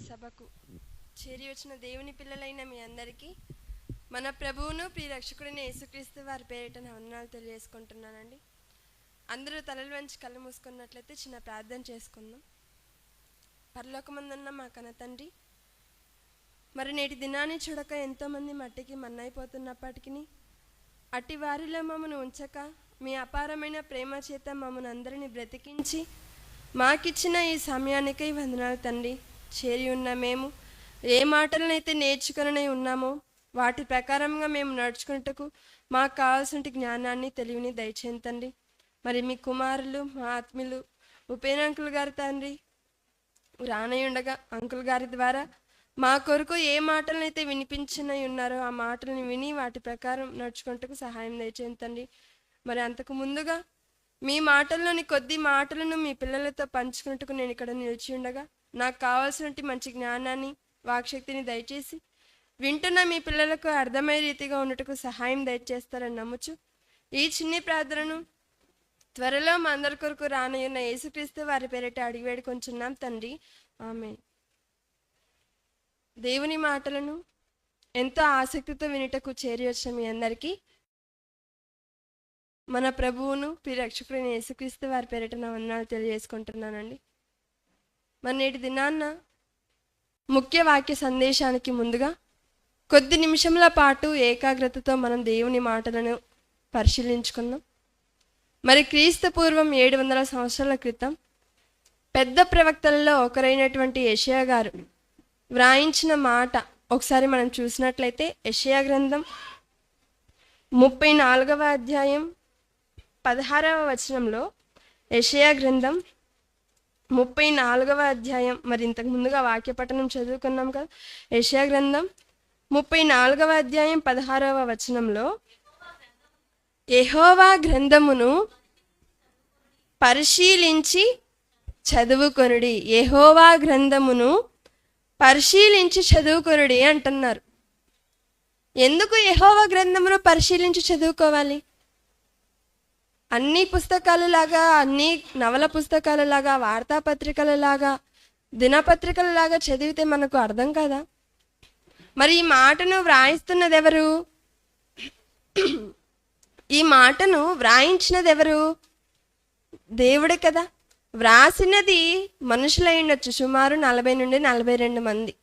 సభకు చేరి వచ్చిన దేవుని పిల్లలైన మీ అందరికీ మన ప్రభువును ప్రియ రక్షకుడైన యేసుక్రీస్తు వారి పేరిట నా వందనాలు తెలియజేసుకుంటున్నానండి. అందరూ తలలు వంచి కళ్ళు మూసుకున్నట్లయితే చిన్న ప్రార్థన చేసుకుందాం. పరలోకమందున్న మా కన్న తండ్రి, మరి నేటి దినాన్ని చూడక ఎంతోమంది మట్టికి మన్నైపోతున్నప్పటికీ అట్టి వారిలో మమ్మను ఉంచక మీ అపారమైన ప్రేమ చేత మమ్మల్ని అందరినీ బ్రతికించి మాకిచ్చిన ఈ సమయానికై వందనాలు తండ్రి. చేరి ఉన్న మేము ఏ మాటలనైతే నేర్చుకుని ఉన్నామో వాటి ప్రకారంగా మేము నడుచుకున్నట్టుకు మాకు కావాల్సిన జ్ఞానాన్ని తెలివిని దయచేయండి తండ్రి. మరి మీ కుమారులు మా ఆత్మీయులు ఉపేన అంకుల్ గారి తండ్రి రానయ్యుండగా అంకుల్ గారి ద్వారా మా కొరకు ఏ మాటలనైతే వినిపించినవి ఉన్నారో ఆ మాటలను విని వాటి ప్రకారం నడుచుకుంటకు సహాయం దయచేయండి తండ్రి. మరి అంతకు ముందుగా మీ మాటల్లోని కొద్ది మాటలను మీ పిల్లలతో పంచుకున్నట్టుకు నేను ఇక్కడ నిలిచి ఉండగా నాకు కావాల్సినటువంటి మంచి జ్ఞానాన్ని వాక్శక్తిని దయచేసి వింటున్న మీ పిల్లలకు అర్థమయ్యే రీతిగా ఉన్నట్టుకు సహాయం దయచేస్తారని నమ్ముచు ఈ చిన్ని ప్రార్థనను త్వరలో మా అందరి కొరకు రానయ్యున్న యేసుక్రీస్తు వారి పేరిట అడిగి వేడుకొంచున్నాం తండ్రి, ఆమేన్. దేవుని మాటలను ఎంతో ఆసక్తితో వినుటకు చేరి వచ్చిన మీ అందరికీ మన ప్రభువును ప్రియ రక్షకుడైన యేసుక్రీస్తు వారి పేరిట నా వందనాలు తెలియజేసుకుంటున్నానండి. మన నేటి దినాన్న ముఖ్య వాక్య సందేశానికి ముందుగా కొద్ది నిమిషముల పాటు ఏకాగ్రతతో మనం దేవుని మాటలను పరిశీలించుకుందాం. మరి క్రీస్తు పూర్వం 700 సంవత్సరాల క్రితం పెద్ద ప్రవక్తలలో ఒకరైనటువంటి యెషయా గారు వ్రాయించిన మాట ఒకసారి మనం చూసినట్లయితే యెషయా గ్రంథం 34వ అధ్యాయం 16వ వచనంలో, యెషయా గ్రంథం 34వ అధ్యాయం, మరి ఇంతకు ముందుగా వాక్యపఠనం చదువుకున్నాం కదా, యెషయా గ్రంథం 34వ అధ్యాయం 16వ వచనంలో, యెహోవా గ్రంథమును పరిశీలించి చదువుకొనుడి, యెహోవా గ్రంథమును పరిశీలించి చదువుకొనుడి అంటున్నారు. ఎందుకు యెహోవా గ్రంథమును పరిశీలించి చదువుకోవాలి? అన్ని పుస్తకాలలాగా, అన్ని నవల పుస్తకాలలాగా, వార్తాపత్రికలలాగా, దినపత్రికలలాగా చదివితే మనకు అర్థం కదా. మరి ఈ మాటను వ్రాయిస్తున్నది ఎవరు? ఈ మాటను వ్రాయించినది ఎవరు? దేవుడే కదా. వ్రాసినది మనుషులై ఉండొచ్చు, సుమారు 40 నుండి 42 మంది.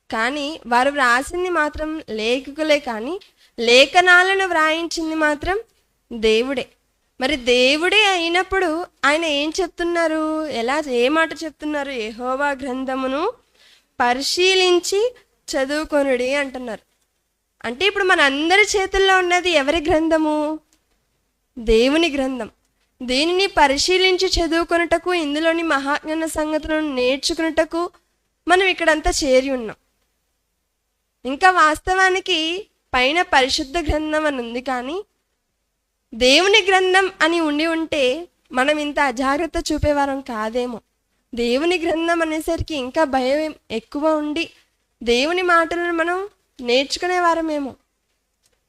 కానీ వారు వ్రాసింది మాత్రం లేఖకులే, కానీ లేఖనాలను వ్రాయించింది మాత్రం దేవుడే. మరి దేవుడే అయినప్పుడు ఆయన ఏం చెప్తున్నారు? ఏ మాట చెప్తున్నారు? యెహోవా గ్రంథమును పరిశీలించి చదువుకొనుడి అంటున్నారు. అంటే ఇప్పుడు మన అందరి చేతుల్లో ఉన్నది ఎవరి గ్రంథము? దేవుని గ్రంథం. దీనిని పరిశీలించి చదువుకొనుటకు, ఇందులోని మహాజ్ఞాన సంగతులను నేర్చుకున్నటకు మనం ఇక్కడంతా చేరి ఉన్నాం. ఇంకా వాస్తవానికి పైన పరిశుద్ధ గ్రంథం అని ఉంది, కానీ దేవుని గ్రంథం అని ఉండి ఉంటే మనం ఇంత అజాగ్రత్త చూపేవారం కాదేమో. దేవుని గ్రంథం అనేసరికి ఇంకా భయం ఎక్కువ ఉండి దేవుని మాటలను మనం నేర్చుకునేవారమేమో.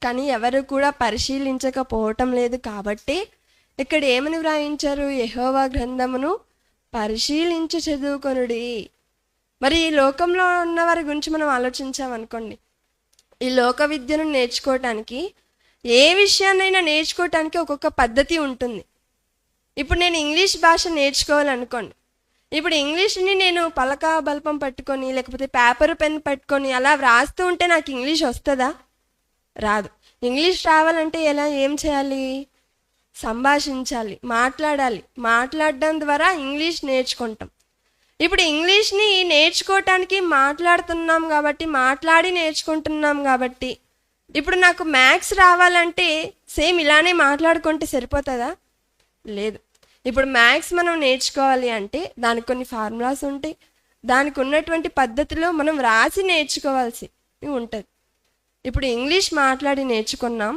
కానీ ఎవరు కూడా పరిశీలించకపోవటం లేదు. కాబట్టి ఇక్కడ ఏమని వ్రాయించారు? యెహోవా గ్రంథమును పరిశీలించి చదువుకొనుడి. మరి ఈ లోకంలో ఉన్న వారి గురించి మనం ఆలోచించామనుకోండి, ఈ లోక విద్యను నేర్చుకోవటానికి, ఏ విషయాన్నైనా నేర్చుకోవటానికి ఒక్కొక్క పద్ధతి ఉంటుంది. ఇప్పుడు నేను ఇంగ్లీష్ భాష నేర్చుకోవాలనుకోండి, ఇప్పుడు ఇంగ్లీష్ని నేను పలక బల్పం పట్టుకొని లేకపోతే పేపర్ పెన్ పట్టుకొని అలా వ్రాస్తూ ఉంటే నాకు ఇంగ్లీష్ వస్తుందా? రాదు. ఇంగ్లీష్ రావాలంటే ఏం చేయాలి? సంభాషించాలి, మాట్లాడాలి. మాట్లాడడం ద్వారా ఇంగ్లీష్ నేర్చుకుంటాం. ఇప్పుడు ఇంగ్లీష్ని నేర్చుకోవటానికి మాట్లాడుతున్నాం కాబట్టి, మాట్లాడి నేర్చుకుంటున్నాం కాబట్టి, ఇప్పుడు నాకు మ్యాథ్స్ రావాలంటే సేమ్ ఇలానే మాట్లాడుకుంటే సరిపోతుందా? లేదు. ఇప్పుడు మ్యాథ్స్ మనం నేర్చుకోవాలి అంటే దానికి కొన్ని ఫార్ములాస్ ఉంటాయి. దానికి ఉన్నటువంటి పద్ధతిలో మనం రాసి నేర్చుకోవాల్సి ఉంటుంది. ఇప్పుడు ఇంగ్లీష్ మాట్లాడి నేర్చుకున్నాం,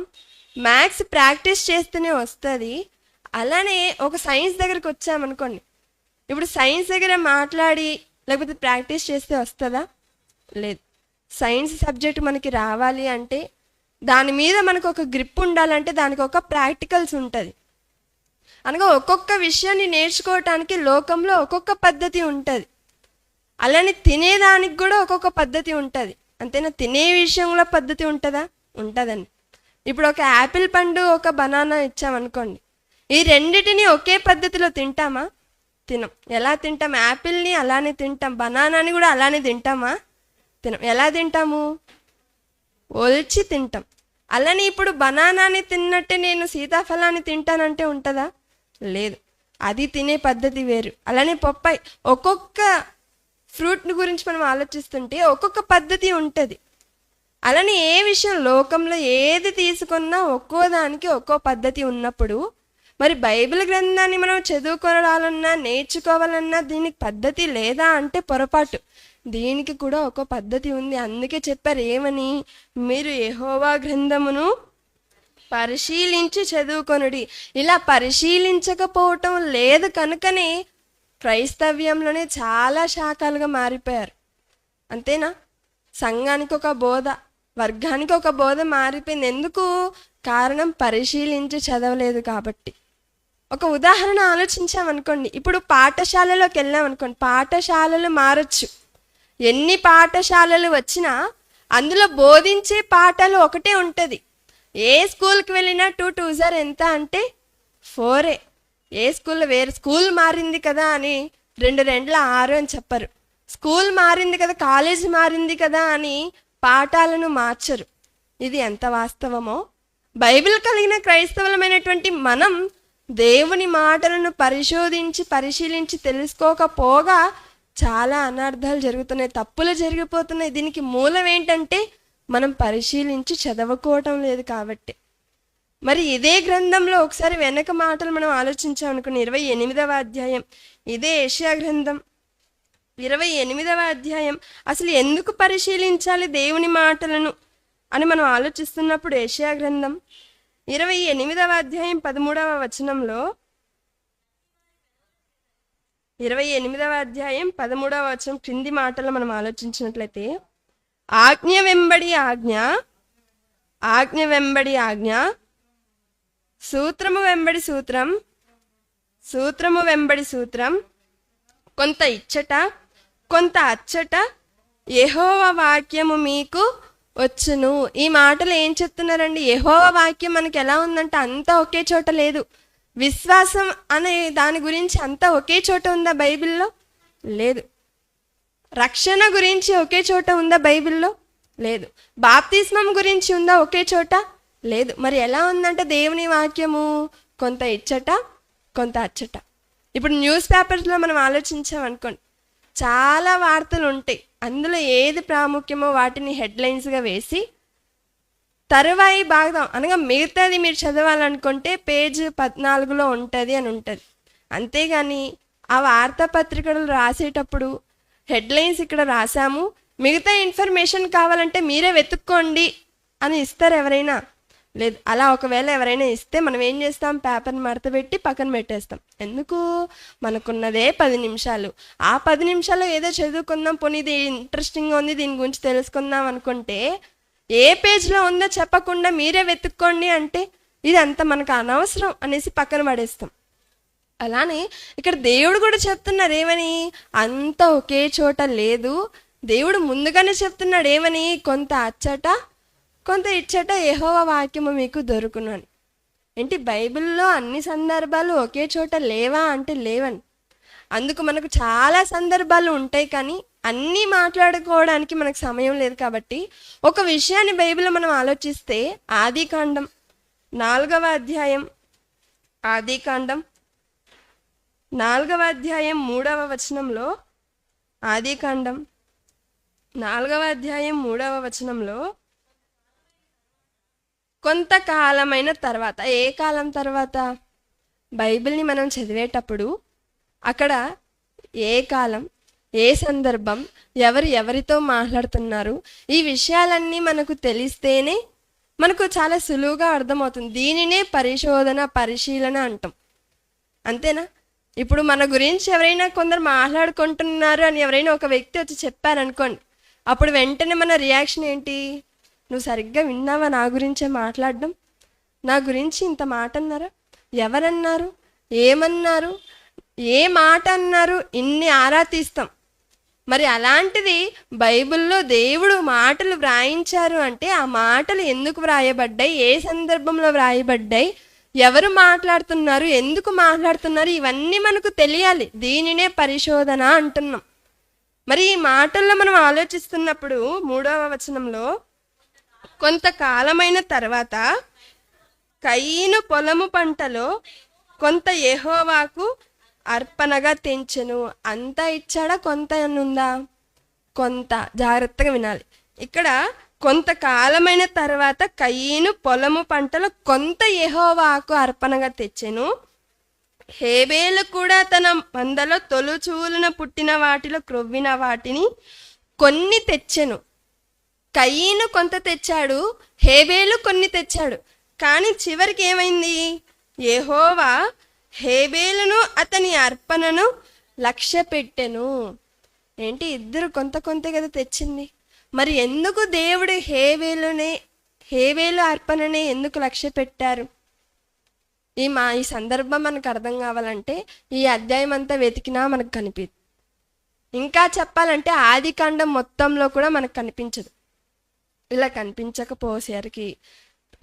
మ్యాథ్స్ ప్రాక్టీస్ చేస్తూనే వస్తుంది. అలానే ఒక సైన్స్ దగ్గరికి వచ్చామనుకోండి, ఇప్పుడు సైన్స్ దగ్గర మాట్లాడి లేకపోతే ప్రాక్టీస్ చేస్తే వస్తుందా? లేదు. సైన్స్ సబ్జెక్ట్ మనకి రావాలి అంటే దాని మీద మనకు ఒక గ్రిప్ ఉండాలంటే దానికి ఒక ప్రాక్టికల్స్ ఉంటుంది. అనగా ఒక్కొక్క విషయాన్ని నేర్చుకోవటానికి లోకంలో ఒక్కొక్క పద్ధతి ఉంటుంది. అలానే తినేదానికి కూడా ఒక్కొక్క పద్ధతి ఉంటుంది. అంతేనా? తినే విషయంలో పద్ధతి ఉంటుందా? ఉంటుందండి. ఇప్పుడు ఒక యాపిల్ పండు, ఒక బనానా ఇచ్చామనుకోండి, ఈ రెండిటిని ఒకే పద్ధతిలో తింటామా? తినం. ఎలా తింటాం? యాపిల్ని అలానే తింటాం, బనానాని కూడా అలానే తింటామా? తినం. ఎలా తింటాము? ఒలిచి తింటాం. అలానే ఇప్పుడు బనానాని తిన్నట్టే నేను సీతాఫలాన్ని తింటానంటే ఉంటుందా? లేదు. అది తినే పద్ధతి వేరు. అలానే పప్పాయి, ఒక్కొక్క ఫ్రూట్ని గురించి మనం ఆలోచిస్తుంటే ఒక్కొక్క పద్ధతి ఉంటుంది. అలానే ఏ విషయం లోకంలో ఏది తీసుకున్నా ఒక్కో దానికి ఒక్కో పద్ధతి ఉన్నప్పుడు, మరి బైబిల్ గ్రంథాన్ని మనం చదువుకోవాలన్నా నేర్చుకోవాలన్నా దీనికి పద్ధతి లేదా అంటే పొరపాటు. దీనికి కూడా ఒక పద్ధతి ఉంది. అందుకే చెప్పారు ఏమని? మీరు యెహోవా గ్రంథమును పరిశీలించి చదువుకొనుడి. ఇలా పరిశీలించకపోవటం లేదు కనుకనే క్రైస్తవ్యంలోనే చాలా శాఖలుగా మారిపోయారు. అంతేనా? సంఘానికి ఒక బోధ, వర్గానికి ఒక బోధ మారిపోయింది. ఎందుకు? కారణం పరిశీలించి చదవలేదు కాబట్టి. ఒక ఉదాహరణ ఆలోచించామనుకోండి, ఇప్పుడు పాఠశాలలోకి వెళ్ళామనుకోండి, పాఠశాలలు మారచ్చు. ఎన్ని పాఠశాలలు వచ్చినా అందులో బోధించే పాఠాలు ఒకటే ఉంటుంది. ఏ స్కూల్కి వెళ్ళినా 2 2 ఎంత అంటే 4. ఏ స్కూల్లో వేరే స్కూల్ మారింది కదా అని 2 2 6 అని చెప్పరు. స్కూల్ మారింది కదా, కాలేజ్ మారింది కదా అని పాఠాలను మార్చరు. ఇది ఎంత వాస్తవమో, బైబిల్ కలిగిన క్రైస్తవులమైనటువంటి మనం దేవుని మాటలను పరిశీలించి తెలుసుకోకపోగా చాలా అనర్థాలు జరుగుతున్నాయి, తప్పులు జరిగిపోతున్నాయి. దీనికి మూలం ఏంటంటే మనం పరిశీలించి చదవుకోవటం లేదు కాబట్టి. మరి ఇదే గ్రంథంలో ఒకసారి వెనక మాటలు మనం ఆలోచించామనుకుని 28వ అధ్యాయం, ఇదే యెషయా గ్రంథం 28వ అధ్యాయం. అసలు ఎందుకు పరిశీలించాలి దేవుని మాటలను అని మనం ఆలోచిస్తున్నప్పుడు యెషయా గ్రంథం 28వ అధ్యాయం 13వ వచనంలో, 28వ అధ్యాయం 13వ వచనం క్రింది మాటలు మనం ఆలోచించినట్లయితే, ఆజ్ఞ వెంబడి ఆజ్ఞ, ఆజ్ఞ వెంబడి ఆజ్ఞ, సూత్రము వెంబడి సూత్రం, సూత్రము వెంబడి సూత్రం, కొంత ఇచ్చట కొంత అచ్చట యెహోవా వాక్యము మీకు వచ్చును. ఈ మాటలు ఏం చెప్తున్నారండి? యెహోవా వాక్యం మనకి ఎలా ఉందంటే అంతా ఒకే చోట లేదు. విశ్వాసం అనే దాని గురించి అంతా ఒకే చోట ఉందా బైబిల్లో? లేదు. రక్షణ గురించి ఒకే చోట ఉందా బైబిల్లో? లేదు. బాప్తిస్మం గురించి ఉందా ఒకే చోట? లేదు. మరి ఎలా ఉందంటే దేవుని వాక్యము కొంత ఇచ్చట కొంత అచ్చట. ఇప్పుడు న్యూస్ పేపర్స్లో మనం ఆలోచించామనుకోండి, చాలా వార్తలు ఉంటాయి. అందులో ఏది ప్రాముఖ్యమో వాటిని హెడ్లైన్స్గా వేసి తరువాయి భాగం అనగా మిగతాది మీరు చదవాలనుకుంటే పేజ్ 14లో ఉంటుంది అని ఉంటుంది. అంతేగాని ఆ వార్తాపత్రికలు రాసేటప్పుడు హెడ్లైన్స్ ఇక్కడ రాసాము, మిగతా ఇన్ఫర్మేషన్ కావాలంటే మీరే వెతుక్కోండి అని ఇస్తారు ఎవరైనా? లేదు. అలా ఒకవేళ ఎవరైనా ఇస్తే మనం ఏం చేస్తాం? పేపర్ని మడతపెట్టి పక్కన పెట్టేస్తాం. ఎందుకు? మనకున్నదే 10 నిమిషాలు. ఆ 10 నిమిషాల్లో ఏదో చదువుకుందాం, పోనీ ఇది ఇంట్రెస్టింగ్గా ఉంది దీని గురించి తెలుసుకుందాం అనుకుంటే ఏ పేజ్లో ఉందో చెప్పకుండా మీరే వెతుక్కోండి అంటే ఇది అంత మనకు అనవసరం అనేసి పక్కన పడేస్తాం. అలానే ఇక్కడ దేవుడు కూడా చెప్తున్నారు ఏమని? అంత ఒకే చోట లేదు. దేవుడు ముందుగానే చెప్తున్నాడు ఏమని? కొంత అచ్చట కొంత ఇచ్చట యెహోవా వాక్యము మీకు దొరుకును అని. ఏంటి బైబిల్లో అన్ని సందర్భాలు ఒకే చోట లేవా అంటే లేవని. అందుకు మనకు చాలా సందర్భాలు ఉంటాయి, కానీ అన్నీ మాట్లాడుకోవడానికి మనకు సమయం లేదు. కాబట్టి ఒక విషయాన్ని బైబిల్లో మనం ఆలోచిస్తే ఆదికాండం 4వ అధ్యాయం, ఆదికాండం 4వ అధ్యాయం 3వ వచనంలో, ఆదికాండం 4వ అధ్యాయం 3వ వచనంలో, కొంతకాలమైన తర్వాత, ఏ కాలం తర్వాత? బైబిల్ని మనం చదివేటప్పుడు అక్కడ ఏ కాలం, ఏ సందర్భం, ఎవరితో మాట్లాడుతున్నారు, ఈ విషయాలన్నీ మనకు తెలిస్తేనే మనకు చాలా సులువుగా అర్థమవుతుంది. దీనినే పరిశీలన అంటాం. అంతేనా? ఇప్పుడు మన గురించి ఎవరైనా కొందరు మాట్లాడుకుంటున్నారు అని ఎవరైనా ఒక వ్యక్తి వచ్చి చెప్పారనుకోండి, అప్పుడు వెంటనే మన రియాక్షన్ ఏంటి? నువ్వు సరిగ్గా విన్నావా నా గురించే మాట్లాడడం? నా గురించి ఇంత మాట అన్నారా? ఎవరన్నారు? ఏమన్నారు? ఏ మాట అన్నారు? ఇన్ని ఆరా తీస్తాం. మరి అలాంటిది బైబిల్లో దేవుడు మాటలు వ్రాయించారు అంటే ఆ మాటలు ఎందుకు వ్రాయబడ్డాయి, ఏ సందర్భంలో వ్రాయబడ్డాయి, ఎవరు మాట్లాడుతున్నారు, ఎందుకు మాట్లాడుతున్నారు, ఇవన్నీ మనకు తెలియాలి. దీనినే పరిశోధన అంటున్నాం. మరి ఈ మాటల్లో మనం ఆలోచిస్తున్నప్పుడు 3వ వచనంలో, కొంతకాలమైన తర్వాత కయీను పొలము పంటలో కొంత యెహోవాకు అర్పణగా తెంచెను. అంతా ఇచ్చాడా, కొంత ఉందా? కొంత. జాగ్రత్తగా వినాలి. ఇక్కడ కొంతకాలమైన తర్వాత కయీను పొలము పంటలో కొంత యెహోవాకు అర్పణగా తెచ్చెను. హేబేలు కూడా తన మందలో తొలుచూలున పుట్టిన వాటిలో క్రొవ్విన వాటిని కొన్ని తెచ్చెను. కయీను కొంత తెచ్చాడు, హేబేలు కొన్ని తెచ్చాడు. కానీ చివరికి ఏమైంది? యెహోవా హేబేలును అతని అర్పణను లక్ష్య పెట్టెను. ఏంటి, ఇద్దరు కొంత కొంతే కదా తెచ్చింది. మరి ఎందుకు దేవుడు హేబేలు అర్పణనే ఎందుకు లక్ష్య పెట్టారు? ఈ సందర్భం మనకు అర్థం కావాలంటే ఈ అధ్యాయం అంతా వెతికినా మనకు కనిపించదు. ఇంకా చెప్పాలంటే ఆదికాండం మొత్తంలో కూడా మనకు కనిపించదు. ఇలా కనిపించకపోసేసరికి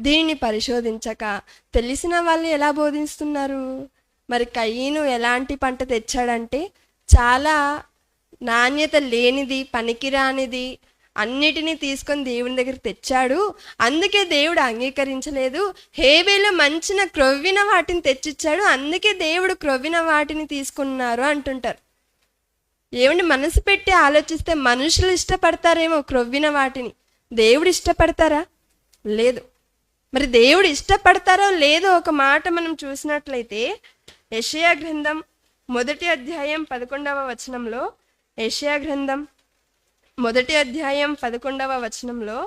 దీన్ని పరిశోధించక తెలిసిన వాళ్ళు ఎలా బోధిస్తున్నారు? మరి కయీను ఎలాంటి పంట తెచ్చాడంటే చాలా నాణ్యత లేనిది, పనికిరానిది అన్నిటినీ తీసుకొని దేవుని దగ్గర తెచ్చాడు. అందుకే దేవుడు అంగీకరించలేదు. హేబేలు మంచిన క్రొవ్విన వాటిని తెచ్చిచ్చాడు, అందుకే దేవుడు క్రొవ్విన వాటిని తీసుకున్నారు అంటుంటారు. ఏమండి, మనసు పెట్టి ఆలోచిస్తే మనుషులు ఇష్టపడతారేమో క్రొవ్విన వాటిని, దేవుడు ఇష్టపడతారా? లేదు. మరి దేవుడు ఇష్టపడతారో లేదో ఒక మాట మనం చూసినట్లయితే యెషయా గ్రంథం 1వ అధ్యాయం 11వ వచనంలో, యెషయా గ్రంథం 1వ అధ్యాయం 11వ వచనంలో,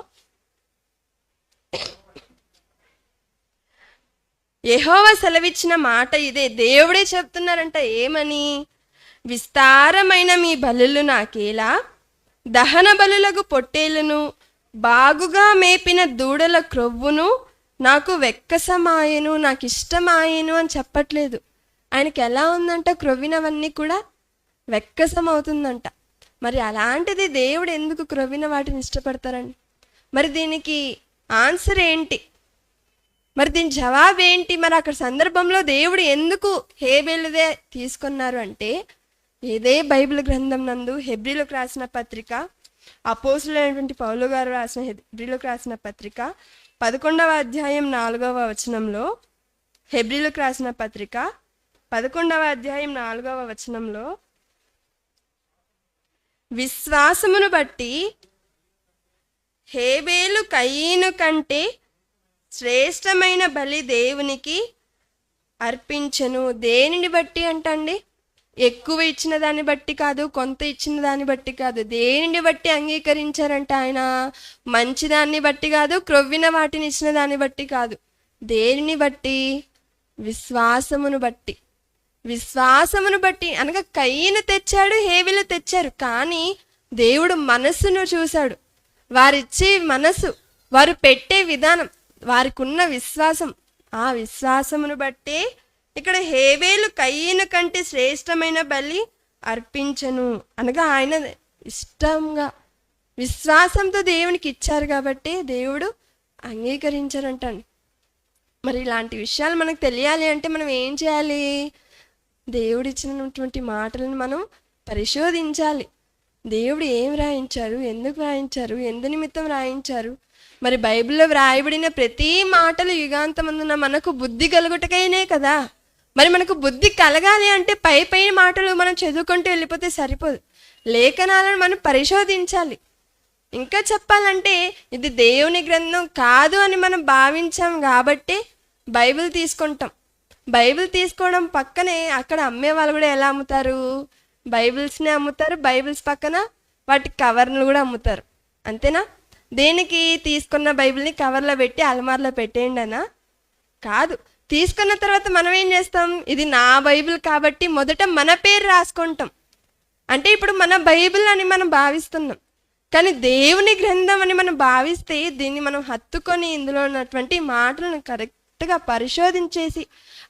యెహోవా సెలవిచ్చిన మాట ఇదే. దేవుడే చెప్తున్నారంట. ఏమని? విస్తారమైన మీ బలులు నాకేలా, దహన బలులకు పొట్టేలును బాగుగా మేపిన దూడల క్రొవ్వును నాకు వెక్కసమాయను, నాకు ఇష్టమాయను అని చెప్పట్లేదు. ఆయనకి ఎలా ఉందంట? క్రొవ్వినవన్నీ కూడా వెక్కసం అవుతుందంట. మరి అలాంటిది దేవుడు ఎందుకు క్రొవ్విన వాటిని ఇష్టపడతారండి? మరి దీనికి ఆన్సర్ ఏంటి? మరి దీని జవాబు ఏంటి? మరి అక్కడ సందర్భంలో దేవుడు ఎందుకు హేబేలుదే తీసుకున్నారు అంటే, ఇదే బైబిల్ గ్రంథం నందు హెబ్రీలకు రాసిన పత్రిక, అపోస్తులైనటువంటి పౌలు గారు రాసిన హెబ్రీలకు రాసిన పత్రిక 11వ అధ్యాయం 4వ వచనంలో, హెబ్రీలకు రాసిన పత్రిక 11వ అధ్యాయం 4వ వచనంలో, విశ్వాసమును బట్టి హేబేలు కయీను కంటే శ్రేష్టమైన బలి దేవునికి అర్పించెను. దేనిని బట్టి అంటండి? ఎక్కువ ఇచ్చిన దాన్ని బట్టి కాదు, కొంత ఇచ్చిన దాన్ని బట్టి కాదు. దేనిని బట్టి అంగీకరించారంట ఆయన? మంచిదాన్ని బట్టి కాదు, క్రొవ్విన వాటిని ఇచ్చిన దాన్ని బట్టి కాదు. దేనిని బట్టి? విశ్వాసమును బట్టి. విశ్వాసమును బట్టి అనగా కయీను తెచ్చాడు, హేబేలు తెచ్చారు. కానీ దేవుడు మనస్సును చూశాడు. వారిచ్చే మనసు, వారు పెట్టే విధానం, వారికి ఉన్న విశ్వాసం, ఆ విశ్వాసమును బట్టే ఇక్కడ హేబేలు కయీను కంటే శ్రేష్టమైన బలి అర్పించను అనగా ఆయన ఇష్టంగా విశ్వాసంతో దేవునికి ఇచ్చారు కాబట్టి దేవుడు అంగీకరించారంటండి. మరి ఇలాంటి విషయాలు మనకు తెలియాలి అంటే మనం ఏం చేయాలి? దేవుడు ఇచ్చినటువంటి మాటలను మనం పరిశోధించాలి. దేవుడు ఏం వ్రాయించారు, ఎందుకు వ్రాయించారు, ఎందు నిమిత్తం వ్రాయించారు? మరి బైబిల్లో వ్రాయబడిన ప్రతి మాటలు యుగాంతమందున మనకు బుద్ధి కలుగుటకైనే కదా. మరి మనకు బుద్ధి కలగాలి అంటే పై మాటలు మనం చదువుకుంటూ వెళ్ళిపోతే సరిపోదు. లేఖనాలను మనం పరిశోధించాలి. ఇంకా చెప్పాలంటే ఇది దేవుని గ్రంథం కాదు అని మనం భావించాం కాబట్టి బైబిల్ తీసుకుంటాం. బైబిల్ తీసుకోవడం పక్కనే అక్కడ అమ్మే వాళ్ళు కూడా ఎలా అమ్ముతారు? బైబిల్స్నే అమ్ముతారు. బైబిల్స్ పక్కన వాటి కవర్లు కూడా అమ్ముతారు. అంతేనా? దేనికి? తీసుకున్న బైబిల్ని కవర్లో పెట్టి అలమార్లో పెట్టేయండి అనా? కాదు. తీసుకున్న తర్వాత మనం ఏం చేస్తాం? ఇది నా బైబిల్ కాబట్టి మొదట మన పేరు రాసుకుంటాం. అంటే ఇప్పుడు మన బైబిల్ అని మనం భావిస్తున్నాం. కానీ దేవుని గ్రంథం అని మనం భావిస్తే దీన్ని మనం హత్తుకొని ఇందులో ఉన్నటువంటి మాటలను కరెక్ట్గా పరిశోధించేసి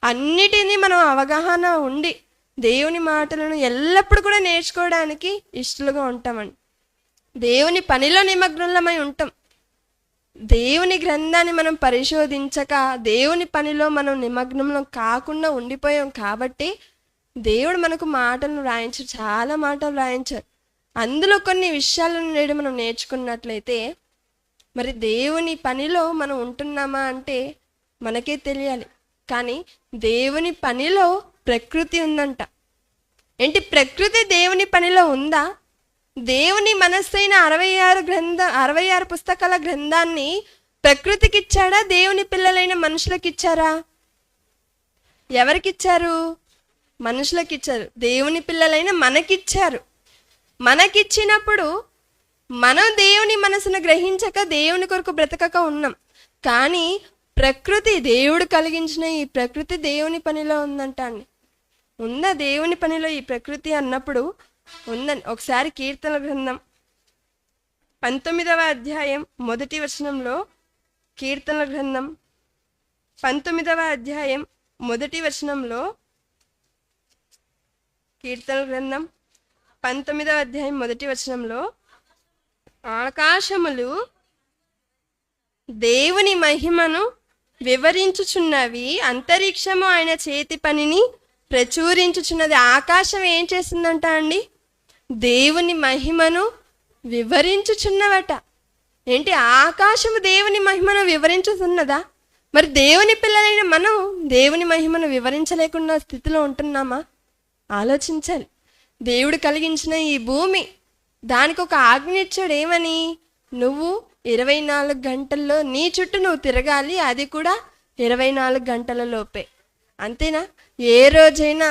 అన్నిటినీ మనం అవగాహన ఉండి దేవుని మాటలను ఎల్లప్పుడూ కూడా నేర్చుకోవడానికి ఇష్టలుగా ఉంటామండి. దేవుని పనిలో నిమగ్నమై ఉంటాం. దేవుని గ్రంథాన్ని మనం పరిశోధించక దేవుని పనిలో మనం నిమగ్నంలో కాకుండా ఉండిపోయాం. కాబట్టి దేవుడు మనకు మాటలను వ్రాయించారు, చాలా మాటలు వ్రాయించారు. అందులో కొన్ని విషయాలను నేడు మనం నేర్చుకున్నట్లయితే మరి దేవుని పనిలో మనం ఉంటున్నామా అంటే మనకే తెలియాలి. కానీ దేవుని పనిలో ప్రకృతి ఉందంట. ఏంటి ప్రకృతి దేవుని పనిలో ఉందా? దేవుని మనస్సైన 66 పుస్తకాల గ్రంథాన్ని ప్రకృతికి ఇచ్చాడా? దేవుని పిల్లలైన మనుషులకు ఇచ్చారా? ఎవరికిచ్చారు? మనుషులకు ఇచ్చారు. దేవుని పిల్లలైన మనకిచ్చారు. మనకిచ్చినప్పుడు మనం దేవుని మనసును గ్రహించక దేవుని కొరకు బ్రతకక ఉన్నాం. కానీ ప్రకృతి, దేవుడు కలిగించిన ఈ ప్రకృతి దేవుని పనిలో ఉందంట అండి. ఉందా దేవుని పనిలో ఈ ప్రకృతి అన్నప్పుడు? ఉందని. ఒకసారి కీర్తన గ్రంథం 19వ అధ్యాయం 1వ వచనంలో, కీర్తన గ్రంథం 19వ అధ్యాయం 1వ వచనంలో, కీర్తన గ్రంథం 19వ అధ్యాయం 1వ వచనంలో, ఆకాశములు దేవుని మహిమను వివరించుచున్నవి, అంతరిక్షము ఆయన చేతి పనిని ప్రచురించుచున్నది. ఆకాశం ఏం చేస్తుందంట అండి? దేవుని మహిమను వివరించుచున్నవట. ఏంటి? ఆకాశము దేవుని మహిమను వివరించుతున్నదా? మరి దేవుని పిల్లలైన మనం దేవుని మహిమను వివరించలేకుండా స్థితిలో ఉంటున్నామా? ఆలోచించాలి. దేవుడు కలిగించిన ఈ భూమి, దానికి ఒక ఆజ్ఞ ఇచ్చాడు. ఏమని? నువ్వు 24 గంటల్లో నీ చుట్టూ నువ్వు తిరగాలి, అది కూడా 24 గంటల లోపే. అంతేనా? ఏ రోజైనా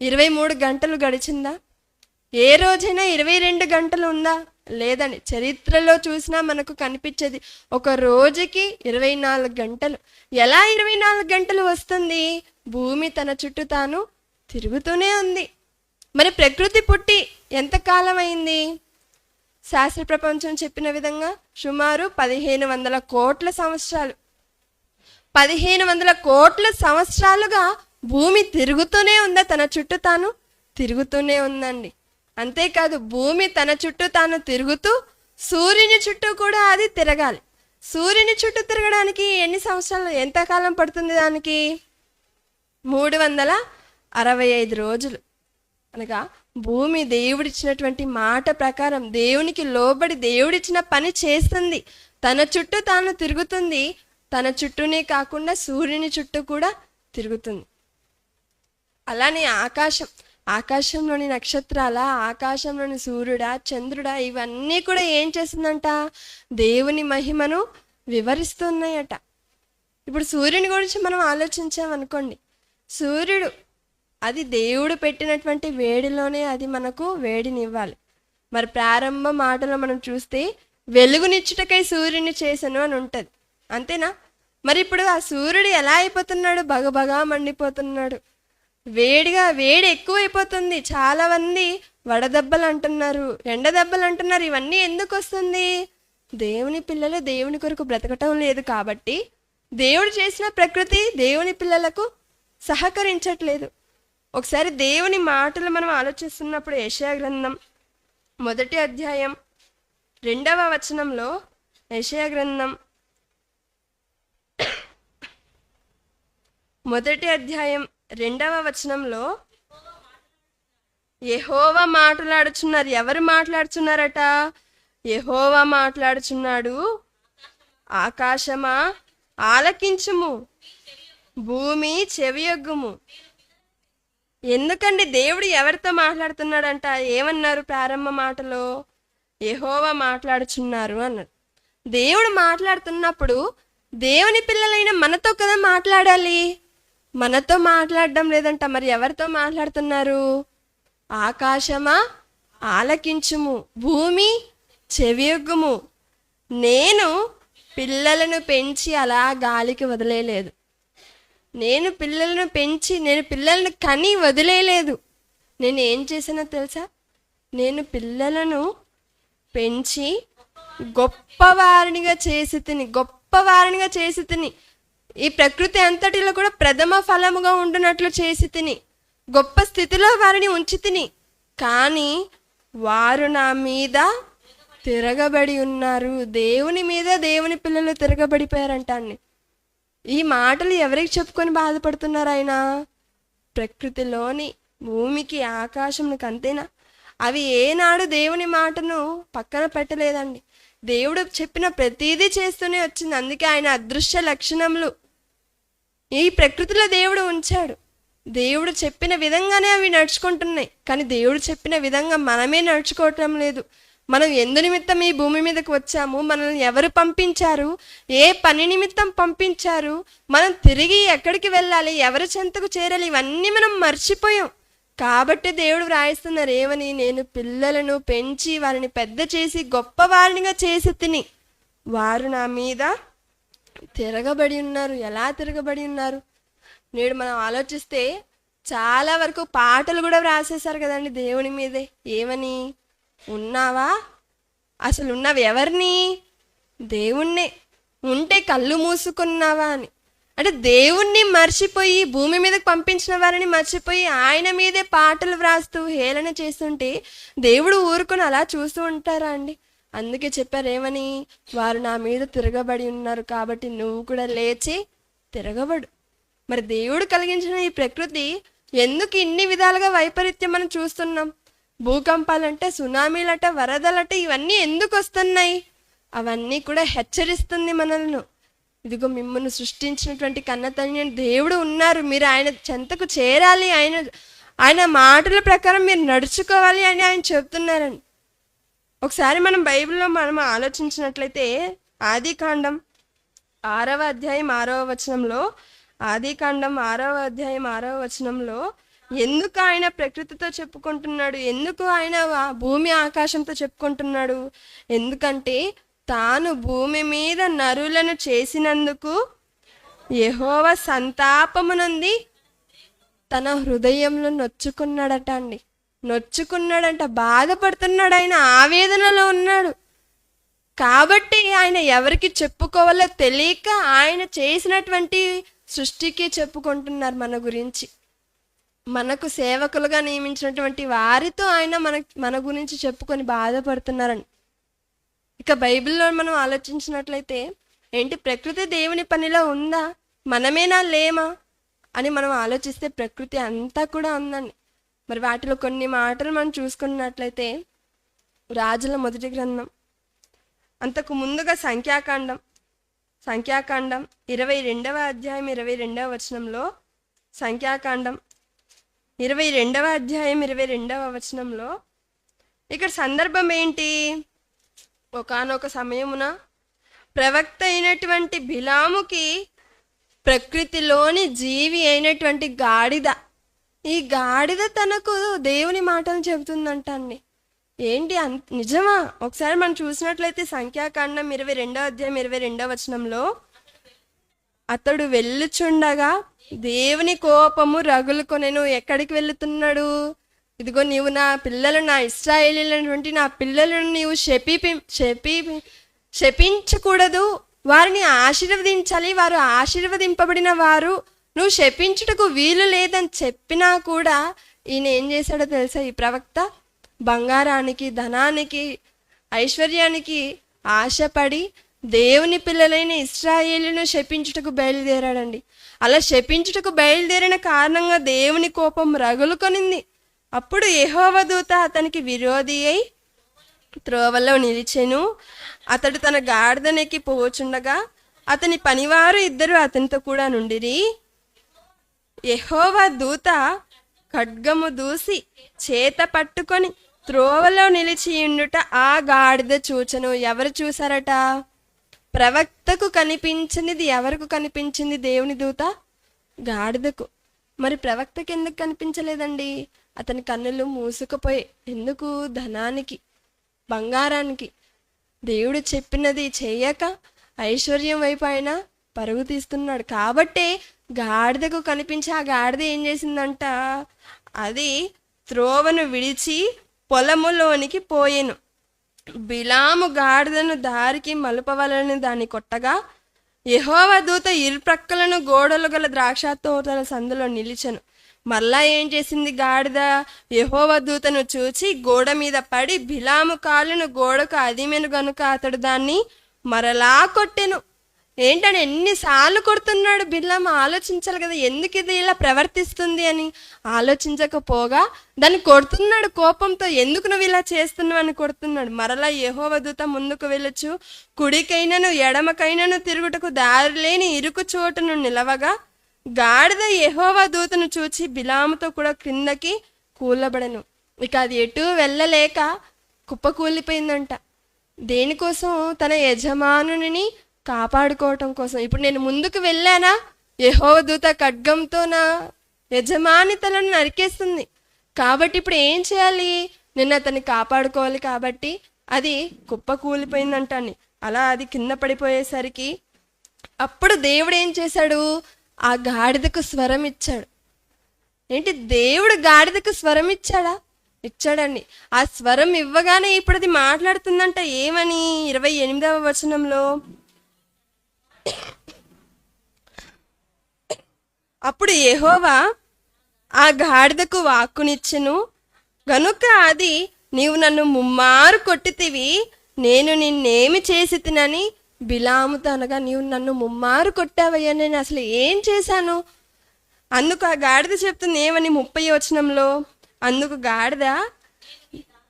23 గంటలు గడిచిందా? ఏ రోజైనా 22 గంటలు ఉందా? లేదండి. చరిత్రలో చూసినా మనకు కనిపించేది ఒక రోజుకి 24 గంటలు. ఎలా 24 గంటలు వస్తుంది? భూమి తన చుట్టూ తాను తిరుగుతూనే ఉంది. మరి ప్రకృతి పుట్టి ఎంతకాలం అయింది? శాస్త్ర ప్రపంచం చెప్పిన విధంగా సుమారు 1500 కోట్ల సంవత్సరాలు. 1500 కోట్ల సంవత్సరాలుగా భూమి తిరుగుతూనే ఉందా? తన చుట్టూ తాను తిరుగుతూనే ఉందండి. అంతేకాదు, భూమి తన చుట్టూ తాను తిరుగుతూ సూర్యుని చుట్టూ కూడా అది తిరగాలి. సూర్యుని చుట్టూ తిరగడానికి ఎన్ని సంవత్సరాలు, ఎంతకాలం పడుతుంది? దానికి 365 రోజులు. అనగా భూమి దేవుడిచ్చినటువంటి మాట ప్రకారం దేవునికి లోబడి దేవుడిచ్చిన పని చేస్తుంది. తన చుట్టూ తాను తిరుగుతుంది. తన చుట్టూనే కాకుండా సూర్యుని చుట్టూ కూడా తిరుగుతుంది. అలానే ఆకాశంలోని నక్షత్రాల, ఆకాశంలోని సూర్యుడా, చంద్రుడా, ఇవన్నీ కూడా ఏం చేస్తుందంట? దేవుని మహిమను వివరిస్తున్నాయట. ఇప్పుడు సూర్యుని గురించి మనం ఆలోచించామనుకోండి. సూర్యుడు అది దేవుడు పెట్టినటువంటి వేడిలోనే అది మనకు వేడినివ్వాలి. మరి ప్రారంభ మాటలో మనం చూస్తే వెలుగునిచ్చుటకై సూర్యుని చేసను అని ఉంటుంది. అంతేనా? మరి ఇప్పుడు ఆ సూర్యుడు ఎలా అయిపోతున్నాడు? బగబగా మండిపోతున్నాడు. వేడి ఎక్కువైపోతుంది. చాలా మంది వడదెబ్బలు అంటున్నారు, ఎండ దెబ్బలు అంటున్నారు. ఇవన్నీ ఎందుకు వస్తుంది? దేవుని పిల్లలు దేవుని కొరకు బ్రతకటం లేదు కాబట్టి దేవుడు చేసిన ప్రకృతి దేవుని పిల్లలకు సహకరించట్లేదు. ఒకసారి దేవుని మాటలు మనం ఆలోచిస్తున్నప్పుడు యెషయా గ్రంథం 1వ అధ్యాయం 2వ వచనంలో, యెషయా గ్రంథం 1వ అధ్యాయం 2వ వచనంలో యెహోవా మాట్లాడుచున్నారు. ఎవరు మాట్లాడుచున్నారట? యెహోవా మాట్లాడుచున్నాడు. ఆకాశమా ఆలకించుము, భూమి చెవియొగ్గుము. ఎందుకండి? దేవుడు ఎవరితో మాట్లాడుతున్నాడంట? ఏమన్నారు ప్రారంభ మాటలో? యెహోవా మాట్లాడుచున్నారు అన్నాడు. దేవుడు మాట్లాడుతున్నప్పుడు దేవుని పిల్లలైన మనతో కదా మాట్లాడాలి. మనతో మాట్లాడడం లేదంట. మరి ఎవరితో మాట్లాడుతున్నారు? ఆకాశమా ఆలకించుము, భూమి చెవియొగ్గుము. నేను పిల్లలను పెంచి అలా గాలికి వదిలేయలేదు. నేను పిల్లలను కని వదిలేయలేదు. నేను ఏం చేశానో తెలుసా? నేను పిల్లలను పెంచి గొప్పవారినిగా చేసి తిని ఈ ప్రకృతి అంతటిలో కూడా ప్రథమ ఫలముగా ఉండునట్లు చేసి తిని గొప్ప స్థితిలో వారిని ఉంచితిని, కానీ వారు నా మీద తిరగబడి ఉన్నారు. దేవుని మీద దేవుని పిల్లలు తిరగబడిపోయారంట అండి. ఈ మాటలు ఎవరికి చెప్పుకొని బాధపడుతున్నారు ఆయన? ప్రకృతిలోని భూమికి ఆకాశంకి అంతేనా? అవి ఏనాడు దేవుని మాటను పక్కన పెట్టలేదండి. దేవుడు చెప్పిన ప్రతిదీ చేస్తూనే వచ్చింది. అందుకే ఆయన అదృశ్య లక్షణములు ఈ ప్రకృతిలో దేవుడు ఉంచాడు. దేవుడు చెప్పిన విధంగానే అవి నడుచుకుంటున్నాయి, కానీ దేవుడు చెప్పిన విధంగా మనమే నడుచుకోవటం లేదు. మనం ఎందు నిమిత్తం ఈ భూమి మీదకి వచ్చాము, మనల్ని ఎవరు పంపించారు, ఏ పని నిమిత్తం పంపించారు, మనం తిరిగి ఎక్కడికి వెళ్ళాలి, ఎవరి చెంతకు చేరాలి, ఇవన్నీ మనం మర్చిపోయాం. కాబట్టి దేవుడు వ్రాయిస్తున్నారు ఏమని? నేను పిల్లలను పెంచి వారిని పెద్ద చేసి గొప్పవారినిగా చేసి తిని వారు నా మీద తిరగబడి ఉన్నారు. ఎలా తిరగబడి ఉన్నారు? నేడు మనం ఆలోచిస్తే చాలా వరకు పాటలు కూడా వ్రాసేశారు కదండి దేవుని మీదే. ఏమని? ఉన్నావా? అసలు ఉన్నవి ఎవరిని? దేవుణ్ణే. ఉంటే కళ్ళు మూసుకున్నావా అని. అంటే దేవుణ్ణి మర్చిపోయి భూమి మీదకి పంపించిన వారిని మర్చిపోయి ఆయన మీదే పాటలు వ్రాస్తూ హేళన చేస్తుంటే దేవుడు ఊరుకొని అలా చూస్తూ ఉంటారా అండి? అందుకే చెప్పారు ఏమని? వారు నా మీద తిరగబడి ఉన్నారు, కాబట్టి నువ్వు కూడా లేచి తిరగబడు. మరి దేవుడు కలిగించిన ఈ ప్రకృతి ఎందుకు ఇన్ని విధాలుగా వైపరీత్యం మనం చూస్తున్నాం? భూకంపాలంటే, సునామీలట, వరదలట, ఇవన్నీ ఎందుకు వస్తున్నాయి? అవన్నీ కూడా హెచ్చరిస్తుంది మనల్ని. ఇదిగో మిమ్మల్ని సృష్టించినటువంటి కన్నతల్లి దేవుడు ఉన్నారు, మీరు ఆయన చెంతకు చేరాలి, ఆయన మాటల ప్రకారం మీరు నడుచుకోవాలి అని ఆయన చెప్తున్నారండి. ఒకసారి మనం బైబిల్లో మనం ఆలోచించినట్లయితే ఆదికాండం 6వ అధ్యాయం 6వ వచనంలో, ఆదికాండం 6వ అధ్యాయం 6వ వచనంలో ఎందుకు ఆయన ప్రకృతితో చెప్పుకుంటున్నాడు, ఎందుకు ఆయన భూమి ఆకాశంతో చెప్పుకుంటున్నాడు? ఎందుకంటే తాను భూమి మీద నరులను చేసినందుకు యెహోవా సంతాపమునంది తన హృదయంలో నొచ్చుకున్నాడట అండి. నొచ్చుకున్నాడంట, బాధపడుతున్నాడు, ఆయన ఆవేదనలో ఉన్నాడు. కాబట్టి ఆయన ఎవరికి చెప్పుకోవాలో తెలియక ఆయన చేసినటువంటి సృష్టికి చెప్పుకుంటున్నారు మన గురించి. మనకు సేవకులుగా నియమించినటువంటి వారితో ఆయన మన గురించి చెప్పుకొని బాధపడుతున్నారని. ఇక బైబిల్లో మనం ఆలోచించినట్లయితే ఏంటి, ప్రకృతి దేవుని పనిలో ఉందా, మనమేనా లేమా అని మనం ఆలోచిస్తే ప్రకృతి అంతా కూడా ఉందండి. మరి వాటిలో కొన్ని మాటలు మనం చూసుకున్నట్లయితే రాజుల మొదటి గ్రంథం, అంతకు ముందుగా సంఖ్యాకాండం 22వ అధ్యాయం 22వ వచనంలో, సంఖ్యాకాండం 22వ అధ్యాయం 22వ వచనంలో ఇక్కడ సందర్భం ఏంటి? ఒకానొక సమయమున ప్రవక్త అయినటువంటి బిలాముకి ప్రకృతిలోని జీవి అయినటువంటి గాడిద, ఈ గాడిద తనకు దేవుని మాటలు చెబుతుందంట అండి. ఏంటి నిజమా? ఒకసారి మనం చూసినట్లయితే సంఖ్యాకాండం 22వ అధ్యాయం 22వ వచనంలో, అతడు వెళ్ళుచుండగా దేవుని కోపము రగులుకొనెను. ఎక్కడికి వెళుతున్నాడు? ఇదిగో నీవు నా పిల్లలు, నా ఇశ్రాయేలీయులైనటువంటి నా పిల్లలను నీవు శపించకూడదు, వారిని ఆశీర్వదించాలి, వారు ఆశీర్వదింపబడిన వారు, నువ్వు శపించుటకు వీలు లేదని చెప్పినా కూడా ఈయన ఏం చేశాడో తెలుసా? ఈ ప్రవక్త బంగారానికి, ధనానికి, ఐశ్వర్యానికి ఆశపడి దేవుని పిల్లలైన ఇశ్రాయేలును శపించుటకు బయలుదేరాడండి. అలా శపించుటకు బయలుదేరిన కారణంగా దేవుని కోపం రగులుకొనింది. అప్పుడు యెహోవా దూత అతనికి విరోధి అయి త్రోవలో నిలిచెను. అతడు తన గాడిదనెక్కి పోచుండగా అతని పనివారు ఇద్దరు అతనితో కూడా నుండిరి. యెహోవా దూత ఖడ్గము దూసి చేత పట్టుకొని త్రోవలో నిలిచి ఉండుట ఆ గాడిద చూచెను. ఎవరు చూసారట? ప్రవక్తకు కనిపించినది ఎవరికి కనిపించింది? దేవుని దూత గాడిదకు. మరి ప్రవక్తకి ఎందుకు కనిపించలేదండి? అతని కన్నులు మూసుకుపోయి. ఎందుకు? ధనానికి, బంగారానికి. దేవుడు చెప్పినది చేయక ఐశ్వర్యం వైపు ఆయన పరుగు తీస్తున్నాడు. కాబట్టే గాడిదకు కనిపించి ఆ గాడిద ఏం చేసిందంట? అది త్రోవను విడిచి పొలములోనికి పోయెను. బిలాము గాడిదను దారికి మలుపవలని దాన్ని కొట్టగా యెహోవా దూత ఇరుప్రక్కలను గోడలు గల ద్రాక్ష తోటల సందులో నిలిచెను. మరలా ఏం చేసింది గాడిద? యెహోవా దూతను చూచి గోడ మీద పడి బిలాము కాలును గోడకు అదిమెను గనుక అతడు దాన్ని మరలా కొట్టెను. ఏంటని ఎన్నిసార్లు కొడుతున్నాడు బిలాము? ఆలోచించాలి కదా, ఎందుకు ఇది ఇలా ప్రవర్తిస్తుంది అని. ఆలోచించకపోగా దాన్ని కొడుతున్నాడు కోపంతో. ఎందుకు నువ్వు ఇలా చేస్తున్నావు అని కొడుతున్నాడు. మరలా యెహోవా దూత ముందుకు వెళ్ళొచ్చు కుడికైనను ఎడమకైనను తిరుగుటకు దారి లేని ఇరుకు చోటును నిలవగా గాడిద యెహోవా దూతను చూచి బిలాముతో కూడా క్రిందకి కూలబడెను. ఇక అది ఎటు వెళ్ళలేక కుప్పకూలిపోయిందంట. దేనికోసం? తన యజమానుని కాపాడుకోవటం కోసం. ఇప్పుడు నేను ముందుకు వెళ్ళానా, యెహోవా దూత ఖడ్గంతో నా యజమాని తలను నరికేస్తుంది. కాబట్టి ఇప్పుడు ఏం చేయాలి? నేను అతన్ని కాపాడుకోవాలి. కాబట్టి అది కుప్పకూలిపోయిందంటాన్ని. అలా అది కింద పడిపోయేసరికి అప్పుడు దేవుడు ఏం చేశాడు? ఆ గాడిదకు స్వరం ఇచ్చాడు. ఏంటి, దేవుడు గాడిదకు స్వరం ఇచ్చాడా? ఇచ్చాడండి. ఆ స్వరం ఇవ్వగానే ఇప్పుడు అది మాట్లాడుతుందంట. ఏమని? 28వ వచనంలో, అప్పుడు యెహోవా ఆ గాడిదకు వాక్కునిచ్చెను గనుక అది, నీవు నన్ను ముమ్మారు కొట్టితివి, నేను నిన్నేమి చేసి తినని బిలాముతో అనగా, నీవు నన్ను ముమ్మారు కొట్టావయ్యా, నేను అసలు ఏం చేశాను? అందుకు ఆ గాడిద చెప్తుంది ఏమని? 30వ వచనంలో, అందుకు గాడిద,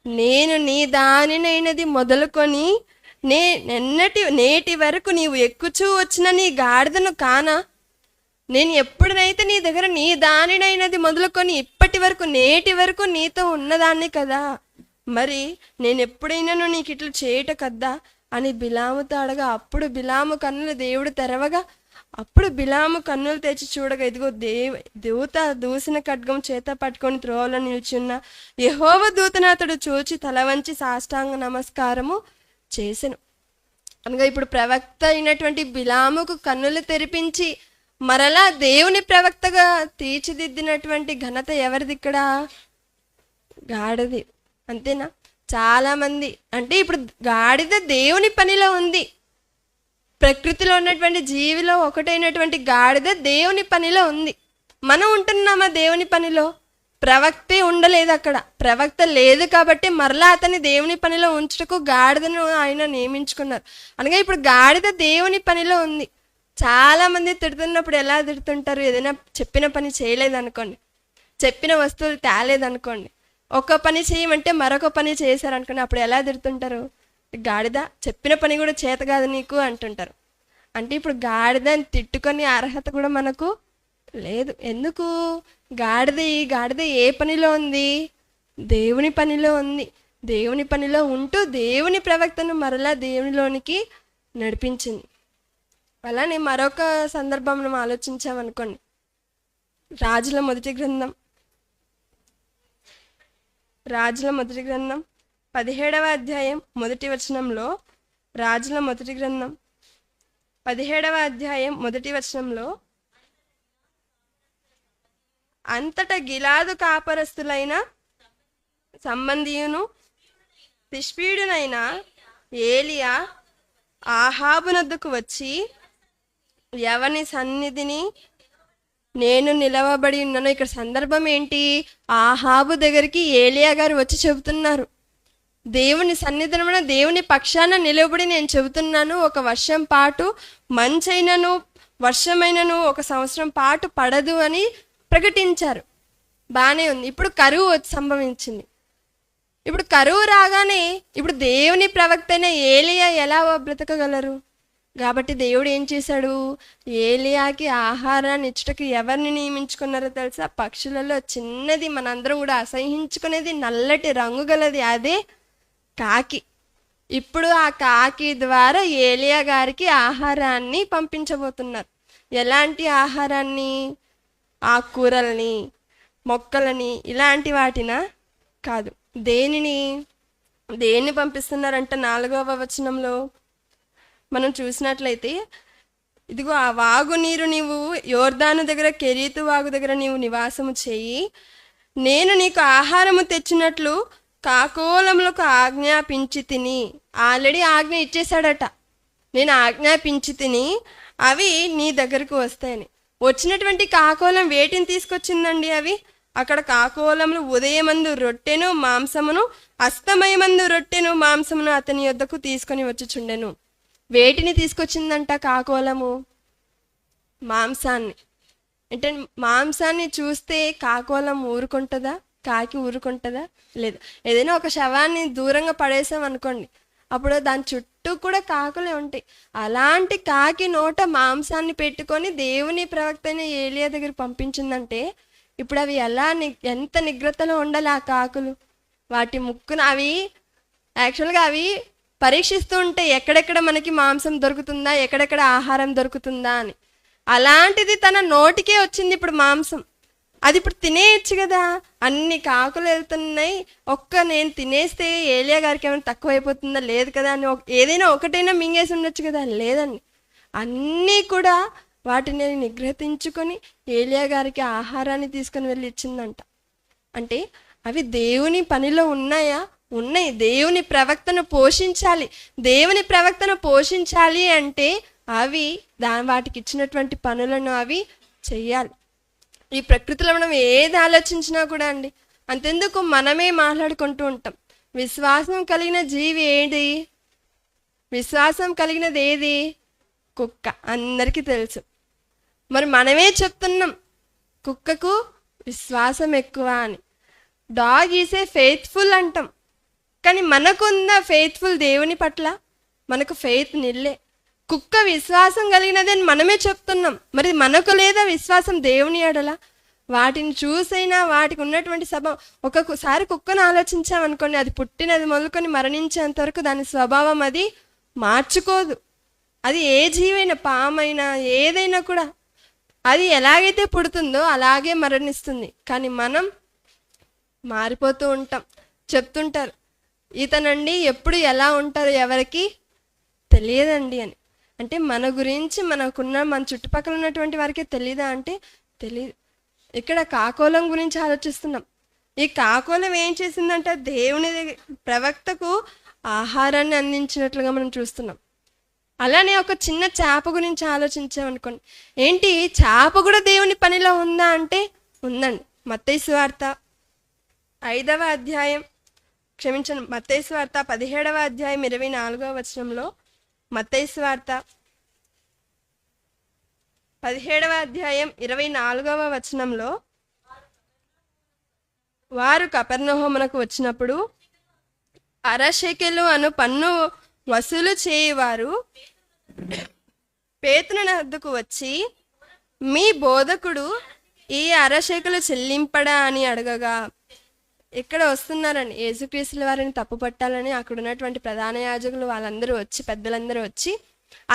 నేను నీ దానినైనది మొదలుకొని నేటి వరకు నీవు ఎక్కుచూ వచ్చిన నీ గాడిదను కానా? నేను ఎప్పుడైతే నీ దగ్గర నీ దానినైనది మొదలుకొని ఇప్పటి వరకు నేటి వరకు నీతో ఉన్నదాన్ని కదా, మరి నేను ఎప్పుడైనాను నీకు ఇట్లా చేయట కదా అని బిలాముతో అడగా, అప్పుడు బిలాము కన్నులు దేవుడు తెరవగా, అప్పుడు బిలాము కన్నులు తెచ్చి చూడగా, ఇదిగో దూత దూసిన ఖడ్గం చేత పట్టుకొని త్రోవలో నిల్చున్న యెహోవా దూతను అతడు చూచి తల వంచి సాష్టాంగ నమస్కారము చేసెను. అనగా ఇప్పుడు ప్రవక్త అయినటువంటి బిలాముకు కన్నులు తెరిపించి మరలా దేవుని ప్రవక్తగా తీర్చిదిద్దినటువంటి ఘనత ఎవరిది ఇక్కడ? గాడిది. అంతేనా? చాలా మంది అంటే ఇప్పుడు గాడిద దేవుని పనిలో ఉంది. ప్రకృతిలో ఉన్నటువంటి జీవిలో ఒకటైనటువంటి గాడిద దేవుని పనిలో ఉంది. మనం ఉంటున్నామా దేవుని పనిలో? ప్రవక్తే ఉండలేదు అక్కడ. ప్రవక్త లేదు కాబట్టి మరలా అతన్ని దేవుని పనిలో ఉంచుటకు గాడిదను ఆయన నియమించుకున్నారు. అనగా ఇప్పుడు గాడిద దేవుని పనిలో ఉంది. చాలా మంది తిడుతున్నప్పుడు ఎలా తిడుతుంటారు? ఏదైనా చెప్పిన పని చేయలేదనుకోండి, చెప్పిన వస్తువులు తేలేదనుకోండి, ఒక పని చేయమంటే మరొక పని చేశారనుకోండి, అప్పుడు ఎలా తిడుతుంటారు? గాడిద, చెప్పిన పని కూడా చేత కాదు నీకు అంటుంటారు. అంటే ఇప్పుడు గాడిదని తిట్టుకొని అర్హత కూడా మనకు లేదు. ఎందుకు? గాడిద ఏ పనిలో ఉంది? దేవుని పనిలో ఉంది. దేవుని పనిలో ఉంటూ దేవుని ప్రవక్తను మరలా దేవునిలోనికి నడిపించింది. అలానే మరొక సందర్భం మనం ఆలోచించామనుకోండి, రాజుల మొదటి గ్రంథం 17వ అధ్యాయం 1వ వచనంలో, రాజుల మొదటి గ్రంథం 17వ అధ్యాయం 1వ వచనంలో, అంతటా గిలాదు కాపరస్తులైన సంబంధియును తిష్బీయుడైన ఏలియా ఆహాబునొద్దకు వచ్చి, ఎవని సన్నిధిని నేను నిలవబడి ఉన్నాను. ఇక్కడ సందర్భం ఏంటి? ఆహాబు దగ్గరికి ఏలియా గారు వచ్చి చెబుతున్నారు, దేవుని సన్నిధిన దేవుని పక్షాన నిలబడి నేను చెబుతున్నాను, ఒక వర్షం పాటు మంచైనను వర్షమైనను 1 సంవత్సరం పాటు పడదు అని ప్రకటించారు. బాగానే ఉంది. ఇప్పుడు కరువు సంభవించింది. ఇప్పుడు కరువు రాగానే ఇప్పుడు దేవుని ప్రవక్త అయిన ఏలియా ఎలా బ్రతకగలరు? కాబట్టి దేవుడు ఏం చేశాడు? ఏలియాకి ఆహారాన్ని ఇచ్చుటకు ఎవరిని నియమించుకున్నారో తెలుసా? పక్షులలో చిన్నది, మనందరం కూడా అసహించుకునేది, నల్లటి రంగు గలది, అదే కాకి. ఇప్పుడు ఆ కాకి ద్వారా ఏలియా గారికి ఆహారాన్ని పంపించబోతున్నారు. ఎలాంటి ఆహారాన్ని? ఆకుకూరల్ని, మొక్కలని, ఇలాంటి వాటినా? కాదు. దేన్ని పంపిస్తున్నారంట? 4వ వచనంలో మనం చూసినట్లయితే, ఇదిగో ఆ వాగు నీరు నీవు యోర్దాను దగ్గర కెరీతు వాగు దగ్గర నీవు నివాసము చేయి, నేను నీకు ఆహారము తెచ్చినట్లు కాకోలములకు ఆజ్ఞాపించి తిని. ఆల్రెడీ ఆజ్ఞ ఇచ్చేశాడట, నేను ఆజ్ఞాపించి తిని అవి నీ దగ్గరకు వస్తాయని. వచ్చినటువంటి కాకోలం వేటిని తీసుకొచ్చిందండి? అవి అక్కడ కాకోలములు ఉదయమందు రొట్టెను మాంసమును అస్తమయమందు రొట్టెను మాంసమును అతని యొద్దకు తీసుకొని వచ్చుచుండెను. వేటిని తీసుకొచ్చిందంట కాకోలము? మాంసాన్ని. అంటే మాంసాన్ని చూస్తే కాకోలం ఊరుకుంటుందా? కాకి ఊరుకుంటుందా? లేదు. ఏదైనా ఒక శవాన్ని దూరంగా పడేసాం అనుకోండి, అప్పుడు దాని చుట్టూ కూడా కాకులే ఉంటాయి. అలాంటి కాకి నోట మాంసాన్ని పెట్టుకొని దేవుని ప్రవక్త అయిన ఏలియా దగ్గర పంపించిందంటే ఇప్పుడు అవి ఎంత నిగ్రతలో ఉండాలి ఆ కాకులు. వాటి ముక్కున అవి యాక్చువల్గా అవి పరీక్షిస్తూ ఉంటాయి, ఎక్కడెక్కడ మనకి మాంసం దొరుకుతుందా, ఎక్కడెక్కడ ఆహారం దొరుకుతుందా అని. అలాంటిది తన నోటికే వచ్చింది ఇప్పుడు మాంసం. అది ఇప్పుడు తినేయచ్చు కదా. అన్ని కాకులు వెళ్తున్నాయి, నేను తినేస్తే ఏలియా గారికి ఏమైనా తక్కువ అయిపోతుందా? లేదు కదా అని ఏదైనా ఒకటైనా మింగేసి ఉండొచ్చు కదా. లేదండి, అన్నీ కూడా వాటిని నిగ్రహించుకొని ఏలియా గారికి ఆహారాన్ని తీసుకొని వెళ్ళి ఇచ్చిందంట. అంటే అవి దేవుని పనిలో ఉన్నాయా? ఉన్నాయి. దేవుని ప్రవక్తను పోషించాలి. దేవుని ప్రవక్తను పోషించాలి అంటే అవి వాటికి ఇచ్చినటువంటి పనులను అవి చెయ్యాలి. ఈ ప్రకృతిలో మనం ఏది ఆలోచించినా కూడా అండి, అంతెందుకు మనమే మాట్లాడుకుంటూ ఉంటాం, విశ్వాసం కలిగిన జీవి ఏది? విశ్వాసం కలిగినది ఏది? కుక్క. అందరికీ తెలుసు. మరి మనమే చెప్తున్నాం కుక్కకు విశ్వాసం ఎక్కువ అని. డాగ్ ఈజ్ ఏ ఫెయిత్ఫుల్ అంటాం, కానీ మనకుందా ఫెయిత్ఫుల్ దేవుని పట్ల? మనకు ఫెయిత్ నిల్లే. కుక్క విశ్వాసం కలిగినది అని మనమే చెప్తున్నాం, మరి మనకు లేదా విశ్వాసం దేవుని ఎడల? వాటిని చూసైనా వాటికి ఉన్నటువంటి స్వభావం, ఒక్కొక్కసారి కుక్కను ఆలోచించామనుకోండి, అది పుట్టినది మొదలుకొని మరణించేంత వరకు దాని స్వభావం అది మార్చుకోదు. అది ఏ జీవైనా, పామైనా, ఏదైనా కూడా అది ఎలాగైతే పుడుతుందో అలాగే మరణిస్తుంది. కానీ మనం మారిపోతూ ఉంటాం. చెప్తుంటారు, ఇతనండి ఎప్పుడు ఎలా ఉంటారో ఎవరికి తెలియదండి అని. అంటే మన గురించి మన చుట్టుపక్కల ఉన్నటువంటి వారికే తెలియదా అంటే తెలియదు. ఇక్కడ కాకోలం గురించి ఆలోచిస్తున్నాం. ఈ కాకోలం ఏం చేసిందంటే దేవుని ప్రవక్తకు ఆహారాన్ని అందించినట్లుగా మనం చూస్తున్నాం. అలానే ఒక చిన్న చేప గురించి ఆలోచించామనుకోండి, ఏంటి చేప కూడా దేవుని పనిలో ఉందా అంటే ఉందండి. మత్తయి సువార్త 5వ అధ్యాయం, క్షమించండి, మత్తయి సువార్త 17వ అధ్యాయం 24వ వచనంలో, మత్తయి సువార్త 17వ అధ్యాయం 24వ వచనంలో, వారు కపెర్నహూమునకు వచ్చినప్పుడు అరశెకెలు అను పన్ను వసూలు చేయువారు పేతురుని వద్దకు వచ్చి, మీ బోధకుడు ఈ అరశెకెలు చెల్లింపడా అని అడగగా, ఇక్కడ వస్తున్నారండి యేసుక్రీస్తుల వారిని తప్పు పట్టాలని అక్కడ ఉన్నటువంటి ప్రధాన యాజకులు వాళ్ళందరూ వచ్చి, పెద్దలందరూ వచ్చి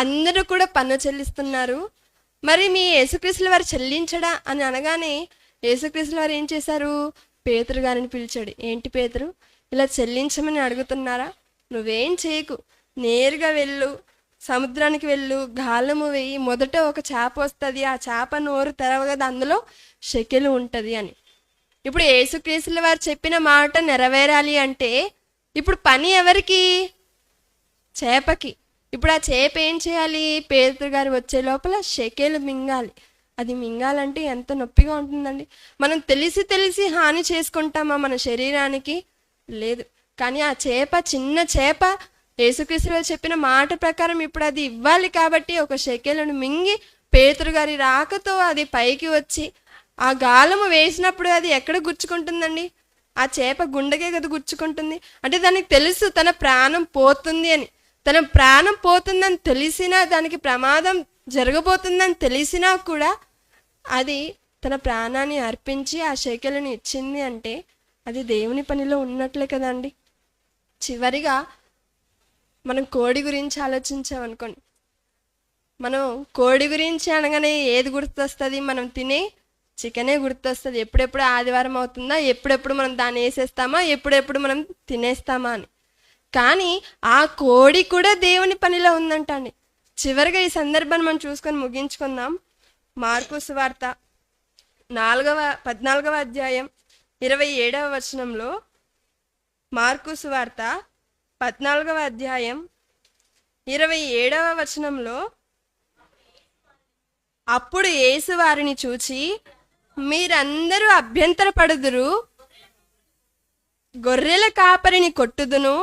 అందరూ కూడా పన్ను చెల్లిస్తున్నారు, మరి మీ యేసుక్రీస్తుల వారు చెల్లించడా అని అనగానే యేసుక్రీస్తుల వారు ఏం చేశారు? పేతురు గారిని పిలిచాడు. ఏంటి పేతురు, ఇలా చెల్లించమని అడుగుతున్నారా? నువ్వేం చేయకు, నేరుగా వెళ్ళు, సముద్రానికి వెళ్ళు, గాలము వేయి, మొదట ఒక చేప వస్తుంది, ఆ చేప నోరు తెరవగదు, అందులో షెకెలు ఉంటుంది అని. ఇప్పుడు యేసుక్రీస్తుల వారు చెప్పిన మాట నెరవేరాలి అంటే ఇప్పుడు పని ఎవరికి? చేపకి. ఇప్పుడు ఆ చేప ఏం చేయాలి? పేతురు గారు వచ్చే లోపల షెకెలు మింగాలి. అది మింగాలంటే ఎంత నొప్పిగా ఉంటుందండి. మనం తెలిసి హాని చేసుకుంటామా మన శరీరానికి? లేదు. కానీ ఆ చేప, చిన్న చేప, యేసుక్రీస్తు చెప్పిన మాట ప్రకారం ఇప్పుడు అది ఇవ్వాలి కాబట్టి ఒక షెకెలను మింగి పేతురు గారి రాకతో అది పైకి వచ్చి ఆ గాలము వేసినప్పుడు అది ఎక్కడ గుచ్చుకుంటుందండి? ఆ చేప గుండెకే కదా గుచ్చుకుంటుంది. అంటే దానికి తెలుసు తన ప్రాణం పోతుంది అని. తన ప్రాణం పోతుందని తెలిసినా, దానికి ప్రమాదం జరగబోతుందని తెలిసినా కూడా అది తన ప్రాణాన్ని అర్పించి ఆ షెకెలను ఇచ్చింది అంటే అది దేవుని పనిలో ఉన్నట్లే కదండి. చివరిగా మనం కోడి గురించి ఆలోచించామనుకోండి, మనం కోడి గురించి అనగానే ఏది గుర్తొస్తుంది? మనం తినే చికెనే గుర్తొస్తుంది. ఎప్పుడెప్పుడు ఆదివారం అవుతుందా, ఎప్పుడెప్పుడు మనం దాన్ని వేసేస్తామా, ఎప్పుడెప్పుడు మనం తినేస్తామా అని. కానీ ఆ కోడి కూడా దేవుని పనిలో ఉందంట అండి. చివరిగా ఈ సందర్భాన్ని మనం చూసుకొని ముగించుకుందాం. మార్కు సువార్త 14వ అధ్యాయం 27వ వచనంలో, మార్కు సువార్త 14వ అధ్యాయం 27వ వచనంలో, అప్పుడు యేసు వారిని చూచి, మీరందరూ అభ్యంతరపడుదురు, గొర్రెల కాపరిని కొట్టుదును,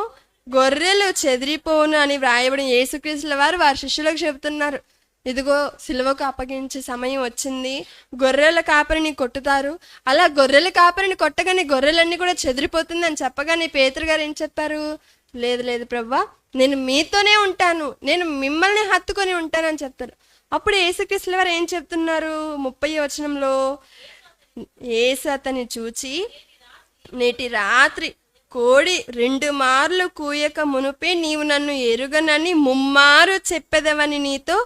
గొర్రెలు చెదిరిపోను అని వ్రాయబడిన. యేసుక్రీస్తుల వారు వారి శిష్యులకు చెబుతున్నారు, ఇదిగో సిలువకు అప్పగించే సమయం వచ్చింది, గొర్రెల కాపరిని కొట్టుతారు. అలా గొర్రెల కాపరిని కొట్టగానే గొర్రెలన్నీ కూడా చెదిరిపోతుంది అని చెప్పగానే పేతురు గారు ఏం చెప్పారు? లేదు లేదు ప్రభువా, నేను మీతోనే ఉంటాను, నేను మిమ్మల్ని హత్తుకొని ఉంటానని చెప్తారు. అప్పుడు యేసుక్రీస్తుల వారు ఏం చెప్తున్నారు? 30వ వచనంలో, యేసు అతన్ని చూచి, నేటి రాత్రి కోడి 2 మార్లు కూయక మునుపే నీవు నన్ను ఎరుగనని ముమ్మారు చెప్పెదవని నీతో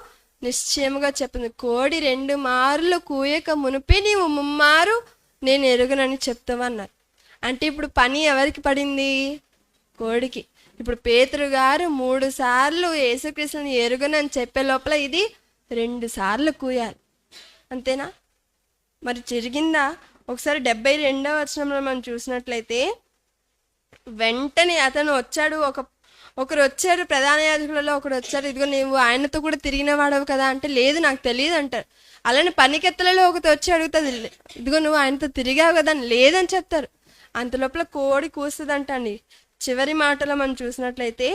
నిశ్చయముగా చెప్పింది. కోడి 2 మార్లు కూయక మునుపే నీవు ముమ్మారు నేను ఎరుగనని చెప్తావన్నారు. అంటే ఇప్పుడు పని ఎవరికి పడింది? కోడికి. ఇప్పుడు పేతురు గారు 3 సార్లు యేసుక్రీస్తుని ఎరుగనని చెప్పే లోపల ఇది 2 సార్లు కూయాలి. అంతేనా? మరి జరిగిందా? ఒకసారి 72వ వచనంలో మనం చూసినట్లయితే, వెంటనే అతను వచ్చాడు, ఒకరు వచ్చారు, ప్రధాన యాజకులలో ఒకరు వచ్చారు, ఇదిగో నీవు ఆయనతో కూడా తిరిగిన వాడవు కదా అంటే, లేదు నాకు తెలియదు అంటారు. అలానే పనికెత్తలలో ఒకటి వచ్చి అడుగుతుంది, ఇదిగో నువ్వు ఆయనతో తిరిగావు కదా అని, లేదని చెప్తారు. అంత లోపల కోడి కూస్తుందంట అండి. చివరి మాటలో మనం చూసినట్లయితే,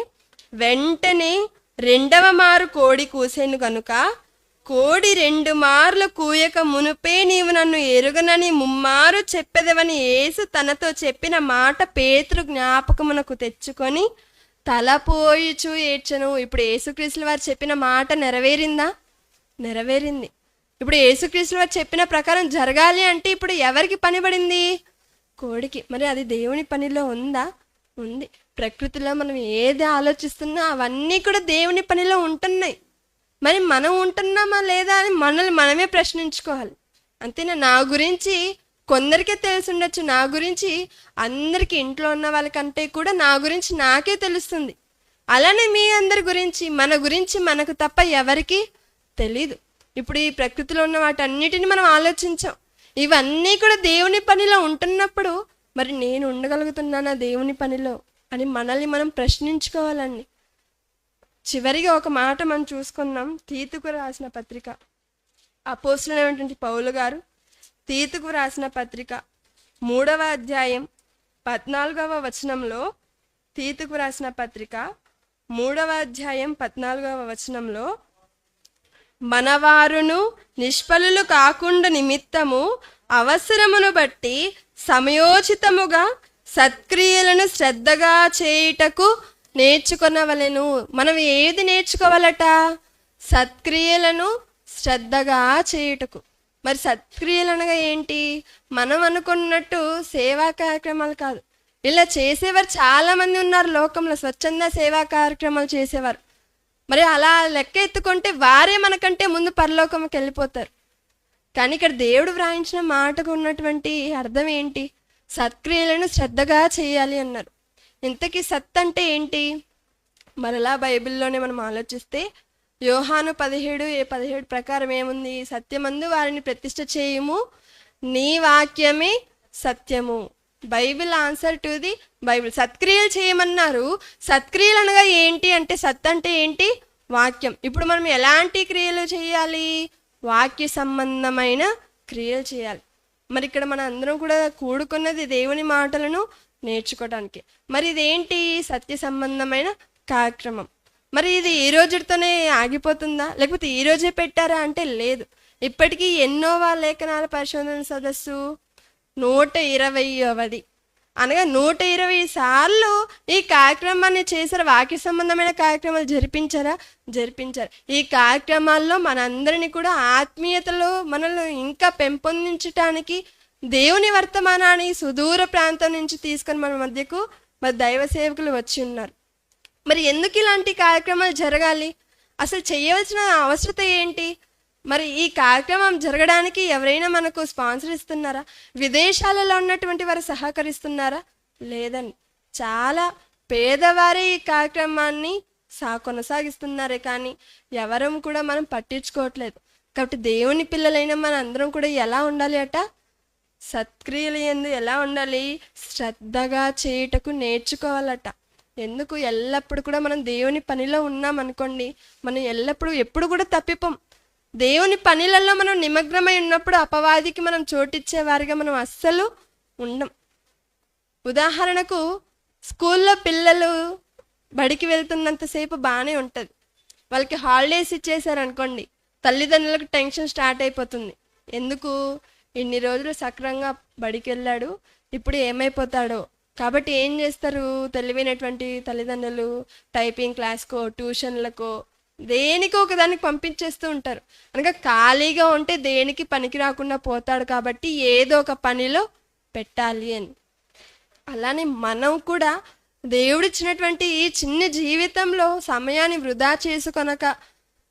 వెంటనే 2వ మారు కోడి కూసేను కనుక కోడి 2 మార్లు కూయక మునుపే నీవు నన్ను ఎరుగనని ముమ్మారు చెప్పెదవని యేసు తనతో చెప్పిన మాట పేతురు జ్ఞాపకమునకు తెచ్చుకొని తలపోయిచు ఏడ్చెను. ఇప్పుడు యేసుక్రీస్తుల వారు చెప్పిన మాట నెరవేరిందా? నెరవేరింది. ఇప్పుడు యేసుక్రీస్తుల వారు చెప్పిన ప్రకారం జరగాలి అంటే ఇప్పుడు ఎవరికి పని పడింది? కోడికి. మరి అది దేవుని పనిలో ఉందా? ఉంది. ప్రకృతిలో మనం ఏది ఆలోచిస్తున్నా అవన్నీ కూడా దేవుని పనిలో ఉంటున్నాయి. మరి మనం ఉంటున్నామా లేదా అని మనల్ని మనమే ప్రశ్నించుకోవాలి. అంతేనా? నా గురించి కొందరికే తెలిసి ఉండొచ్చు, నా గురించి అందరికీ, ఇంట్లో ఉన్న వాళ్ళకంటే కూడా నా గురించి నాకే తెలుస్తుంది. అలానే మీ అందరి గురించి, మన గురించి మనకు తప్ప ఎవరికి తెలీదు. ఇప్పుడు ఈ ప్రకృతిలో ఉన్న వాటన్నిటిని మనం ఆలోచించాం. ఇవన్నీ కూడా దేవుని పనిలో ఉంటున్నప్పుడు మరి నేను ఉండగలుగుతున్నానా దేవుని పనిలో అని మనల్ని మనం ప్రశ్నించుకోవాలండి. చివరిగా ఒక మాట మనం చూసుకున్నాం. తీతుకు రాసిన పత్రిక, అపోస్తలుడైనటువంటి పౌలు గారు తీతుకు రాసిన పత్రిక 3వ అధ్యాయం 14వ వచనంలో, తీతుకు రాసిన పత్రిక 3వ అధ్యాయం 14వ వచనంలో, మనవారును నిష్ఫలులు కాకుండా నిమిత్తము అవసరమును బట్టి సమయోచితముగా సత్క్రియలను శ్రద్ధగా చేయుటకు నేర్చుకొనవలెను. మనం ఏది నేర్చుకోవాలట? సత్క్రియలను శ్రద్ధగా చేయుటకు. మరి సత్క్రియలు అనగా ఏంటి? మనం అనుకున్నట్టు సేవా కార్యక్రమాలు కాదు. ఇలా చేసేవారు చాలా మంది ఉన్నారు లోకంలో, స్వచ్ఛంద సేవా కార్యక్రమాలు చేసేవారు. మరి అలా లెక్క ఎత్తుకుంటే వారే మనకంటే ముందు పరలోకంకి వెళ్ళిపోతారు. కానీ ఇక్కడ దేవుడు వ్రాయించిన మాటకు ఉన్నటువంటి అర్థం ఏంటి? సత్క్రియలను శ్రద్ధగా చేయాలి అన్నారు. ఇంతకీ సత్ అంటే ఏంటి? మరలా బైబిల్లోనే మనం ఆలోచిస్తే యోహాను 17:17 ప్రకారం ఏముంది? సత్యమందు వారిని ప్రతిష్ఠ చేయుము, నీ వాక్యమే సత్యము. Bible answer to the Bible. సత్క్రియలు చేయమన్నారు. సత్క్రియలు అనగా ఏంటి అంటే, సత్ అంటే ఏంటి? వాక్యం. ఇప్పుడు మనం ఎలాంటి క్రియలు చేయాలి? వాక్య సంబంధమైన క్రియలు చేయాలి. మరి ఇక్కడ మన అందరం కూడా కూడుకున్నది దేవుని మాటలను నేర్చుకోవడానికి. మరి ఇదేంటి? సత్య సంబంధమైన కార్యక్రమం. మరి ఇది ఈ రోజుతోనే ఆగిపోతుందా, లేకపోతే ఈ రోజే పెట్టారా అంటే లేదు. ఇప్పటికీ ఎన్నోవా లేఖనాల పరిశోధన సదస్సు 120వ, అనగా 120 సార్లు ఈ కార్యక్రమాన్ని చేశారు. వాక్య సంబంధమైన కార్యక్రమాలు జరిపించారు. ఈ కార్యక్రమాల్లో మనందరినీ కూడా ఆత్మీయతలో మనల్ని ఇంకా పెంపొందించటానికి, దేవుని వర్తమానాన్ని సుదూర ప్రాంతం నుంచి తీసుకొని మన మధ్యకు మరి దైవ సేవకులు వచ్చి ఉన్నారు. మరి ఎందుకు ఇలాంటి కార్యక్రమాలు జరగాలి? అసలు చేయవలసిన అవసరత ఏంటి? మరి ఈ కార్యక్రమం జరగడానికి ఎవరైనా మనకు స్పాన్సర్ ఇస్తున్నారా? విదేశాలలో ఉన్నటువంటి వారు సహకరిస్తున్నారా? లేదండి. చాలా పేదవారే ఈ కార్యక్రమాన్ని కొనసాగిస్తున్నారే కానీ ఎవరం కూడా మనం పట్టించుకోవట్లేదు. కాబట్టి దేవుని పిల్లలైన మన అందరం కూడా ఎలా ఉండాలి అట? సత్క్రియలు యందు ఎలా ఉండాలి? శ్రద్ధగా చేయుటకు నేర్చుకోవాలట. ఎందుకు? ఎల్లప్పుడు కూడా మనం దేవుని పనిలో ఉన్నాం అనుకోండి, మనం ఎప్పుడు కూడా తప్పిపోం. దేవుని పనులలో మనం నిమగ్నమై ఉన్నప్పుడు అపవాదికి మనం చోటిచ్చేవారిగా మనం అస్సలు ఉండం. ఉదాహరణకు స్కూల్లో పిల్లలు బడికి వెళ్తున్నంతసేపు బాగానే ఉంటుంది. వాళ్ళకి హాలిడేస్ ఇచ్చేసారనుకోండి, తల్లిదండ్రులకు టెన్షన్ స్టార్ట్ అయిపోతుంది. ఎందుకు ఇన్ని రోజులు సక్రంగా బడికి వెళ్ళాడు, ఇప్పుడు ఏమైపోతాడో. కాబట్టి ఏం చేస్తారు తెలివైనటువంటి తల్లిదండ్రులు, టైపింగ్ క్లాస్కో ట్యూషన్లకో దేనికో ఒకదానికి పంపించేస్తూ ఉంటారు. అనగా ఖాళీగా ఉంటే దేనికి పనికి రాకుండా పోతాడు, కాబట్టి ఏదో ఒక పనిలో పెట్టాలి అని. అలానే మనం కూడా దేవుడిచ్చినటువంటి ఈ చిన్న జీవితంలో సమయాన్ని వృధా చేసుకొనక,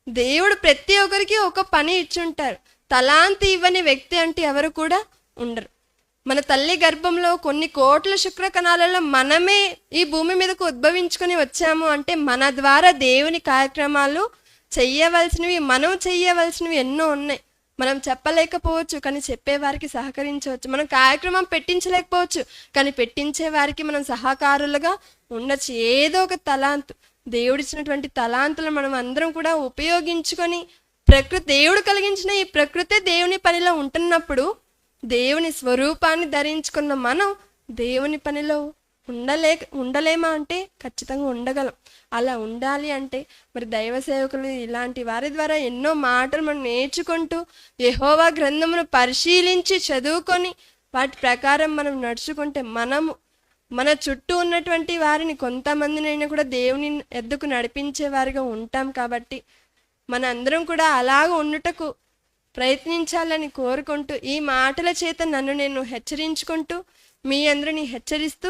దేవుడు ప్రతి ఒక్కరికి ఒక పని ఇచ్చుంటారు. తలాంతి ఇవ్వని వ్యక్తి అంటే ఎవరు కూడా ఉండరు. మన తల్లి గర్భంలో కొన్ని కోట్ల శుక్ర కణాలలో మనమే ఈ భూమి మీదకు ఉద్భవించుకొని వచ్చాము అంటే మన ద్వారా దేవుని కార్యక్రమాలు చెయ్యవలసినవి, మనం చెయ్యవలసినవి ఎన్నో ఉన్నాయి. మనం చెప్పలేకపోవచ్చు, కానీ చెప్పేవారికి సహకరించవచ్చు. మనం కార్యక్రమం పెట్టించలేకపోవచ్చు, కానీ పెట్టించే వారికి మనం సహకారులుగా ఉండొచ్చు. ఏదో ఒక తలాంతు, దేవుడిచ్చినటువంటి తలాంతులు మనం అందరం కూడా ఉపయోగించుకొని, దేవుడు కలిగించిన ఈ ప్రకృతి దేవుని పనిలో ఉంటున్నప్పుడు దేవుని స్వరూపాన్ని ధరించుకున్న మనం దేవుని పనిలో ఉండలేమా అంటే ఖచ్చితంగా ఉండగలం. అలా ఉండాలి అంటే మరి దైవ సేవకులు ఇలాంటి వారి ద్వారా ఎన్నో మాటలు మనం నేర్చుకుంటూ, యెహోవా గ్రంథమును పరిశీలించి చదువుకొని వాటి ప్రకారం మనం నడుచుకుంటే మనము మన చుట్టూ ఉన్నటువంటి వారిని కొంతమందినైనా కూడా దేవుని ఎద్దుకు నడిపించే వారిగా ఉంటాం. కాబట్టి మన అందరం కూడా అలాగ ఉండుటకు ప్రయత్నించాలని కోరుకుంటూ, ఈ మాటల చేత నన్ను నేను హెచ్చరించుకుంటూ మీ అందరినీ హెచ్చరిస్తూ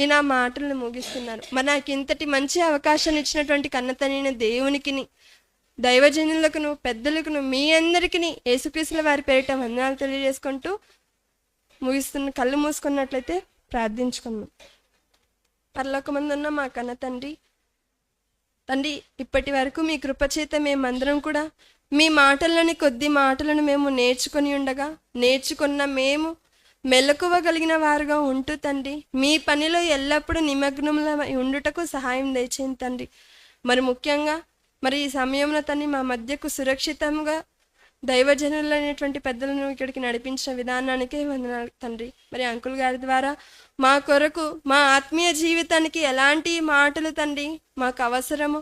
ఈ నా మాటలను ముగిస్తున్నాను. మరి నాకు ఇంతటి మంచి అవకాశాన్ని ఇచ్చినటువంటి కన్నతనైన దేవునికిని, దైవజనులకును, పెద్దలకును, మీ అందరికీ యేసుక్రీస్తుల వారి పేరిట వందనాలు తెలియజేసుకుంటూ ముగిస్తున్న. కళ్ళు మూసుకున్నట్లయితే ప్రార్థించుకున్నాం. పరలోకమందున్న మా కన్న తండ్రి, ఇప్పటి వరకు మీ కృపచేత మేమందరం కూడా మీ మాటలని, కొద్ది మాటలను మేము నేర్చుకున్న మేము మెలకువగలిగిన వారుగా ఉంటూ తండ్రి, మీ పనిలో ఎల్లప్పుడూ నిమగ్నముల ఉండుటకు సహాయం దయచేయండి తండ్రి. మరి ముఖ్యంగా మరి ఈ సమయంలో తండ్రి మా మధ్యకు సురక్షితంగా దైవజనులైనటువంటి పెద్దలను ఇక్కడికి నడిపించిన విధానానికే వందనాలు తండ్రి. మరి అంకుల్ గారి ద్వారా మా కొరకు, మా ఆత్మీయ జీవితానికి ఎలాంటి మాటలు తండ్రి మాకు అవసరము,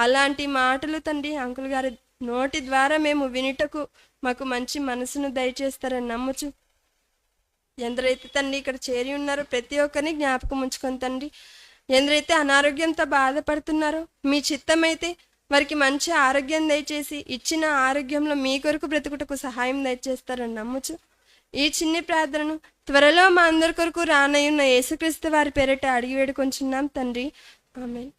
అలాంటి మాటలు తండ్రి అంకుల్ గారి నోటి ద్వారా మేము వినుటకు మాకు మంచి మనసును దయచేస్తారని నమ్ముచు, ఎందరైతే తండ్రి ఇక్కడ చేరి ఉన్నారో ప్రతి ఒక్కరిని జ్ఞాపకం ఉంచుకొని తండ్రి, ఎందరైతే అనారోగ్యంతో బాధపడుతున్నారో మీ చిత్తమైతే వారికి మంచి ఆరోగ్యం దయచేసి, ఇచ్చిన ఆరోగ్యంలో మీ కొరకు బ్రతుకుటకు సహాయం దయచేస్తారని నమ్ముచు ఈ చిన్ని ప్రార్థనను త్వరలో మా అందరి కొరకు రానయ్యున్న యేసుక్రీస్తు వారి పేరిట అడిగి వేడుకొంచున్నాం తండ్రి, ఆమేన్.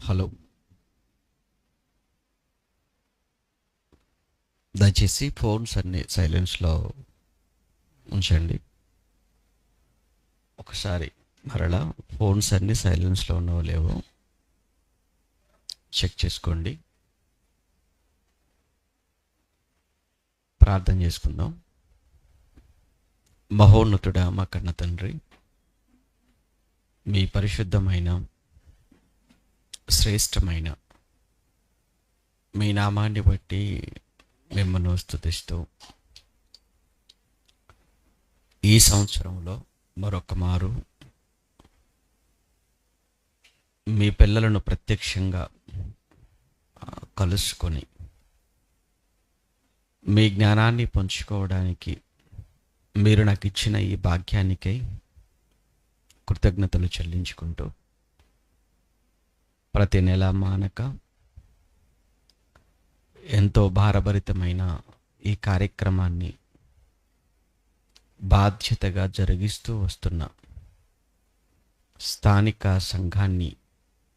హలో, దయచేసి ఫోన్స్ అన్ని సైలెన్స్లో ఉంచండి. ఒకసారి మరలా ఫోన్స్ అన్ని సైలెన్స్లో ఉన్నవో లేవో చెక్ చేసుకోండి. ప్రార్థన చేసుకుందాం. మహోన్నతుడా మా కన్న తండ్రి, మీ పరిశుద్ధమైన శ్రేష్టమైన మీ నామాన్ని బట్టి మిమ్మల్ని స్తుతిస్తూ ఈ సంవత్సరంలో మరొక మారు మీ పిల్లలను ప్రత్యక్షంగా కలుసుకొని మీ జ్ఞానాన్ని పంచుకోవడానికి మీరు నాకు ఇచ్చిన ఈ భాగ్యానికై కృతజ్ఞతలు చెల్లించుకుంటూ ప్రతి నెల మానక ఎంతో భారభరితమైన ఈ కార్యక్రమాన్ని బాధ్యతగా జరిగిస్తూ వస్తున్న స్థానిక సంఘాన్ని,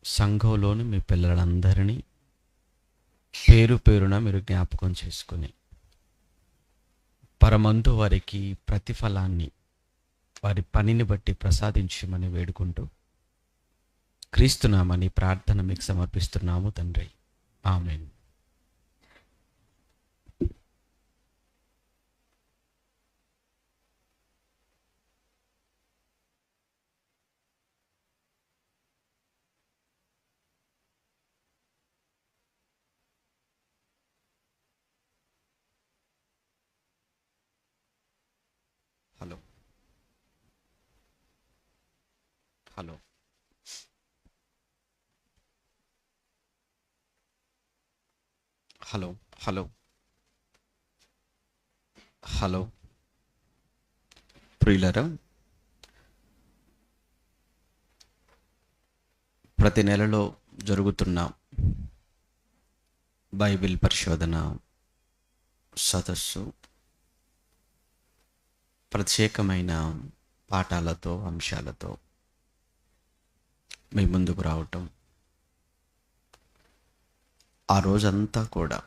సంఘంలోని మీ పిల్లలందరినీ పేరు పేరున మీరు జ్ఞాపకం చేసుకుని పరమందు వారికి ప్రతిఫలాన్ని, వారి పనిని బట్టి ప్రసాదించమని వేడుకుంటూ క్రీస్తునామని ప్రార్థన మీకు సమర్పిస్తున్నాము తండ్రి. ఆమేన్. Hello hello hello hello hello ప్రియులరా, ప్రతి నెలలో జరుగుతున్న బైబిల్ పరిశోధన సదస్సు ప్రత్యేకమైన పాఠాలతో, అంశాలతో మీ ముందుకు రావటం, ఆ రోజంతా కూడా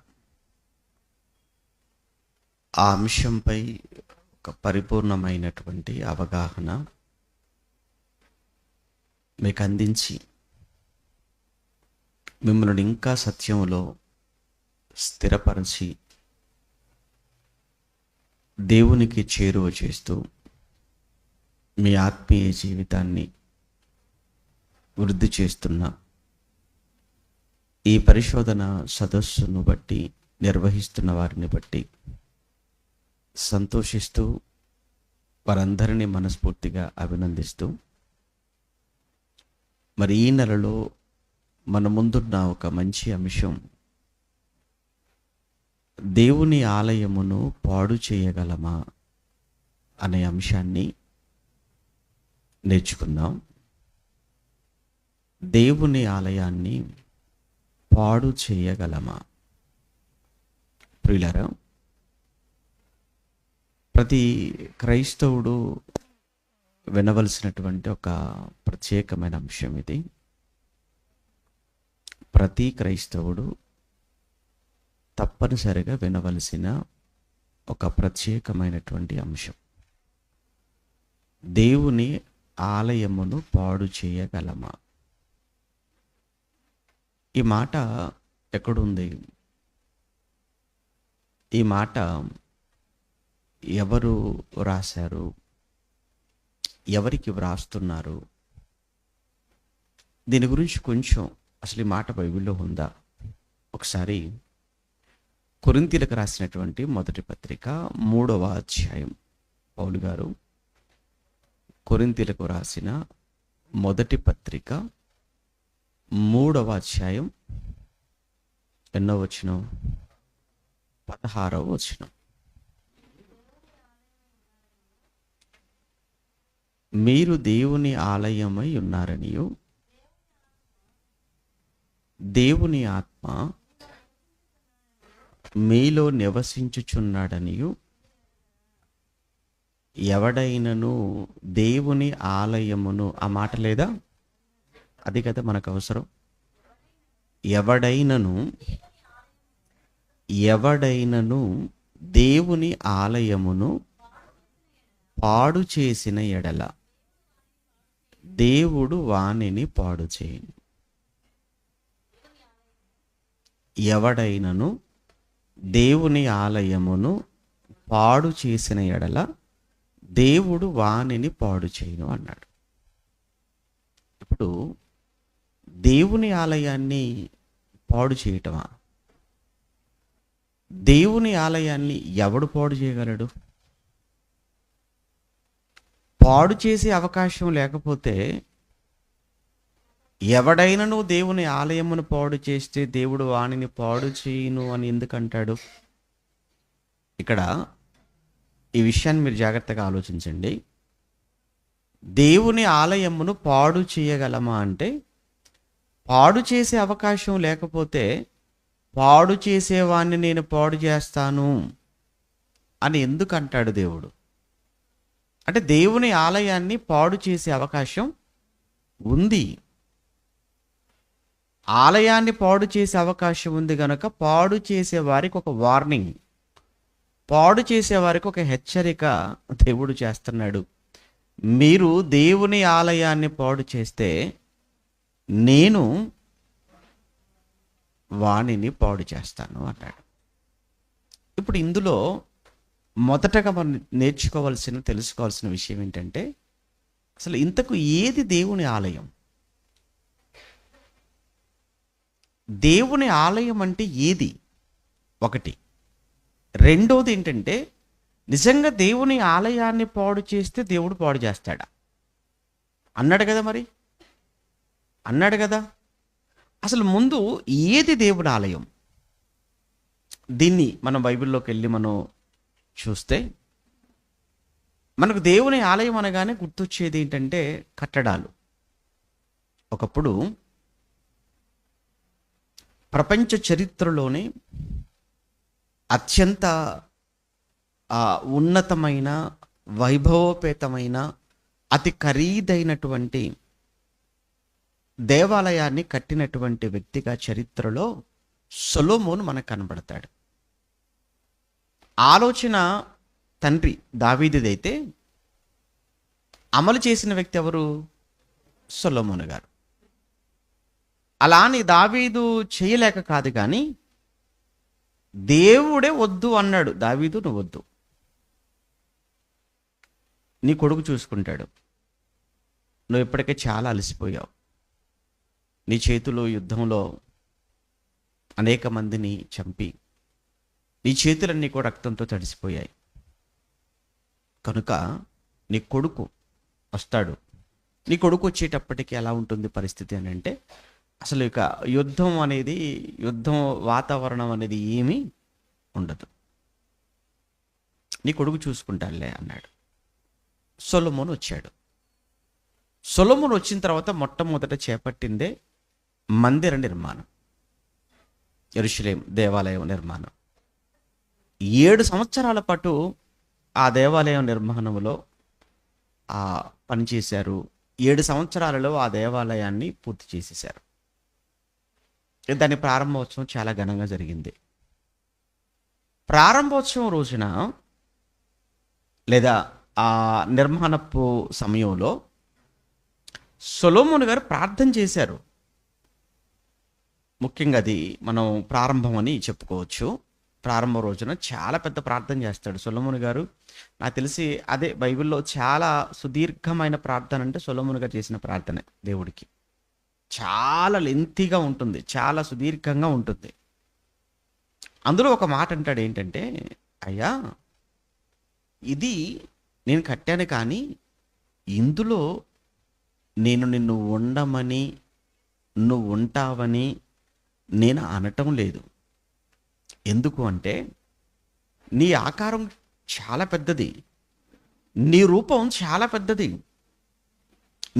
ఆ అంశంపై ఒక పరిపూర్ణమైనటువంటి అవగాహన మీకు అందించి మిమ్మల్ని ఇంకా సత్యంలో స్థిరపరిచి దేవునికి చేరువ చేస్తూ మీ ఆత్మీయ జీవితాన్ని వృద్ధి చేస్తున్న ఈ పరిశోధన సదస్సును బట్టి, నిర్వహిస్తున్న వారిని బట్టి సంతోషిస్తూ వారందరినీ మనస్ఫూర్తిగా అభినందిస్తూ, మరి ఈ నెలలో మన ముందున్న ఒక మంచి అంశం, దేవుని ఆలయమును పాడు చేయగలమా అనే అంశాన్ని నేర్చుకుందాం. దేవుని ఆలయాన్ని పాడు చేయగలమా? ప్రియులారా, ప్రతి క్రైస్తవుడు వినవలసినటువంటి ఒక ప్రత్యేకమైన అంశం ఇది. ప్రతి క్రైస్తవుడు తప్పనిసరిగా వినవలసిన ఒక ప్రత్యేకమైనటువంటి అంశం, దేవుని ఆలయమును పాడు చేయగలమా? ఈ మాట ఎక్కడుంది? ఈ మాట ఎవరు రాశారు? ఎవరికి వ్రాస్తున్నారు? దీని గురించి కొంచెం, అసలు ఈ మాట బైబిల్లో ఉందా? ఒకసారి కొరింథీయులకు రాసినటువంటి మొదటి పత్రిక 3వ అధ్యాయం, పౌలు గారు కొరింథీయులకు రాసిన మొదటి పత్రిక 3వ అధ్యాయం ఎన్నో వచనం? 16వ వచనం. మీరు దేవుని ఆలయమై ఉన్నారనియు దేవుని ఆత్మ మీలో నివసించుచున్నాడనియు ఎవడైనను దేవుని ఆలయమును, ఆ మాట లేదా? అది కదా మనకు అవసరం. ఎవడైనను దేవుని ఆలయమును పాడు చేసిన ఎడల దేవుడు వానిని పాడు చేయను. ఎవడైనను దేవుని ఆలయమును పాడు చేసిన ఎడల దేవుడు వానిని పాడు చేయను అన్నాడు. ఇప్పుడు దేవుని ఆలయాన్ని పాడు చేయటమా? దేవుని ఆలయాన్ని ఎవడు పాడు చేయగలడు? పాడు చేసే అవకాశం లేకపోతే, ఎవడైనను దేవుని ఆలయమును పాడు చేస్తే దేవుడు వానిని పాడు చేయను అని ఎందుకంటాడు? ఇక్కడ ఈ విషయాన్ని మీరు జాగ్రత్తగా ఆలోచించండి. దేవుని ఆలయమును పాడు చేయగలమా అంటే, పాడు చేసే అవకాశం లేకపోతే పాడు చేసేవాడిని నేను పాడు చేస్తాను అని ఎందుకు అంటాడు దేవుడు? అంటే దేవుని ఆలయాన్ని పాడు చేసే అవకాశం ఉంది. ఆలయాన్ని పాడు చేసే అవకాశం ఉంది కనుక పాడు చేసే వారికి ఒక వార్నింగ్, పాడు చేసే వారికి ఒక హెచ్చరిక దేవుడు చేస్తున్నాడు. మీరు దేవుని ఆలయాన్ని పాడు చేస్తే నేను వాణిని పాడు చేస్తాను అన్నాడు. ఇప్పుడు ఇందులో మొదటగా మనం తెలుసుకోవాల్సిన విషయం ఏంటంటే, అసలు ఇంతకు ఏది దేవుని ఆలయం? దేవుని ఆలయం అంటే ఏది? ఒకటి. రెండోది ఏంటంటే, నిజంగా దేవుని ఆలయాన్ని పాడు చేస్తే దేవుడు పాడు చేస్తాడా? అన్నాడు కదా, మరి అన్నాడు కదా. అసలు ముందు ఏది దేవుని ఆలయం? దీన్ని మనం బైబిల్లోకి వెళ్ళి మనం చూస్తే మనకు దేవుని ఆలయం అనగానే గుర్తొచ్చేది ఏంటంటే కట్టడాలు. ఒకప్పుడు ప్రపంచ చరిత్రలోనే అత్యంత ఉన్నతమైన, వైభవోపేతమైన, అతి ఖరీదైనటువంటి దేవాలయాన్ని కట్టినటువంటి వ్యక్తిగా చరిత్రలో సొలొమోను మనకు కనబడతాడు. ఆలోచన తండ్రి దావీదుదైతే అమలు చేసిన వ్యక్తి ఎవరు? సొలొమోను గారు. అలా అని దావీదు చేయలేక కాదు, కానీ దేవుడే వద్దు అన్నాడు. దావీదు, నువ్వు వద్దు, నీ కొడుకు చూసుకుంటాడు, నువ్వు ఇప్పటికే చాలా అలసిపోయావు, నీ చేతిలో యుద్ధంలో అనేక మందిని చంపి నీ చేతులన్నీ కూడా రక్తంతో తడిసిపోయాయి కనుక నీ కొడుకు వస్తాడు. నీ కొడుకు వచ్చేటప్పటికి ఎలా ఉంటుంది పరిస్థితి అని అంటే, అసలు ఇక యుద్ధం వాతావరణం అనేది ఏమీ ఉండదు, నీ కొడుకు చూసుకుంటాడులే అన్నాడు. సొలొమోను వచ్చాడు. సొలొమోను వచ్చిన తర్వాత మొట్టమొదట చేపట్టిందే మందిర నిర్మాణం, యెరూషలేం దేవాలయం నిర్మాణం. 7 సంవత్సరాల పాటు ఆ దేవాలయం నిర్మాణంలో పనిచేశారు. 7 సంవత్సరాలలో ఆ దేవాలయాన్ని పూర్తి చేసేశారు. దాని ప్రారంభోత్సవం చాలా ఘనంగా జరిగింది. ప్రారంభోత్సవం రోజున లేదా ఆ నిర్మాణపు సమయంలో సొలొమోను గారు ప్రార్థన చేశారు. ముఖ్యంగా అది మనం ప్రారంభం అని చెప్పుకోవచ్చు. ప్రారంభ రోజున చాలా పెద్ద ప్రార్థన చేస్తాడు సొలొమోను గారు. నాకు తెలిసి అదే బైబిల్లో చాలా సుదీర్ఘమైన ప్రార్థన అంటే సొలొమోను గారు చేసిన ప్రార్థనే దేవుడికి. చాలా లెంతీగా ఉంటుంది, చాలా సుదీర్ఘంగా ఉంటుంది. అందులో ఒక మాట అంటాడు ఏంటంటే, అయ్యా ఇది నేను కట్టాను, కానీ ఇందులో నేను నిన్ను ఉండమని, నువ్వు ఉంటావని నేను అనటం లేదు. ఎందుకు అంటే, నీ ఆకారం చాలా పెద్దది, నీ రూపం చాలా పెద్దది,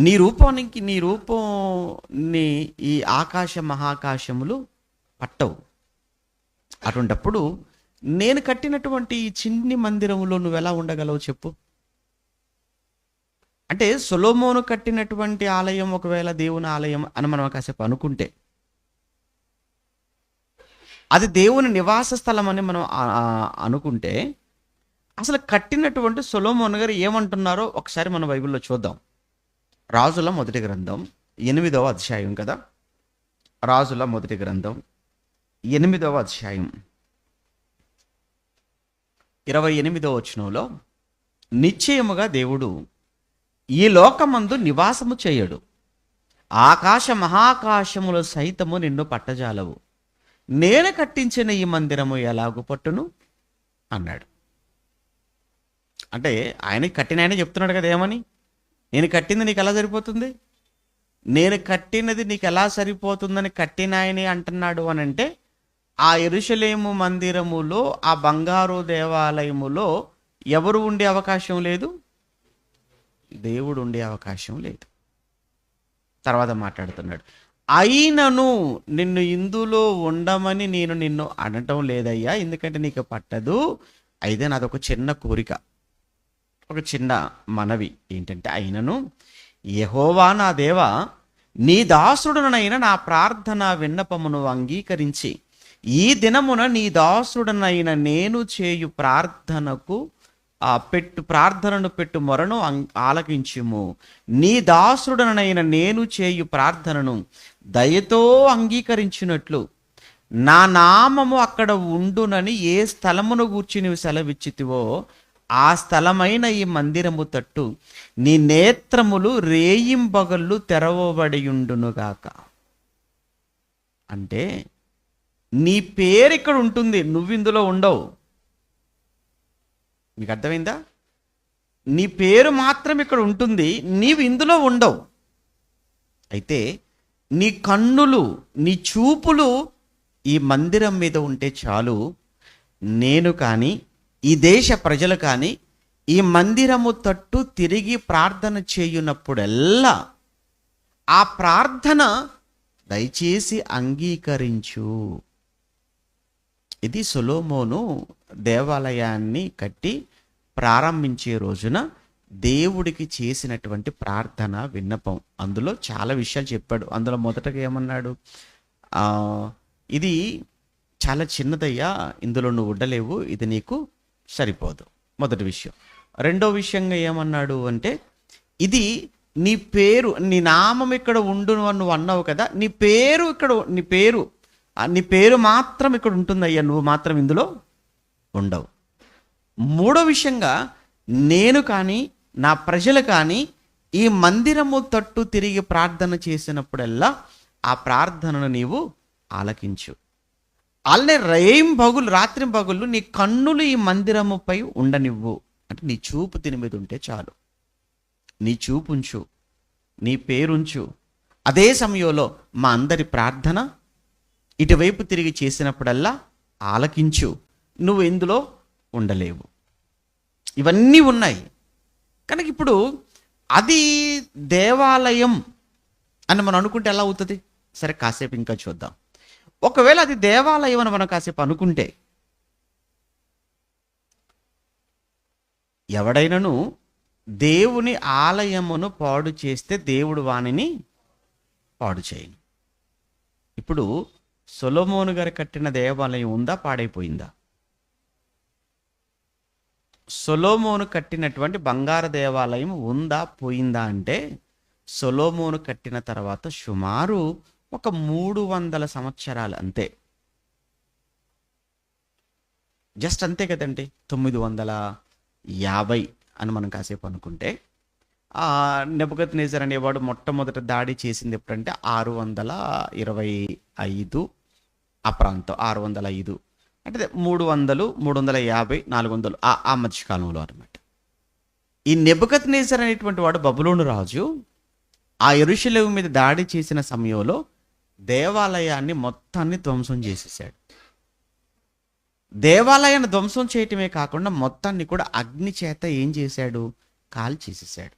నీ రూపాన్ని ఈ ఆకాశ మహాకాశములు పట్టవు. అటువంటప్పుడు నేను కట్టినటువంటి ఈ చిన్ని మందిరంలో నువ్వు ఎలా ఉండగలవు చెప్పు? అంటే సొలొమోను కట్టినటువంటి ఆలయం ఒకవేళ దేవుని ఆలయం అని మనం కాసేపు అనుకుంటే, అది దేవుని నివాస స్థలం అని మనం అనుకుంటే, అసలు కట్టినటువంటి సొలొమోను గారు ఏమంటున్నారో ఒకసారి మన బైబిల్లో చూద్దాం. రాజుల మొదటి గ్రంథం 8వ అధ్యాయం కదా. రాజుల మొదటి గ్రంథం 8వ అధ్యాయం 28వ వచనంలో, నిశ్చయముగా దేవుడు ఈ లోకమందు నివాసము చేయడు, ఆకాశ మహాకాశములు సైతము నిన్ను పట్టజాలవు, నేను కట్టించిన ఈ మందిరము ఎలాగు పట్టును అన్నాడు. అంటే ఆయన కట్టిన ఆయన చెప్తున్నాడు కదా, ఏమని? నేను కట్టింది నీకు ఎలా సరిపోతుంది, నేను కట్టినది నీకు ఎలా సరిపోతుందని కట్టిన ఆయనే అంటున్నాడు అని అంటే, ఆ యెరూషలేము మందిరములో, ఆ బంగారు దేవాలయములో ఎవరు ఉండే అవకాశం లేదు? దేవుడు ఉండే అవకాశం లేదు. తర్వాత మాట్లాడుతున్నాడు, అయినను నిన్ను ఇందులో ఉండమని నేను నిన్ను అనటం లేదయ్యా, ఎందుకంటే నీకు పట్టదు. అయితే నాదొక చిన్న కోరిక, ఒక చిన్న మనవి ఏంటంటే, అయినను యెహోవా నా దేవా, నీ దాసుడునైన నా ప్రార్థన విన్నపమును అంగీకరించి ఈ దినమున నీ దాసుడనైన నేను చేయు ప్రార్థనను పెట్టు మొరను ఆలకించుము. నీ దాసుడనైన నేను చేయు ప్రార్థనను దయతో అంగీకరించినట్లు నా నామము అక్కడ ఉండునని ఏ స్థలమును గూర్చి నీవు సెలవిచ్చితివో ఆ స్థలమైన ఈ మందిరము తట్టు నీ నేత్రములు రేయింబగళ్ళు తెరవబడియుండునుగాక. అంటే నీ పేరు ఇక్కడ ఉంటుంది, నువ్వు ఇందులో ఉండవు. మీకు అర్థమైందా? నీ పేరు మాత్రం ఇక్కడ ఉంటుంది, నీవు ఇందులో ఉండవు. అయితే నీ కన్నులు, నీ చూపులు ఈ మందిరం మీద ఉంటే చాలు. నేను కానీ ఈ దేశ ప్రజలు కానీ ఈ మందిరము తట్టు తిరిగి ప్రార్థన చేయునప్పుడల్లా ఆ ప్రార్థన దయచేసి అంగీకరించు. ఇది సొలొమోను దేవాలయాన్ని కట్టి ప్రారంభించే రోజున దేవుడికి చేసినటువంటి ప్రార్థన విన్నపం. అందులో చాలా విషయాలు చెప్పాడు. అందులో మొదటగా ఏమన్నాడు? ఇది చాలా చిన్నదయ్యా, ఇందులో నువ్వు ఉండలేవు, ఇది నీకు సరిపోదు, మొదటి విషయం. రెండో విషయంగా ఏమన్నాడు అంటే, ఇది నీ పేరు, నీ నామం ఇక్కడ ఉండును అని నువ్వు అన్నావు కదా, నీ పేరు మాత్రం ఇక్కడ ఉంటుందయ్యా, నువ్వు మాత్రం ఇందులో ఉండవు. మూడో విషయంగా, నేను కానీ నా ప్రజలు కానీ ఈ మందిరము తట్టు తిరిగి ప్రార్థన చేసినప్పుడల్లా ఆ ప్రార్థనను నీవు ఆలకించు. అలానే రాత్రి పగులు నీ కన్నులు ఈ మందిరముపై ఉండనివ్వు. అంటే నీ చూపు దీని మీద ఉంటే చాలు, నీ చూపుంచు, నీ పేరుంచు. అదే సమయంలో మా అందరి ప్రార్థన ఇటువైపు తిరిగి చేసినప్పుడల్లా ఆలకించు, నువ్వు ఇందులో ఉండలేవు. ఇవన్నీ ఉన్నాయి కనుక ఇప్పుడు అది దేవాలయం అని మనం అనుకుంటే ఎలా అవుతుంది? సరే, కాసేపు ఇంకా చూద్దాం. ఒకవేళ అది దేవాలయం అని మనం కాసేపు అనుకుంటే, ఎవడైనను దేవుని ఆలయమును పాడు చేస్తే దేవుడు వానిని పాడు చేయను. ఇప్పుడు సొలొమోను గారు కట్టిన దేవాలయం ఉందా, పాడైపోయిందా? సొలొమోను కట్టినటువంటి బంగారు దేవాలయం ఉందా, పోయిందా అంటే, సొలొమోను కట్టిన తర్వాత సుమారు ఒక 300 సంవత్సరాలు అంతే. జస్ట్ అంతే కదండి. 950 అని మనం కాసేపు అనుకుంటే, నెబుకద్నెజర్ అనేవాడు మొట్టమొదట దాడి చేసింది ఎప్పుడంటే 625 ఆ ప్రాంతం. 605 అంటే 300, 350, 400 ఆ మధ్యకాలంలో అనమాట. ఈ నెబుకద్నెజర్ అనేటువంటి వాడు, బబులోను రాజు, ఆ యెరూషలేము మీద దాడి చేసిన సమయంలో దేవాలయాన్ని మొత్తాన్ని ధ్వంసం చేసేసాడు. దేవాలయాన్ని ధ్వంసం చేయటమే కాకుండా మొత్తాన్ని కూడా అగ్ని చేత ఏం చేశాడు? కాల్ చేసేసాడు.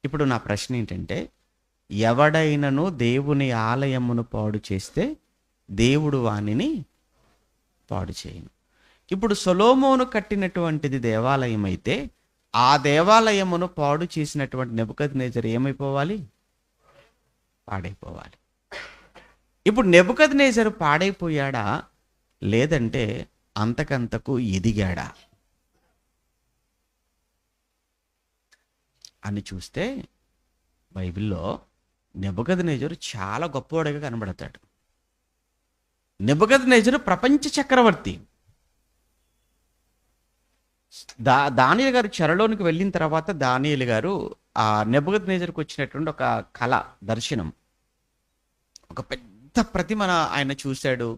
ఇప్పుడు నా ప్రశ్న ఏంటంటే, ఎవడైనను దేవుని ఆలయమును పాడు చేస్తే దేవుడు వానిని పాడు చేయను. ఇప్పుడు సొలొమోను కట్టినటువంటిది దేవాలయం అయితే, ఆ దేవాలయమును పాడు చేసినటువంటి నెబుకద్నెజర్ ఏమైపోవాలి? పాడైపోవాలి. ఇప్పుడు నెబుకద్నెజర్ పాడైపోయాడా, లేదంటే అంతకంతకు ఎదిగాడా అని చూస్తే, బైబిల్లో నెబుకద్నెజరు చాలా గొప్పవాడిగా కనబడతాడు. నెబుకద్నెజరు ప్రపంచ చక్రవర్తి. దానియేలు గారు చెరలోనికి వెళ్ళిన తర్వాత దానియేలు గారు ఆ నెబుకద్నెజరుకు వచ్చినటువంటి ఒక కళ, దర్శనం, ఒక పెద్ద ప్రతిమ ఆయన చూశాడు,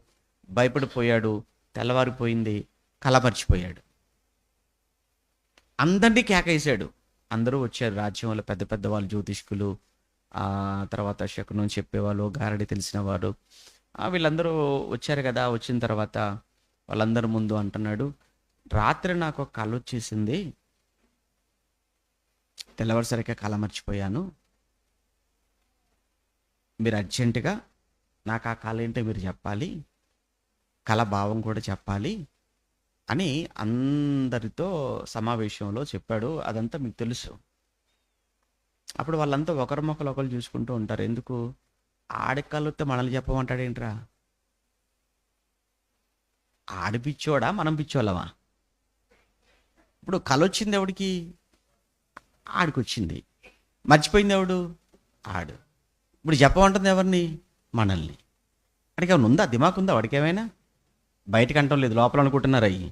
భయపడిపోయాడు, తెల్లవారిపోయింది, కళ మర్చిపోయాడు. అందరినీ కేకేశాడు. అందరూ వచ్చారు, రాజ్యంలో పెద్ద పెద్ద వాళ్ళు, జ్యోతిష్కులు, తర్వాత శకునం చెప్పేవాళ్ళు, గారడి తెలిసిన వారు, వీళ్ళందరూ వచ్చారు కదా. వచ్చిన తర్వాత వాళ్ళందరి ముందు అంటున్నాడు, రాత్రి నాకు ఒక కళ వచ్చేసింది, తెల్లవారుసరిగా కళ మర్చిపోయాను. మీరు అర్జెంటుగా నాకు ఆ కళ ఏంటో మీరు చెప్పాలి, కళ భావం కూడా చెప్పాలి అని అందరితో సమావేశంలో చెప్పాడు. అదంతా మీకు తెలుసు. అప్పుడు వాళ్ళంతా ఒకరి మొక్కలు ఒకరు చూసుకుంటూ ఉంటారు. ఎందుకు? ఆడి కళ్ళొస్తే మనల్ని చెప్పమంటాడేంట్రా? ఆడి పిచ్చోడా మనం పిచ్చోళ్ళమా? ఇప్పుడు కళ వచ్చింది ఎవడికి? ఆడికి వచ్చింది. మర్చిపోయింది ఎవడు? ఆడు. ఇప్పుడు చెప్పమంటుంది ఎవరిని? మనల్ని. వాడికి ఏమైనా ఉందా? దిమాకు ఉందా వాడికి ఏమైనా? బయటకు అంటం లేదు, లోపల అనుకుంటున్నారు. అయ్యి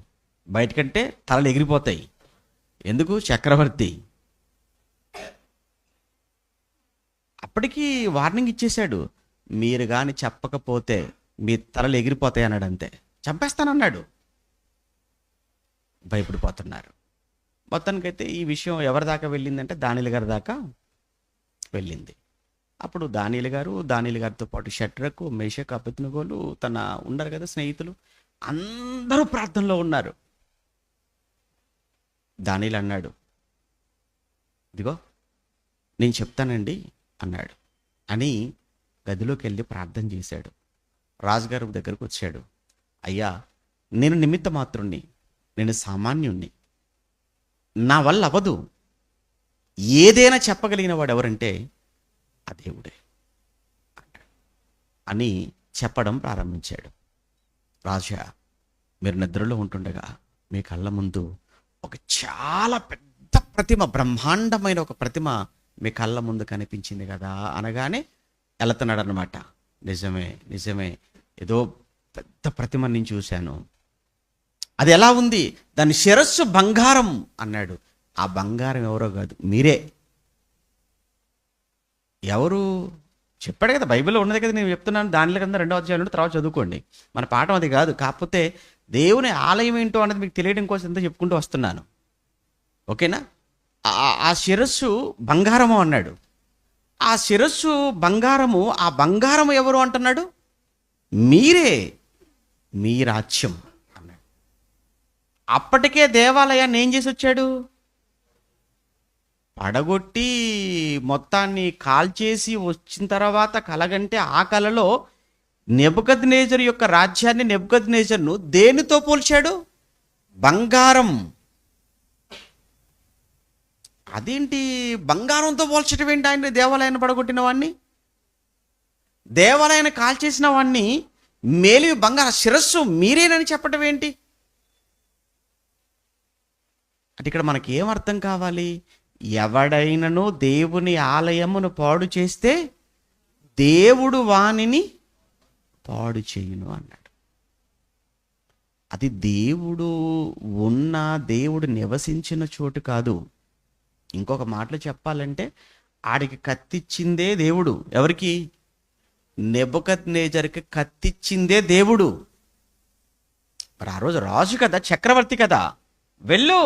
బయటకంటే తలలు ఎగిరిపోతాయి. ఎందుకు? చక్రవర్తి. అప్పటికి వార్నింగ్ ఇచ్చేశాడు. మీరు కానీ చెప్పకపోతే మీ తలలు ఎగిరిపోతాయి అన్నాడు. అంతే, చంపేస్తానన్నాడు. భయపడిపోతున్నారు. మొత్తానికైతే ఈ విషయం ఎవరి దాకా వెళ్ళిందంటే దానియేలు గారి దాకా వెళ్ళింది. అప్పుడు దానియేలు గారితో పాటు షడ్రకు, మేషకు, అబేద్నెగోలు, తన ఉన్నారు కదా స్నేహితులు, అందరూ ప్రార్థనలో ఉన్నారు. దానియేలు అన్నాడు, ఇదిగో నేను చెప్తానండి అన్నాడు. అని గదిలోకి వెళ్ళి ప్రార్థన చేశాడు. రాజుగారి దగ్గరకు వచ్చాడు. అయ్యా, నేను నిమిత్త మాత్రుణ్ణి, నేను సామాన్యుణ్ణి, నా వల్ల అవ్వదు. ఏదైనా చెప్పగలిగిన వాడు ఎవరంటే ఆ దేవుడే అని చెప్పడం ప్రారంభించాడు. రాజా, మీరు నిద్రలో ఉంటుండగా మీ కళ్ళ ముందు ఒక చాలా పెద్ద ప్రతిమ, బ్రహ్మాండమైన ఒక ప్రతిమ మీ కళ్ళ ముందు కనిపించింది కదా అనగానే వెళుతున్నాడు అనమాట. నిజమే నిజమే, ఏదో పెద్ద ప్రతిమ నేను చూశాను. అది ఎలా ఉంది? దాని శిరస్సు బంగారం అన్నాడు. ఆ బంగారం ఎవరో కాదు, మీరే. ఎవరు? చెప్పాడు కదా, బైబిల్లో ఉన్నది కదా, నేను చెప్తున్నాను. దానిలో కింద 2వ అధ్యాయం నుండి తర్వాత చదువుకోండి. మన పాఠం అది కాదు. కాకపోతే దేవుని ఆలయం ఏంటో అన్నది మీకు తెలియడం కోసం ఎంత చెప్పుకుంటూ వస్తున్నాను. ఓకేనా? ఆ శిరస్సు బంగారము అన్నాడు. ఆ శిరస్సు బంగారము, ఆ బంగారము ఎవరు అంటున్నాడు? మీరే, మీ రాజ్యం అన్నాడు. అప్పటికే దేవాలయాన్ని ఏం చేసి వచ్చాడు? పడగొట్టి మొత్తాన్ని కాల్చేసి వచ్చిన తర్వాత కలగంటే ఆ కలలో నెబుకద్నెజరు యొక్క రాజ్యాన్ని, నెబుకద్నెజరును దేనితో పోల్చాడు? బంగారం. అదేంటి బంగారంతో పోల్చడం ఏంటి? ఆయన దేవాలయాన్ని పడగొట్టిన వాడిని, దేవాలయాన్ని కాల్చేసిన వాడిని మేలి బంగారం శిరస్సు మీరేనని చెప్పడం ఏంటి? అంటే ఇక్కడ మనకి ఏం అర్థం కావాలి? ఎవడైనను దేవుని ఆలయమును పాడు చేస్తే దేవుడు వానిని పాడు చేయును అన్నాడు. అది దేవుడు ఉన్న, దేవుడు నివసించిన చోటు కాదు. ఇంకొక మాటలో చెప్పాలంటే ఆడికి కత్తిచ్చిందే దేవుడు. ఎవరికి? నెబుకద్నెజరుకి కత్తిచ్చిందే దేవుడు. మరి ఆ రోజు రాజు కదా, చక్రవర్తి కదా, వెళ్ళు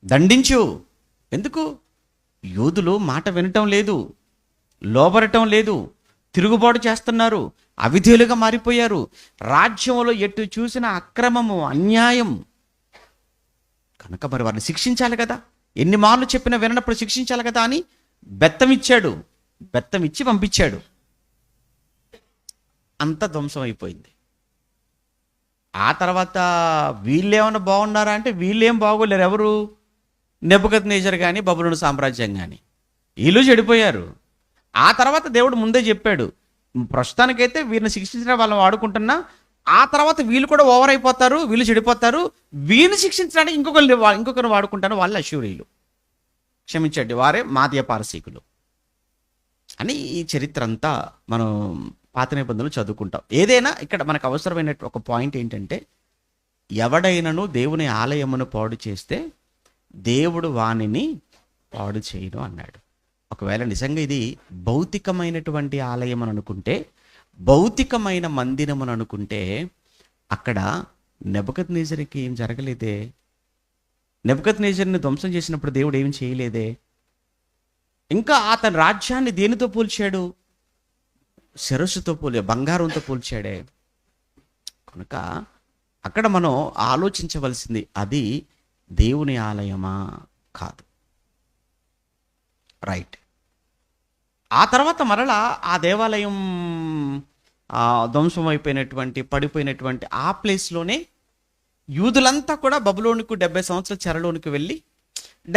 దండించు. ఎందుకు? యూదులు మాట వినటం లేదు, లోబడటం లేదు, తిరుగుబాటు చేస్తున్నారు, అవిధేయులుగా మారిపోయారు. రాజ్యంలో ఎటు చూసిన అక్రమము, అన్యాయం. కనుక మరి వారిని శిక్షించాలి కదా. ఎన్ని మార్లు చెప్పినా వినప్పుడు శిక్షించాలి కదా అని బెత్తమిచ్చాడు. బెత్తమిచ్చి పంపించాడు. అంత ధ్వంసం అయిపోయింది. ఆ తర్వాత వీళ్ళేమన్నా బాగున్నారా అంటే వీళ్ళేం బాగోలేరు. ఎవరు? నెబుకద్నెజరు కానీ, బబులోను సామ్రాజ్యం కానీ, వీళ్ళు చెడిపోయారు. ఆ తర్వాత దేవుడు ముందే చెప్పాడు, ప్రస్తుతానికైతే వీరిని శిక్షించిన వాళ్ళని వాడుకుంటున్నా, ఆ తర్వాత వీళ్ళు కూడా ఓవర్ అయిపోతారు, వీళ్ళు చెడిపోతారు, వీరిని శిక్షించడానికి ఇంకొకరిని వాడుకుంటాను, వాళ్ళు అశూరీయులు, క్షమించండి వారే మాదీయ పారసీకులు అని. ఈ చరిత్ర అంతా మనం పాత నిబంధనలు చదువుకుంటాం. ఏదైనా ఇక్కడ మనకు అవసరమైన ఒక పాయింట్ ఏంటంటే, ఎవడైనను దేవుని ఆలయమును పాడు చేస్తే దేవుడు వానిని పాడు చేయను అన్నాడు. ఒకవేళ నిజంగా ఇది భౌతికమైనటువంటి ఆలయం అని అనుకుంటే, భౌతికమైన మందిరం అని అనుకుంటే, అక్కడ నెబుకద్నెజరుకి ఏం జరగలేదే. నెబుకద్నెజరుని ధ్వంసం చేసినప్పుడు దేవుడు ఏం చేయలేదే. ఇంకా అతని రాజ్యాన్ని దేనితో పోల్చాడు? శిరస్సుతో బంగారంతో పోల్చాడే. కనుక అక్కడ మనం ఆలోచించవలసింది, అది దేవుని ఆలయమా కాదు. రైట్. ఆ తర్వాత మరలా ఆ దేవాలయం ధ్వంసం అయిపోయినటువంటి పడిపోయినటువంటి ఆ ప్లేస్లోనే యూదులంతా కూడా బబులోనుకు 70 సంవత్సరాల చెరలోనికి వెళ్ళి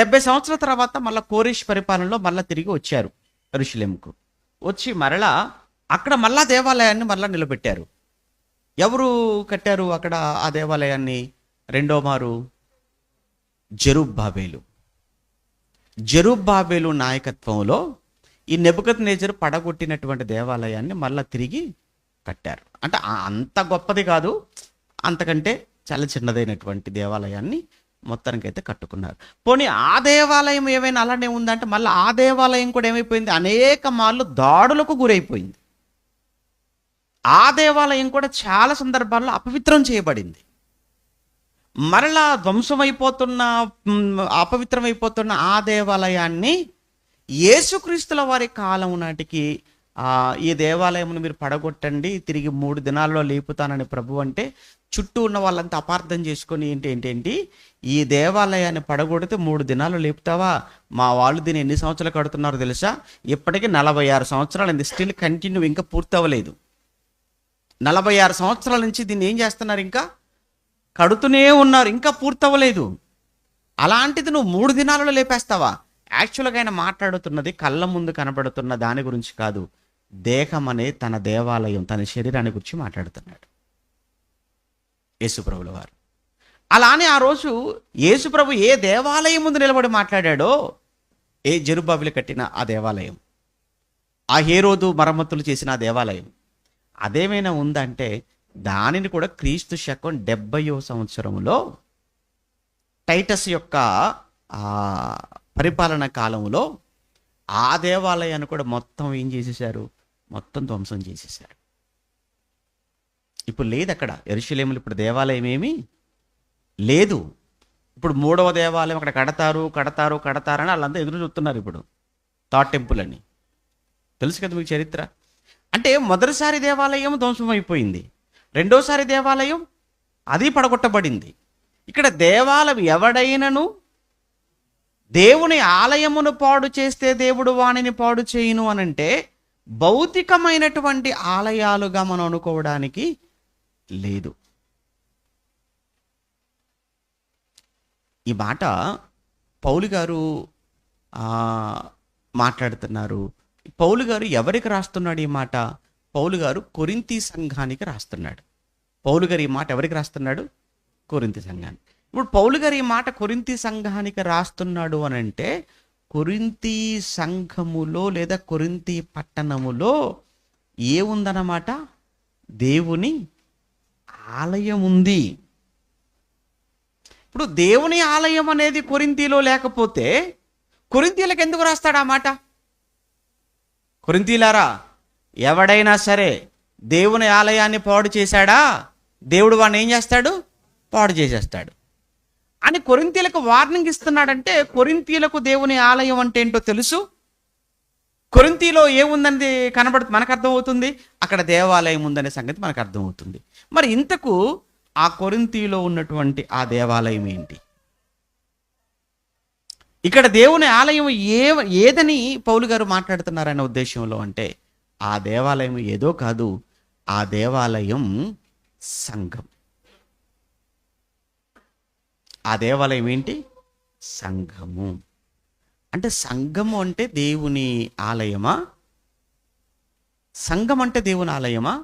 70 సంవత్సరాల తర్వాత మళ్ళీ కోరేష్ పరిపాలనలో మళ్ళీ తిరిగి వచ్చారు యెరూషలేముకు. వచ్చి మరలా అక్కడ మళ్ళా దేవాలయాన్ని మళ్ళా నిలబెట్టారు. ఎవరు కట్టారు అక్కడ ఆ దేవాలయాన్ని రెండో మారు? జెరుబ్బాబేలు. జెరుబ్బాబేలు నాయకత్వంలో ఈ నెబుకద్నెజరు పడగొట్టినటువంటి దేవాలయాన్ని మళ్ళా తిరిగి కట్టారు. అంటే అంత గొప్పది కాదు, అంతకంటే చాలా చిన్నదైనటువంటి దేవాలయాన్ని మొత్తానికైతే కట్టుకున్నారు. పోనీ ఆ దేవాలయం ఏమైనా అలానే ఉందంటే మళ్ళీ ఆ దేవాలయం కూడా ఏమైపోయింది, అనేక మార్లు దాడులకు గురైపోయింది. ఆ దేవాలయం కూడా చాలా సందర్భాల్లో అపవిత్రం చేయబడింది. మరలా ధ్వంసమైపోతున్న అపవిత్రమైపోతున్న ఆ దేవాలయాన్ని యేసుక్రీస్తుల వారి కాలం నాటికి ఈ దేవాలయమును మీరు పడగొట్టండి, తిరిగి 3 దినాల్లో లేపుతానని ప్రభు అంటే చుట్టూ ఉన్న వాళ్ళంతా అపార్థం చేసుకొని ఏంటి ఈ దేవాలయాన్ని పడగొడితే 3 దినాలు లేపుతావా? మా వాళ్ళు దీన్ని ఎన్ని సంవత్సరాలు కడుతున్నారో తెలుసా? ఇప్పటికీ 46 సంవత్సరాలు అయింది, స్టిల్ కంటిన్యూ, ఇంకా పూర్తి అవ్వలేదు. 46 సంవత్సరాల నుంచి దీన్ని ఏం చేస్తున్నారు? ఇంకా కడుతూనే ఉన్నారు, ఇంకా పూర్తవ్వలేదు. అలాంటిది నువ్వు 3 దినాలలో లేపేస్తావా? యాక్చువల్గా ఆయన మాట్లాడుతున్నది కళ్ళ ముందు కనబడుతున్న దాని గురించి కాదు, దేహం అనే తన దేవాలయం, తన శరీరాన్ని గురించి మాట్లాడుతున్నాడు యేసుప్రభుల వారు. అలానే ఆ రోజు యేసుప్రభు ఏ దేవాలయం ముందు నిలబడి మాట్లాడాడో, ఏ జెరుబ్బాబెలు కట్టిన ఆ దేవాలయం, ఆ హేరోదు మరమ్మతులు చేసిన ఆ దేవాలయం, అదేమైనా ఉందంటే దానిని కూడా క్రీస్తు శకం 70వ సంవత్సరంలో టైటస్ యొక్క పరిపాలన కాలంలో ఆ దేవాలయాన్ని కూడా మొత్తం ఏం చేసేసారు? మొత్తం ధ్వంసం చేసేసారు. ఇప్పుడు లేదు అక్కడ యెరూషలేములో, ఇప్పుడు దేవాలయం ఏమీ లేదు. ఇప్పుడు 3వ దేవాలయం అక్కడ కడతారని వాళ్ళంతా ఎదురు చూస్తున్నారు. ఇప్పుడు థర్డ్ టెంపుల్ అని తెలుసు కదా మీకు చరిత్ర. అంటే మొదటిసారి దేవాలయం ధ్వంసం అయిపోయింది, రెండోసారి దేవాలయం అది పడగొట్టబడింది. ఇక్కడ దేవాలయం ఎవడైనను దేవుని ఆలయమును పాడు చేస్తే దేవుడు వాణిని పాడు చేయును అనంటే భౌతికమైనటువంటి ఆలయాలుగా మనం అనుకోవడానికి లేదు. ఈ మాట పౌలు గారు మాట్లాడుతున్నారు. పౌలు గారు ఎవరికి రాస్తున్నాడు ఈ మాట? పౌలు గారు కొరింథీ సంఘానికి రాస్తున్నాడు. పౌలు గారు ఈ మాట ఎవరికి రాస్తున్నాడు? కొరింథీ సంఘానికి. ఇప్పుడు పౌలు గారు ఈ మాట కొరింథీ సంఘానికి రాస్తున్నాడు అని అంటే కొరింథీ సంఘములో లేదా కొరింథీ పట్టణములో ఏముందన్నమాట? దేవుని ఆలయం ఉంది. ఇప్పుడు దేవుని ఆలయం అనేది కొరింథీలో లేకపోతే కొరింథీలకు ఎందుకు రాస్తాడు ఆ మాట? కొరింథీలారా, ఎవడైనా సరే దేవుని ఆలయాన్ని పాడు చేశాడా, దేవుడు వాడిని ఏం చేస్తాడు? పాడు చేసేస్తాడు అని కొరింథీలకు వార్నింగ్ ఇస్తున్నాడంటే కొరింథీలకు దేవుని ఆలయం అంటే ఏంటో తెలుసు. కొరింథీలో ఏముందని మనకు అర్థమవుతుంది, అక్కడ దేవాలయం ఉందనే సంగతి మనకు అర్థమవుతుంది. మరి ఇంతకు ఆ కొరింథీలో ఉన్నటువంటి ఆ దేవాలయం ఏంటి? ఇక్కడ దేవుని ఆలయం ఏదని పౌలు గారు మాట్లాడుతున్నారనే ఉద్దేశంలో అంటే ఆ దేవాలయం ఏదో కాదు, ఆ దేవాలయం సంఘం. ఆ దేవాలయం ఏంటి? సంఘము. అంటే సంఘము అంటే దేవుని ఆలయమా? సంఘం అంటే దేవుని ఆలయమా?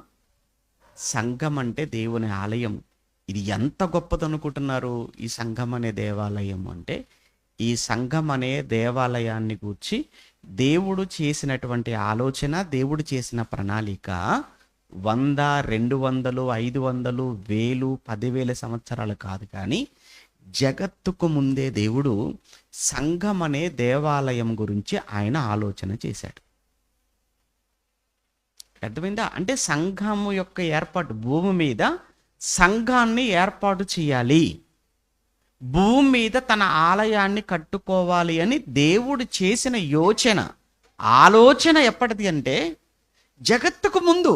సంఘం అంటే దేవుని ఆలయం. ఇది ఎంత గొప్పదనుకుంటున్నారు ఈ సంఘం అనే దేవాలయం అంటే? ఈ సంఘం అనే దేవాలయాన్ని గూర్చి దేవుడు చేసినటువంటి ఆలోచన, దేవుడు చేసిన ప్రణాళిక 100, 200, 500, 1000, 10,000 సంవత్సరాలు కాదు. కానీ జగత్తుకు ముందే దేవుడు సంఘం అనే దేవాలయం గురించి ఆయన ఆలోచన చేశాడు. అర్థమైందా? అంటే సంఘము యొక్క ఏర్పాటు, భూమి మీద సంఘాన్ని ఏర్పాటు చేయాలి, భూమి మీద తన ఆలయాన్ని కట్టుకోవాలి అని దేవుడు చేసిన ఆలోచన ఎప్పటిది అంటే జగత్తుకు ముందు.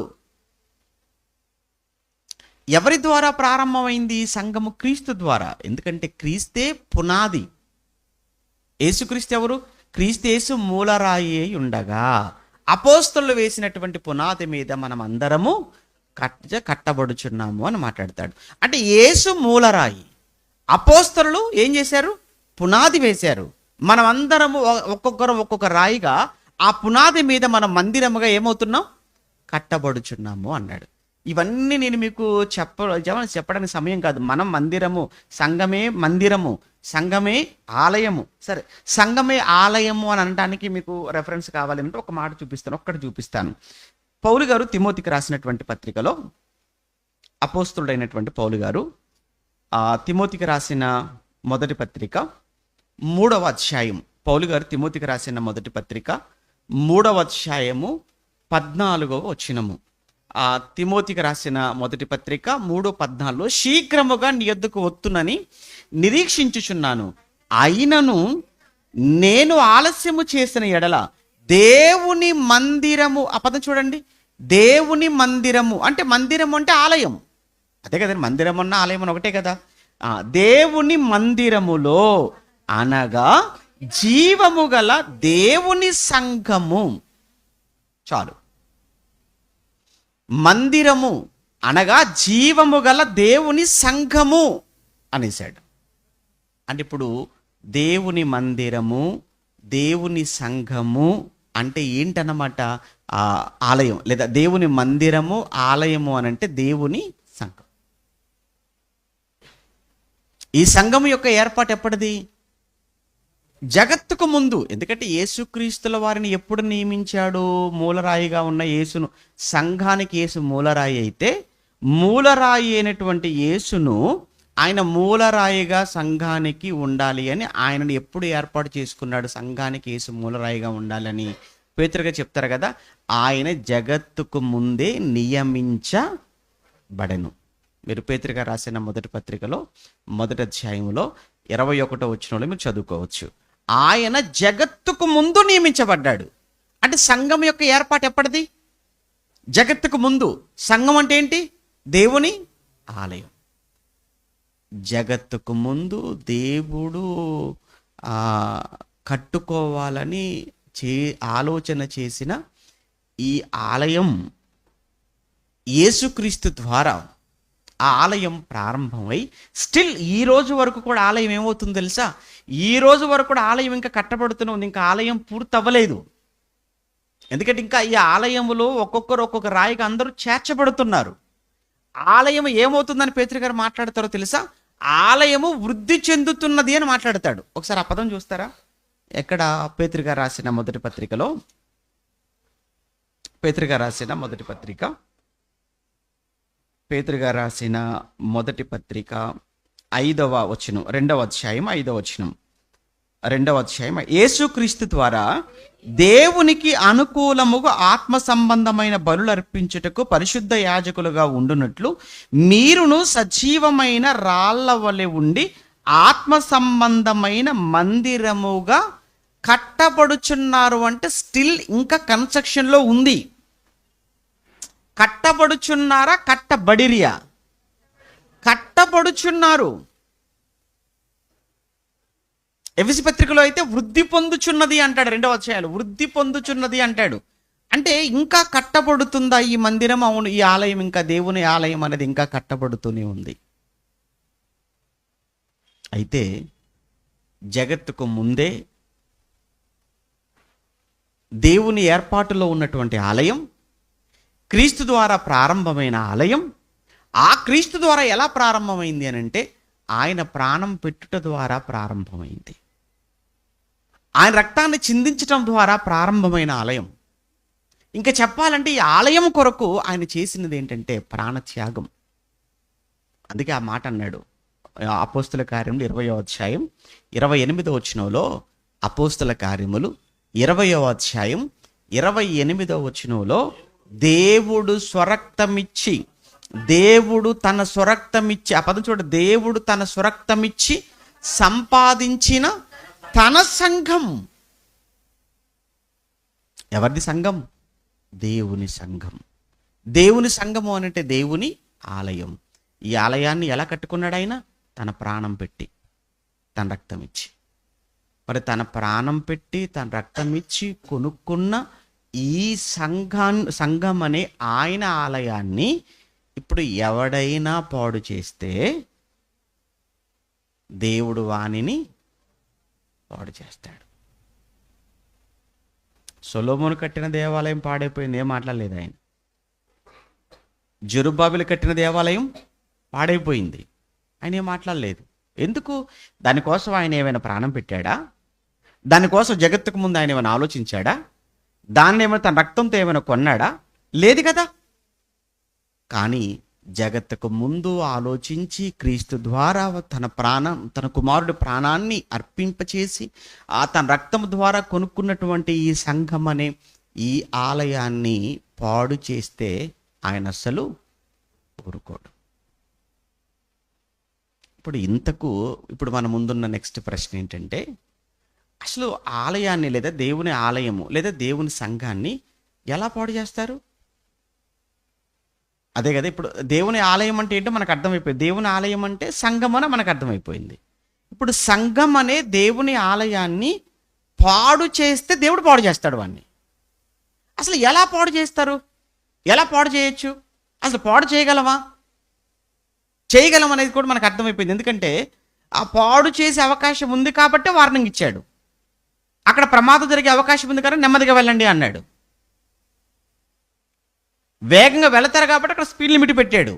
ఎవరి ద్వారా ప్రారంభమైంది సంఘము? క్రీస్తు ద్వారా. ఎందుకంటే క్రీస్తే పునాది. యేసుక్రీస్తు ఎవరు? క్రీస్తు యేసు మూలరాయి అయి ఉండగా అపోస్తలులు వేసినటువంటి పునాది మీద మనం అందరము కట్టబడుచున్నాము అని మాట్లాడతాడు. అంటే యేసు మూలరాయి, అపోస్తలులు ఏం చేశారు? పునాది వేశారు. మనం అందరము ఒక్కొక్కరు ఒక్కొక్క రాయిగా ఆ పునాది మీద మనం మందిరముగా ఏమవుతున్నాం? కట్టబడుచున్నాము అన్నాడు. ఇవన్నీ నేను మీకు చెప్పడానికి సమయం కాదు. మనం మందిరము, సంఘమే మందిరము, సంఘమే ఆలయము. సరే, సంఘమే ఆలయము అని అనడానికి మీకు రెఫరెన్స్ కావాలంటే ఒక మాట చూపిస్తాను, ఒక్కటి చూపిస్తాను. పౌలు గారు తిమోతికి రాసినటువంటి పత్రికలో, అపోస్తులుడైనటువంటి పౌలు గారు తిమోతికి రాసిన మొదటి పత్రిక 3వ అధ్యాయం, పౌలు గారు తిమోతికి రాసిన మొదటి పత్రిక 3వ అధ్యాయము 14వ వచనము. తిమోతికి రాసిన మొదటి పత్రిక 3:14, శీఘ్రముగా నీ యొద్దకు వత్తునని నిరీక్షించుచున్నాను, అయినను నేను ఆలస్యము చేసిన ఎడల దేవుని మందిరము, ఆ పదం చూడండి, దేవుని మందిరము అంటే మందిరము అంటే ఆలయం, అదే కదండి, మందిరం అన్న ఆలయం అని ఒకటే కదా. దేవుని మందిరములో అనగా జీవము గల దేవుని సంఘము. చాలు, మందిరము అనగా జీవము గల దేవుని సంఘము అనేసాడు. అంటే ఇప్పుడు దేవుని మందిరము, దేవుని సంఘము అంటే ఏంటన్నమాట? ఆలయం, లేదా దేవుని మందిరము, ఆలయము అని అంటే దేవుని సంఘం. ఈ సంఘం యొక్క ఏర్పాటు ఎప్పటిది? జగత్తుకు ముందు. ఎందుకంటే యేసుక్రీస్తుల వారిని ఎప్పుడు నియమించాడు? మూలరాయిగా ఉన్న యేసును, సంఘానికి యేసు మూలరాయి అయితే, మూలరాయి అయినటువంటి యేసును ఆయన మూలరాయిగా సంఘానికి ఉండాలి అని ఆయనను ఎప్పుడు ఏర్పాటు చేసుకున్నాడు? సంఘానికి యేసు మూలరాయిగా ఉండాలని పేతురుగా చెప్తారు కదా. ఆయన జగత్తుకు ముందే నియమించబడెను. మీరు పేతురుగా రాసిన మొదటి పత్రికలో మొదటి అధ్యాయంలో 21వ వచనంలో మీరు చదువుకోవచ్చు. ఆయన జగత్తుకు ముందు నియమించబడ్డాడు. అంటే సంఘం యొక్క ఏర్పాటు ఎప్పటిది? జగత్తుకు ముందు. సంఘం అంటే ఏంటి? దేవుని ఆలయం. జగత్తుకు ముందు దేవుడు కట్టుకోవాలని ఆలోచన చేసిన ఈ ఆలయం యేసుక్రీస్తు ద్వారా ఆ ఆలయం ప్రారంభమై స్టిల్ ఈ రోజు వరకు కూడా ఆలయం ఏమవుతుందో తెలుసా? ఈ రోజు వరకు కూడా ఆలయం ఇంకా కట్టబడుతూనే ఉంది. ఇంకా ఆలయం పూర్తి అవ్వలేదు. ఎందుకంటే ఇంకా ఈ ఆలయములో ఒక్కొక్కరు ఒక్కొక్క రాయిగా అందరూ చేర్చబడుతున్నారు. ఆలయం ఏమవుతుందని పేతురు గారు మాట్లాడతారో తెలుసా? ఆలయము వృద్ధి చెందుతున్నది అని మాట్లాడతాడు. ఒకసారి ఆ పదం చూస్తారా? ఎక్కడ? పేతురు గారు రాసిన మొదటి పత్రికలో, పేతురు గారు రాసిన మొదటి పత్రిక 5వ వచనం, 2వ అధ్యాయం 5వ వచనం, 2వ అధ్యాయం. యేసుక్రీస్తు ద్వారా దేవునికి అనుకూలముగా ఆత్మ సంబంధమైన బలులు అర్పించుటకు పరిశుద్ధ యాజకులుగా ఉండునట్లు మీరును సజీవమైన రాళ్ల వలె ఉండి ఆత్మ సంబంధమైన మందిరముగా కట్టబడుచున్నారు. అంటే స్టిల్ ఇంకా కన్స్ట్రక్షన్లో ఉంది. కట్టబడుచున్నారా? కట్టబడిరియా? కట్టబడుచున్నారు. ఎఫెసీ పత్రికలో అయితే వృద్ధి పొందుచున్నది అంటాడు. 2వ అధ్యాయంలో వృద్ధి పొందుచున్నది అంటాడు. అంటే ఇంకా కట్టబడుతుందా ఈ మందిరం? అవును, ఈ ఆలయం, ఇంకా దేవుని ఆలయం అనేది ఇంకా కట్టబడుతూనే ఉంది. అయితే జగత్తుకు ముందే దేవుని ఏర్పాటులో ఉన్నటువంటి ఆలయం, క్రీస్తు ద్వారా ప్రారంభమైన ఆలయం, ఆ క్రీస్తు ద్వారా ఎలా ప్రారంభమైంది అని అంటే ఆయన ప్రాణం పెట్టుట ద్వారా ప్రారంభమైంది. ఆయన రక్తాన్ని చిందించటం ద్వారా ప్రారంభమైన ఆలయం. ఇంకా చెప్పాలంటే ఈ ఆలయం కొరకు ఆయన చేసినది ఏంటంటే ప్రాణత్యాగం. అందుకే ఆ మాట అన్నాడు అపోస్తుల కార్యములు 20వ అధ్యాయం 28వ వచనంలో. అపోస్తుల కార్యములు 20వ అధ్యాయం 28వ వచనంలో, దేవుడు స్వరక్తమిచ్చి, దేవుడు తన స్వరక్తమిచ్చి, ఆ పదం చూడ, దేవుడు తన స్వరక్తమిచ్చి సంపాదించిన తన సంఘం. ఎవరిది సంఘం? దేవుని సంఘం. దేవుని సంఘము అంటే దేవుని ఆలయం. ఈ ఆలయాన్ని ఎలా కట్టుకున్నాడు ఆయన? తన ప్రాణం పెట్టి, తన రక్తం ఇచ్చి. మరి తన ప్రాణం పెట్టి, తన రక్తం ఇచ్చి కొనుక్కున్న ఈ సంఘం అనే ఆయన ఆలయాన్ని ఇప్పుడు ఎవడైనా పాడు చేస్తే దేవుడు వానిని పాడు చేస్తాడు. సొలొమోను కట్టిన దేవాలయం పాడైపోయింది, ఏం మాట్లాడలేదు ఆయన. జెరుబ్బాబెలు కట్టిన దేవాలయం పాడైపోయింది, ఆయన ఏం మాట్లాడలేదు. ఎందుకు? దానికోసం ఆయన ఏమైనా ప్రాణం పెట్టాడా? దానికోసం జగత్తుకు ముందు ఆయన ఏమైనా ఆలోచించాడా? దాన్ని ఏమైనా తన రక్తంతో ఏమైనా కొన్నాడా? లేదు కదా. కానీ జగత్తుకు ముందు ఆలోచించి క్రీస్తు ద్వారా తన కుమారుడి ప్రాణాన్ని అర్పింపచేసి తన రక్తం ద్వారా కొనుక్కున్నటువంటి ఈ సంఘం అనే ఈ ఆలయాన్ని పాడు చేస్తే ఆయన అస్సలు ఊరుకోడు. ఇప్పుడు మన ముందున్న నెక్స్ట్ ప్రశ్న ఏంటంటే, అసలు ఆలయాన్ని లేదా దేవుని ఆలయము లేదా దేవుని సంఘాన్ని ఎలా పాడు చేస్తారు? అదే కదా, ఇప్పుడు దేవుని ఆలయం అంటే ఏంటో మనకు అర్థమైపోయింది. దేవుని ఆలయం అంటే సంఘం అని మనకు అర్థమైపోయింది. ఇప్పుడు సంఘం అనే దేవుని ఆలయాన్ని పాడు చేస్తే దేవుడు పాడు చేస్తాడు వాడిని. అసలు ఎలా పాడు చేస్తారు? ఎలా పాడు చేయొచ్చు? అసలు పాడు చేయగలమా? చేయగలం అనేది కూడా మనకు అర్థమైపోయింది. ఎందుకంటే ఆ పాడు చేసే అవకాశం ఉంది కాబట్టి వార్నింగ్ ఇచ్చాడు. అక్కడ ప్రమాదం జరిగే అవకాశం ఉంది కానీ నెమ్మదిగా వెళ్ళండి అన్నాడు. వేగంగా వెళతారు కాబట్టి అక్కడ స్పీడ్ లిమిట్ పెట్టాడు.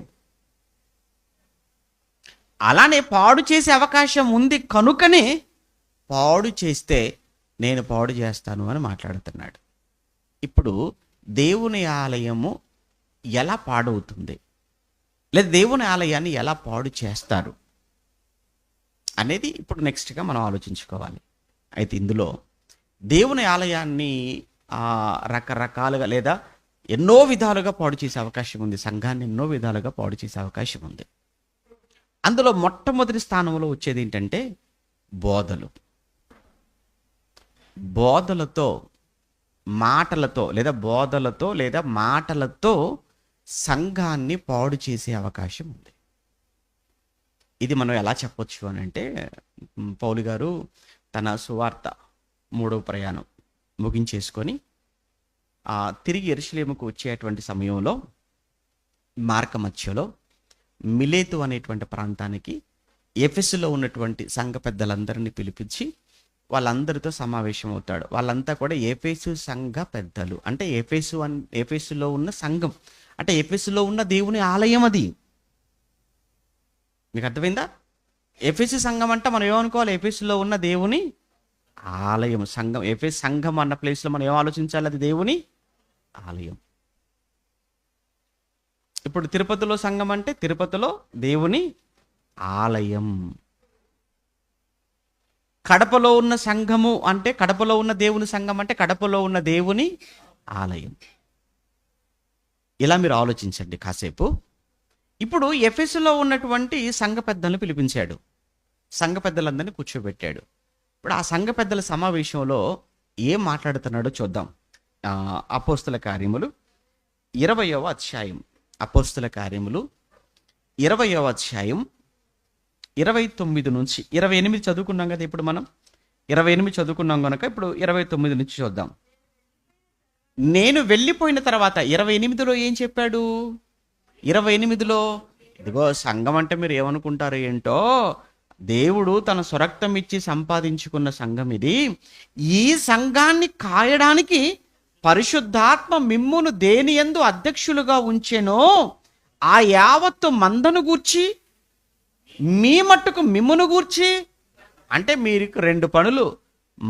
అలానే పాడు చేసే అవకాశం ఉంది కనుకనే పాడు చేస్తే నేను పాడు చేస్తాను అని మాట్లాడుతున్నాడు. ఇప్పుడు దేవుని ఆలయము ఎలా పాడవుతుంది, లేదా దేవుని ఆలయాన్ని ఎలా పాడు చేస్తారు అనేది ఇప్పుడు నెక్స్ట్గా మనం ఆలోచించుకోవాలి. అయితే ఇందులో దేవుని ఆలయాన్ని రకరకాలుగా లేదా ఎన్నో విధాలుగా పాడు చేసే అవకాశం ఉంది. సంఘాన్ని ఎన్నో విధాలుగా పాడు చేసే అవకాశం ఉంది. అందులో మొట్టమొదటి స్థానంలో వచ్చేది ఏంటంటే బోధలతో మాటలతో సంఘాన్ని పాడు చేసే అవకాశం ఉంది. ఇది మనం ఎలా చెప్పొచ్చు అని అంటే, పౌలు గారు తన సువార్త 3వ ప్రయాణం ముగించేసుకొని తిరిగి యెరూషలేముకు వచ్చేటువంటి సమయంలో మార్గ మధ్యలో మిలేతు అనేటువంటి ప్రాంతానికి ఎఫెసులో ఉన్నటువంటి సంఘ పెద్దలందరినీ పిలిపించి వాళ్ళందరితో సమావేశం అవుతాడు. వాళ్ళంతా కూడా ఎఫెసు సంఘ పెద్దలు. అంటే ఎఫెసులో ఉన్న సంఘం అంటే ఎఫెసులో ఉన్న దేవుని ఆలయం. అది మీకు అర్థమైందా? ఎఫెసు సంఘం అంటే మనం ఏమనుకోవాలి? ఎఫెసులో ఉన్న దేవుని ఆలయం. సంఘం, ఎఫెసు సంఘం అన్న ప్లేస్లో మనం ఏం ఆలోచించాలి? అది దేవుని ఆలయం. ఇప్పుడు తిరుపతిలో సంఘం అంటే తిరుపతిలో దేవుని ఆలయం. కడపలో ఉన్న సంఘము అంటే కడపలో ఉన్న దేవుని సంఘం అంటే కడపలో ఉన్న దేవుని ఆలయం. ఇలా మీరు ఆలోచించండి కాసేపు. ఇప్పుడు ఎఫెసులో ఉన్నటువంటి సంఘ పెద్దలను పిలిపించాడు. సంఘ పెద్దలందరినీ కూర్చోబెట్టాడు. ఇప్పుడు ఆ సంఘ పెద్దల సమావేశంలో ఏం మాట్లాడుతున్నాడో చూద్దాం. అపోస్తల కార్యములు 20వ అధ్యాయం. అపోస్తల కార్యములు 20వ అధ్యాయం 29 నుంచి 28 చదువుకున్నాం కదా. ఇప్పుడు మనం 28 చదువుకున్నాం కనుక ఇప్పుడు 29 నుంచి చూద్దాం. నేను వెళ్ళిపోయిన తర్వాత 28లో ఏం చెప్పాడు? 28లో ఇదిగో సంఘం అంటే మీరు ఏమనుకుంటారు ఏంటో, దేవుడు తన స్వరక్తం ఇచ్చి సంపాదించుకున్న సంఘం ఇది. ఈ సంఘాన్ని కాయడానికి పరిశుద్ధాత్మ మిమ్మును దేని యందు అధ్యక్షులుగా ఉంచెనో ఆ యావత్తు మందను గూర్చి మీ మట్టుకు మిమ్మును గూర్చి, అంటే మీరు 2 పనులు,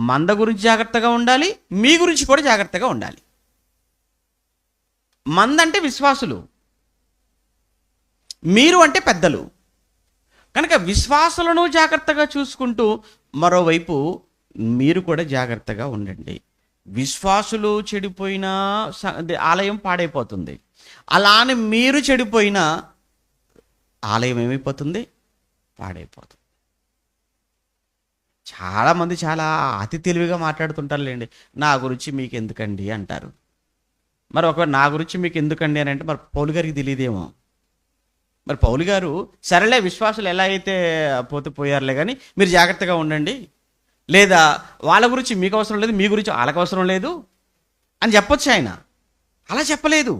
మంద గురించి జాగ్రత్తగా ఉండాలి, మీ గురించి కూడా జాగ్రత్తగా ఉండాలి. మంద అంటే విశ్వాసులు, మీరు అంటే పెద్దలు కనుక విశ్వాసులను జాగ్రత్తగా చూసుకుంటూ మరోవైపు మీరు కూడా జాగ్రత్తగా ఉండండి. విశ్వాసులు చెడిపోయినా ఆలయం పాడైపోతుంది. అలానే మీరు చెడిపోయినా ఆలయం ఏమైపోతుంది? పాడైపోతుంది. చాలామంది చాలా అతి తెలివిగా మాట్లాడుతుంటారులేండి. నా గురించి మీకు ఎందుకండి అంటారు. మరి ఒకవేళ నా గురించి మీకు ఎందుకండి అని అంటే మరి పౌలు గారికి తెలియదేమో. మరి పౌలు గారు సరేలే విశ్వాసులు ఎలా అయితే పోయారులే కానీ మీరు జాగ్రత్తగా ఉండండి, లేదా వాళ్ళ గురించి మీకు అవసరం లేదు, మీ గురించి వాళ్ళకి అవసరం లేదు అని చెప్పొచ్చు ఆయన. అలా చెప్పలేదు.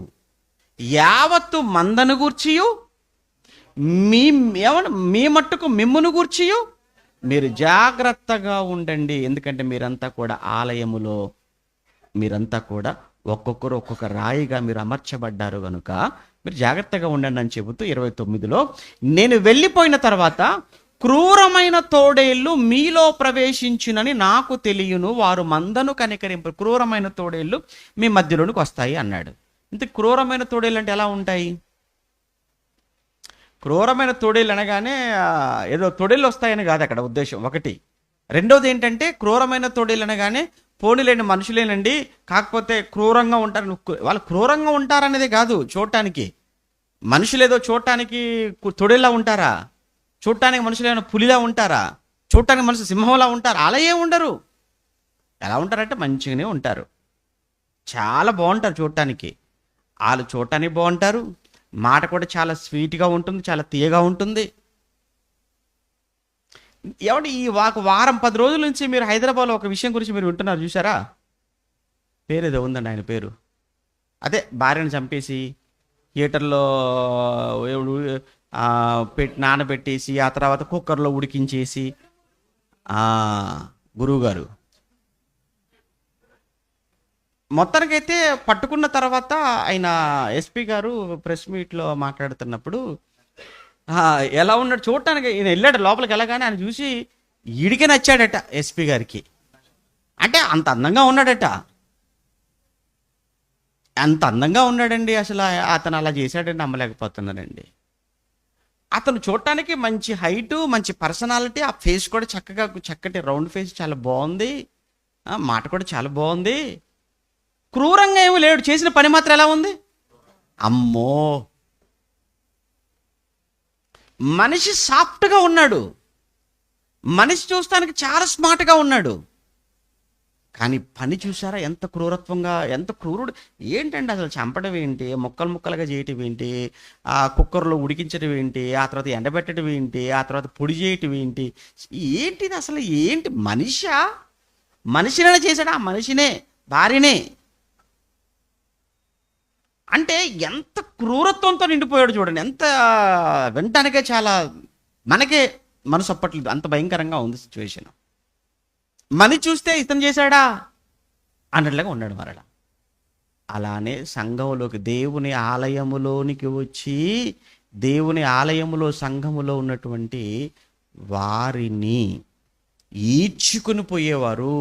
యావత్తు మందను గూర్చియు మీ మట్టుకు మిమ్మును గూర్చియు మీరు జాగ్రత్తగా ఉండండి. ఎందుకంటే మీరంతా కూడా ఆలయములో, మీరంతా కూడా ఒక్కొక్కరు ఒక్కొక్క రాయిగా మీరు అమర్చబడ్డారు కనుక మీరు జాగ్రత్తగా ఉండండి అని చెబుతూ 29లో, నేను వెళ్ళిపోయిన తర్వాత క్రూరమైన తోడేళ్ళు మీలో ప్రవేశించునని నాకు తెలియను, వారు మందను కనికరింపు. క్రూరమైన తోడేళ్ళు మీ మధ్యలోనికి వస్తాయి అన్నాడు. ఇంత క్రూరమైన తోడేళ్ళు అంటే ఎలా ఉంటాయి? క్రూరమైన తోడేళ్ళు అనగానే ఏదో తోడేళ్ళు వస్తాయని కాదు అక్కడ ఉద్దేశం, ఒకటి. రెండోది ఏంటంటే, క్రూరమైన తోడేళ్ళు అనగానే పోనీలేండి మనుషులేనండి, కాకపోతే క్రూరంగా ఉంటారు. వాళ్ళు క్రూరంగా ఉంటారనేది కాదు, చూడటానికి మనుషులేదో చూడటానికి తోడేళ్ళ ఉంటారా? చూడటానికి మనుషులు ఏమైనా పులిలా ఉంటారా? చూడటానికి మనుషులు సింహంలా ఉంటారా? అలా ఏం ఉండరు. ఎలా ఉంటారంటే మంచిగానే ఉంటారు, చాలా బాగుంటారు చూడటానికి. వాళ్ళు చూడటానికి బాగుంటారు, మాట కూడా చాలా స్వీట్గా ఉంటుంది, చాలా తీయగా ఉంటుంది. ఏమంటే ఈ వారం 10 రోజుల నుంచి మీరు హైదరాబాద్లో ఒక విషయం గురించి మీరు వింటున్నారు, చూసారా? పేరేదో ఉందండి ఆయన పేరు. అదే భార్యను చంపేసి హీటర్లో నానబెట్టేసి ఆ తర్వాత కుక్కర్లో ఉడికించేసి గురువుగారు మొత్తానికైతే పట్టుకున్న తర్వాత ఆయన ఎస్పీ గారు ప్రెస్ మీట్లో మాట్లాడుతున్నప్పుడు ఎలా ఉన్నాడు చూడటానికి, ఈయన వెళ్ళాడు లోపలికి వెళ్ళగానే ఆయన చూసి ఈడికే నచ్చాడట ఎస్పీ గారికి. అంటే అంత అందంగా ఉన్నాడట, అంత అందంగా ఉన్నాడండి. అసలు అతను అలా చేశాడండి, నమ్మలేకపోతున్నానండి. అతను చూడటానికి మంచి హైటు, మంచి పర్సనాలిటీ, ఆ ఫేస్ కూడా చక్కగా చక్కటి రౌండ్ ఫేస్ చాలా బాగుంది, మాట కూడా చాలా బాగుంది. క్రూరంగా ఏమీ లేడు, చేసిన పని మాత్రం ఎలా ఉంది? అమ్మో, మనిషి సాఫ్ట్గా ఉన్నాడు, మనిషి చూస్తానికి చాలా స్మార్ట్గా ఉన్నాడు. కానీ పని చూసారా ఎంత క్రూరత్వంగా, ఎంత క్రూరుడు. ఏంటండి అసలు చంపడం ఏంటి, ముక్కలు ముక్కలుగా చేయటం ఏంటి, ఆ కుక్కర్లో ఉడికించడం ఏంటి, ఆ తర్వాత ఎండబెట్టడం ఏంటి, ఆ తర్వాత పొడి చేయటం ఏంటి, ఏంటిది అసలు? ఏంటి మనిషినే చేశాడు, ఆ మనిషినే భార్యనే. అంటే ఎంత క్రూరత్వంతో నిండిపోయాడు చూడండి, ఎంత వినటానికే చాలా మనకే మనసు అప్పట్లేదు, అంత భయంకరంగా ఉంది సిచ్యువేషన్. మని చూస్తే ఇతను చేశాడా అన్నట్లుగా ఉన్నాడు మరలా. అలానే సంఘములోకి, దేవుని ఆలయములోనికి వచ్చి, దేవుని ఆలయములో సంఘములో ఉన్నటువంటి వారిని ఈడ్చుకుని పోయేవారు,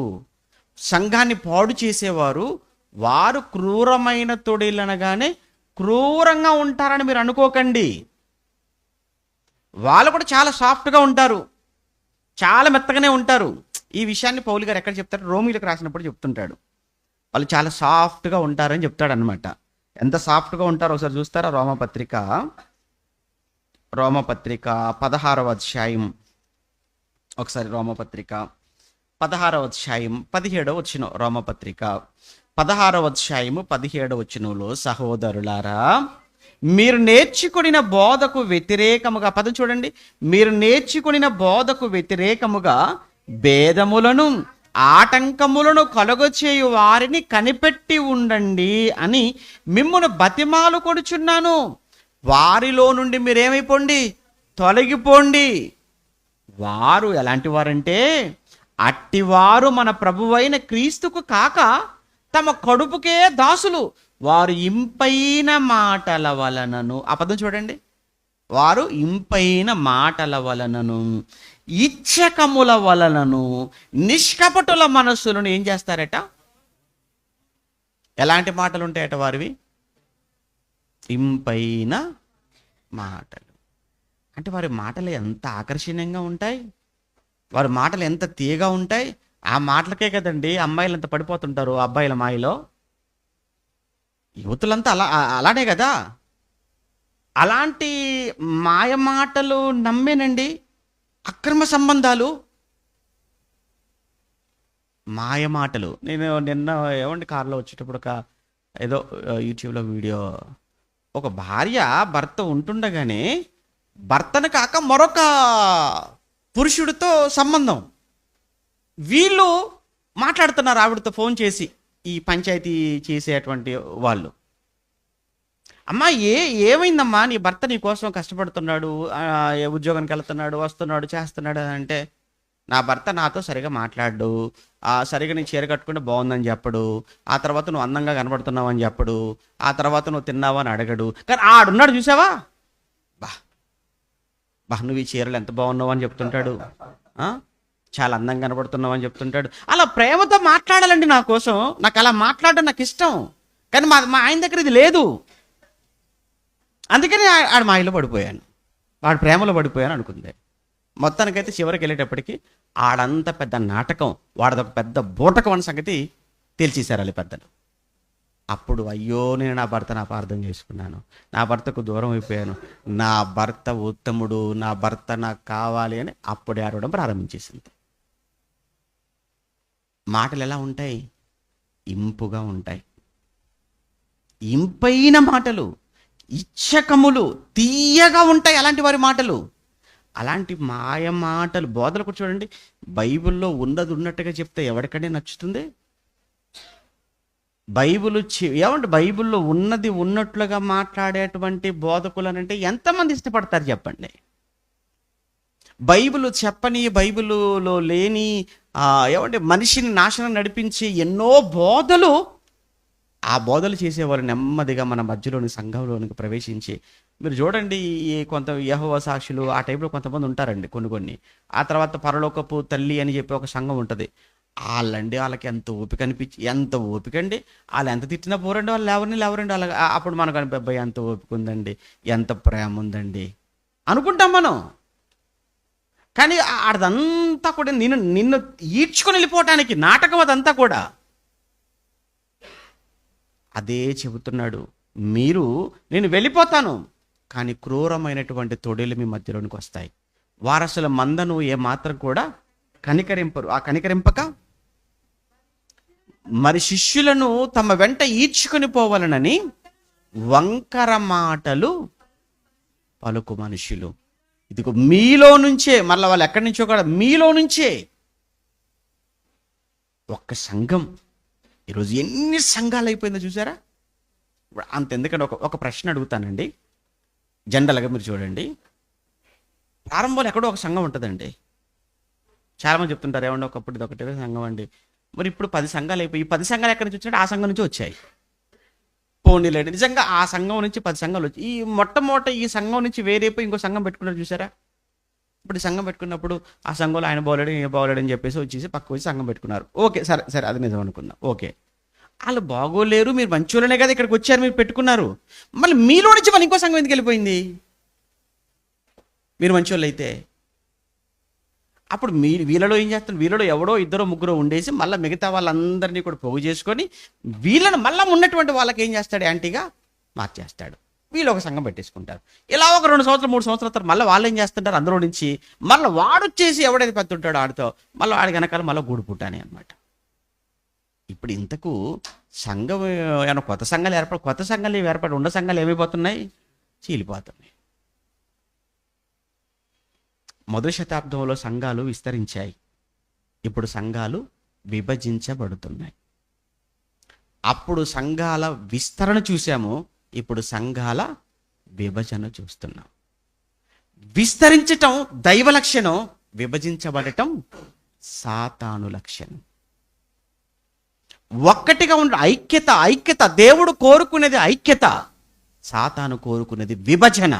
సంఘాన్ని పాడు చేసేవారు, వారు క్రూరమైన తొడేళ్ళు అనగానే క్రూరంగా ఉంటారని మీరు అనుకోకండి. వాళ్ళు కూడా చాలా సాఫ్ట్గా ఉంటారు, చాలా మెత్తగానే ఉంటారు. ఈ విషయాన్ని పౌలు గారు ఎక్కడ చెప్తారు? రోమీలకు రాసినప్పుడు చెప్తుంటాడు, వాళ్ళు చాలా సాఫ్ట్గా ఉంటారని చెప్తాడు అనమాట. ఎంత సాఫ్ట్గా ఉంటారో ఒకసారి చూస్తారా? రోమపత్రిక 16వ అధ్యాయం, ఒకసారి రోమపత్రిక 16వ అధ్యాయం 17వ వచనం. రోమపత్రిక 16వ అధ్యాయము 17వ వచనంలో, సహోదరులారా మీరు నేర్చుకొనిన బోధకు వ్యతిరేకముగా, పదం చూడండి, మీరు నేర్చుకొనిన బోధకు వ్యతిరేకముగా భేదములను ఆటంకములను కలుగచేయు వారిని కనిపెట్టి ఉండండి అని మిమ్మును బతిమాలు కొడుచున్నాను. వారిలో నుండి మీరేమైపోండి? తొలగిపోండి. వారు ఎలాంటి వారంటే, అట్టివారు మన ప్రభువైన క్రీస్తుకు కాక తమ కడుపుకే దాసులు, వారు ఇంపైన మాటల వలనను, ఆ పదం చూడండి, వారు ఇంపైన మాటల వలనను ఇచ్చకముల వలనను నిష్కపటుల మనస్సులను ఏం చేస్తారట? ఎలాంటి మాటలు ఉంటాయట వారివి? ఇంపైన మాటలు. అంటే వారి మాటలు ఎంత ఆకర్షణీయంగా ఉంటాయి, వారి మాటలు ఎంత తీయగా ఉంటాయి. ఆ మాటలకే కదండి అమ్మాయిలు అంతా పడిపోతుంటారు అబ్బాయిల మాయలో. యువతులంతా అలానే కదా. అలాంటి మాయ మాటలు నమ్మేనండి అక్రమ సంబంధాలు, మాయ మాటలు. నేను నిన్న ఏమండి కారులో వచ్చేటప్పుడు ఏదో యూట్యూబ్లో వీడియో, ఒక భార్య భర్త ఉంటుండగానే భర్తను కాక మరొక పురుషుడితో సంబంధం, వీళ్ళు మాట్లాడుతున్నారు ఆవిడతో ఫోన్ చేసి, ఈ పంచాయతీ చేసేటువంటి వాళ్ళు. అమ్మా ఏమైందమ్మా, నీ భర్త నీ కోసం కష్టపడుతున్నాడు, ఉద్యోగానికి వెళ్తున్నాడు, వస్తున్నాడు, చేస్తున్నాడు అని అంటే, నా భర్త నాతో సరిగా మాట్లాడు, సరిగా నీ చీర కట్టుకుంటే బాగుందని చెప్పడు, ఆ తర్వాత నువ్వు అందంగా కనబడుతున్నావు అని చెప్పడు, ఆ తర్వాత నువ్వు తిన్నావా అని అడగడు. కానీ ఆడున్నాడు చూసావా, బా బా నువ్వు ఈ చీరలు ఎంత బాగున్నావు అని చెప్తుంటాడు, చాలా అందంగా కనబడుతున్నావు అని చెప్తుంటాడు. అలా ప్రేమతో మాట్లాడాలండి నా కోసం, నాకు అలా మాట్లాడడం నాకు ఇష్టం. కానీ మా ఆయన దగ్గర ఇది లేదు. అందుకని ఆడు మా ఇల్లు పడిపోయాను, వాడు ప్రేమలో పడిపోయాను అనుకుంది. మొత్తానికైతే చివరికి వెళ్ళేటప్పటికి ఆడంత పెద్ద నాటకం, వాడదొక పెద్ద బూటకం అన్న సంగతి తేల్చేశారు వాళ్ళు పెద్దలు. అప్పుడు అయ్యో నేను నా భర్తను అపార్థం చేసుకున్నాను, నా భర్తకు దూరం అయిపోయాను, నా భర్త ఉత్తముడు, నా భర్త నాకు కావాలి అని అప్పుడే ఆడవడం ప్రారంభించేసింది. మాటలు ఎలా ఉంటాయి? ఇంపుగా ఉంటాయి. ఇంపైన మాటలు, ఇచ్చకములు, తీయగా ఉంటాయి అలాంటి వారి మాటలు. అలాంటి మాయ మాటలు బోధలు కూడా చూడండి, బైబిల్లో ఉన్నది ఉన్నట్టుగా చెప్తే ఎవరికనే నచ్చుతుంది? ఏమంటే బైబిల్లో ఉన్నది ఉన్నట్లుగా మాట్లాడేటువంటి బోధకులనంటే ఎంతమంది ఇష్టపడతారు చెప్పండి? బైబిల్ చెప్పని, బైబిల్లో లేని ఏమంటే మనిషిని నాశనం నడిపించే ఎన్నో బోధలు, ఆ బోధలు చేసేవాళ్ళు నెమ్మదిగా మన మధ్యలోని సంఘంలోనికి ప్రవేశించి, మీరు చూడండి ఈ కొంత యెహోవా సాక్షులు ఆ టైప్లో కొంతమంది ఉంటారండి కొన్ని. ఆ తర్వాత పరలోకపు తల్లి అని చెప్పి ఒక సంఘం ఉంటుంది. వాళ్ళకి ఎంత ఓపిక ఎంత ఓపిక అండి, వాళ్ళు ఎంత తిట్టినా పోరండి, వాళ్ళు లేవరండి వాళ్ళ. అప్పుడు మనకు అనిపి ఎంత ఓపిక ఉందండి, ఎంత ప్రేమ ఉందండి అనుకుంటాం మనం. కానీ అదంతా కూడా నిన్ను ఈడ్చుకొని వెళ్ళిపోవటానికి నాటకం అదంతా కూడా. అదే చెబుతున్నాడు, నేను వెళ్ళిపోతాను, కానీ క్రూరమైనటువంటి తొడేలు మీ మధ్యలోనికి వస్తాయి, వారసుల మందను ఏమాత్రం కూడా కనికరింపరు. ఆ కనికరింపక మరి శిష్యులను తమ వెంట ఈడ్చుకొని పోవాలనని వంకర మాటలు పలుకు మనుషులు. ఇదిగో మీలో నుంచే, మళ్ళీ వాళ్ళు ఎక్కడి నుంచో కూడా మీలో నుంచే. ఒక్క సంఘం ఈరోజు ఎన్ని సంఘాలు అయిపోయిందో చూసారా? అంతెందుకంటే ఒక ప్రశ్న అడుగుతానండి. జనరల్గా మీరు చూడండి, ప్రారంభంలో ఎక్కడో ఒక సంఘం ఉంటుందండి. చాలామంది చెప్తుంటారు, ఏమన్నా ఒకప్పుడు ఇది ఒకటే సంఘం అండి. మరి ఇప్పుడు 10 సంఘాలు అయిపోయి, ఈ 10 సంఘాలు ఎక్కడి నుంచి వచ్చినట్టు ఆ సంఘం నుంచి వచ్చాయి. పోనీలేండి, నిజంగా ఆ సంఘం నుంచి 10 సంఘాలు వచ్చి, ఈ మొట్టమొదట ఈ సంఘం నుంచి వేరైపోయి ఇంకో సంఘం పెట్టుకున్నారు చూసారా? ఇప్పుడు ఈ సంఘం పెట్టుకున్నప్పుడు ఆ సంఘంలో ఆయన బాగోలేడు అని చెప్పేసి వచ్చేసి పక్క వచ్చి సంఘం పెట్టుకున్నారు. ఓకే, సరే అది నిజం అనుకుందాం. ఓకే, వాళ్ళు బాగోలేరు, మీరు మంచోళ్ళనే కదా ఇక్కడికి వచ్చారు, మీరు పెట్టుకున్నారు. మళ్ళీ మీలో నుంచి మళ్ళీ ఇంకో సంఘం ఎందుకు వెళ్ళిపోయింది? మీరు మంచోళ్ళు అయితే అప్పుడు వీళ్ళలో ఏం చేస్తారు? వీళ్ళలో ఎవడో ఇద్దరు ముగ్గురు ఉండేసి మళ్ళీ మిగతా వాళ్ళందరినీ కూడా పోగు చేసుకొని వీళ్ళని మళ్ళీ ఉన్నటువంటి వాళ్ళకి ఏం చేస్తాడు? యాంటీగా మార్చేస్తాడు. వీళ్ళు ఒక సంఘం పెట్టేసుకుంటారు. ఇలా ఒక 2 సంవత్సరాలు 3 సంవత్సరాల తర్వాత మళ్ళీ వాళ్ళు ఏం చేస్తుంటారు? అందులో నుంచి మళ్ళీ వాడు వచ్చేసి ఎవడైతే పెద్ద ఉంటాడో ఆడితో మళ్ళీ వాడి వెనకాల మళ్ళీ గూడు పుట్టానే అనమాట. ఇప్పుడు ఇంతకు సంఘం ఏమైనా కొత్త సంఘాలు ఏర్పడి ఉన్న సంఘాలు ఏమైపోతున్నాయి? చీలిపోతున్నాయి. మొదటి శతాబ్దంలో సంఘాలు విస్తరించాయి, ఇప్పుడు సంఘాలు విభజించబడుతున్నాయి. అప్పుడు సంఘాల విస్తరణ చూసాము, ఇప్పుడు సంఘాల విభజన చూస్తున్నాం. విస్తరించటం దైవ లక్షణం, విభజించబడటం సాతాను లక్షణం. ఒక్కటిగా ఉండ ఐక్యత దేవుడు కోరుకునేది ఐక్యత, సాతాను కోరుకునేది విభజన.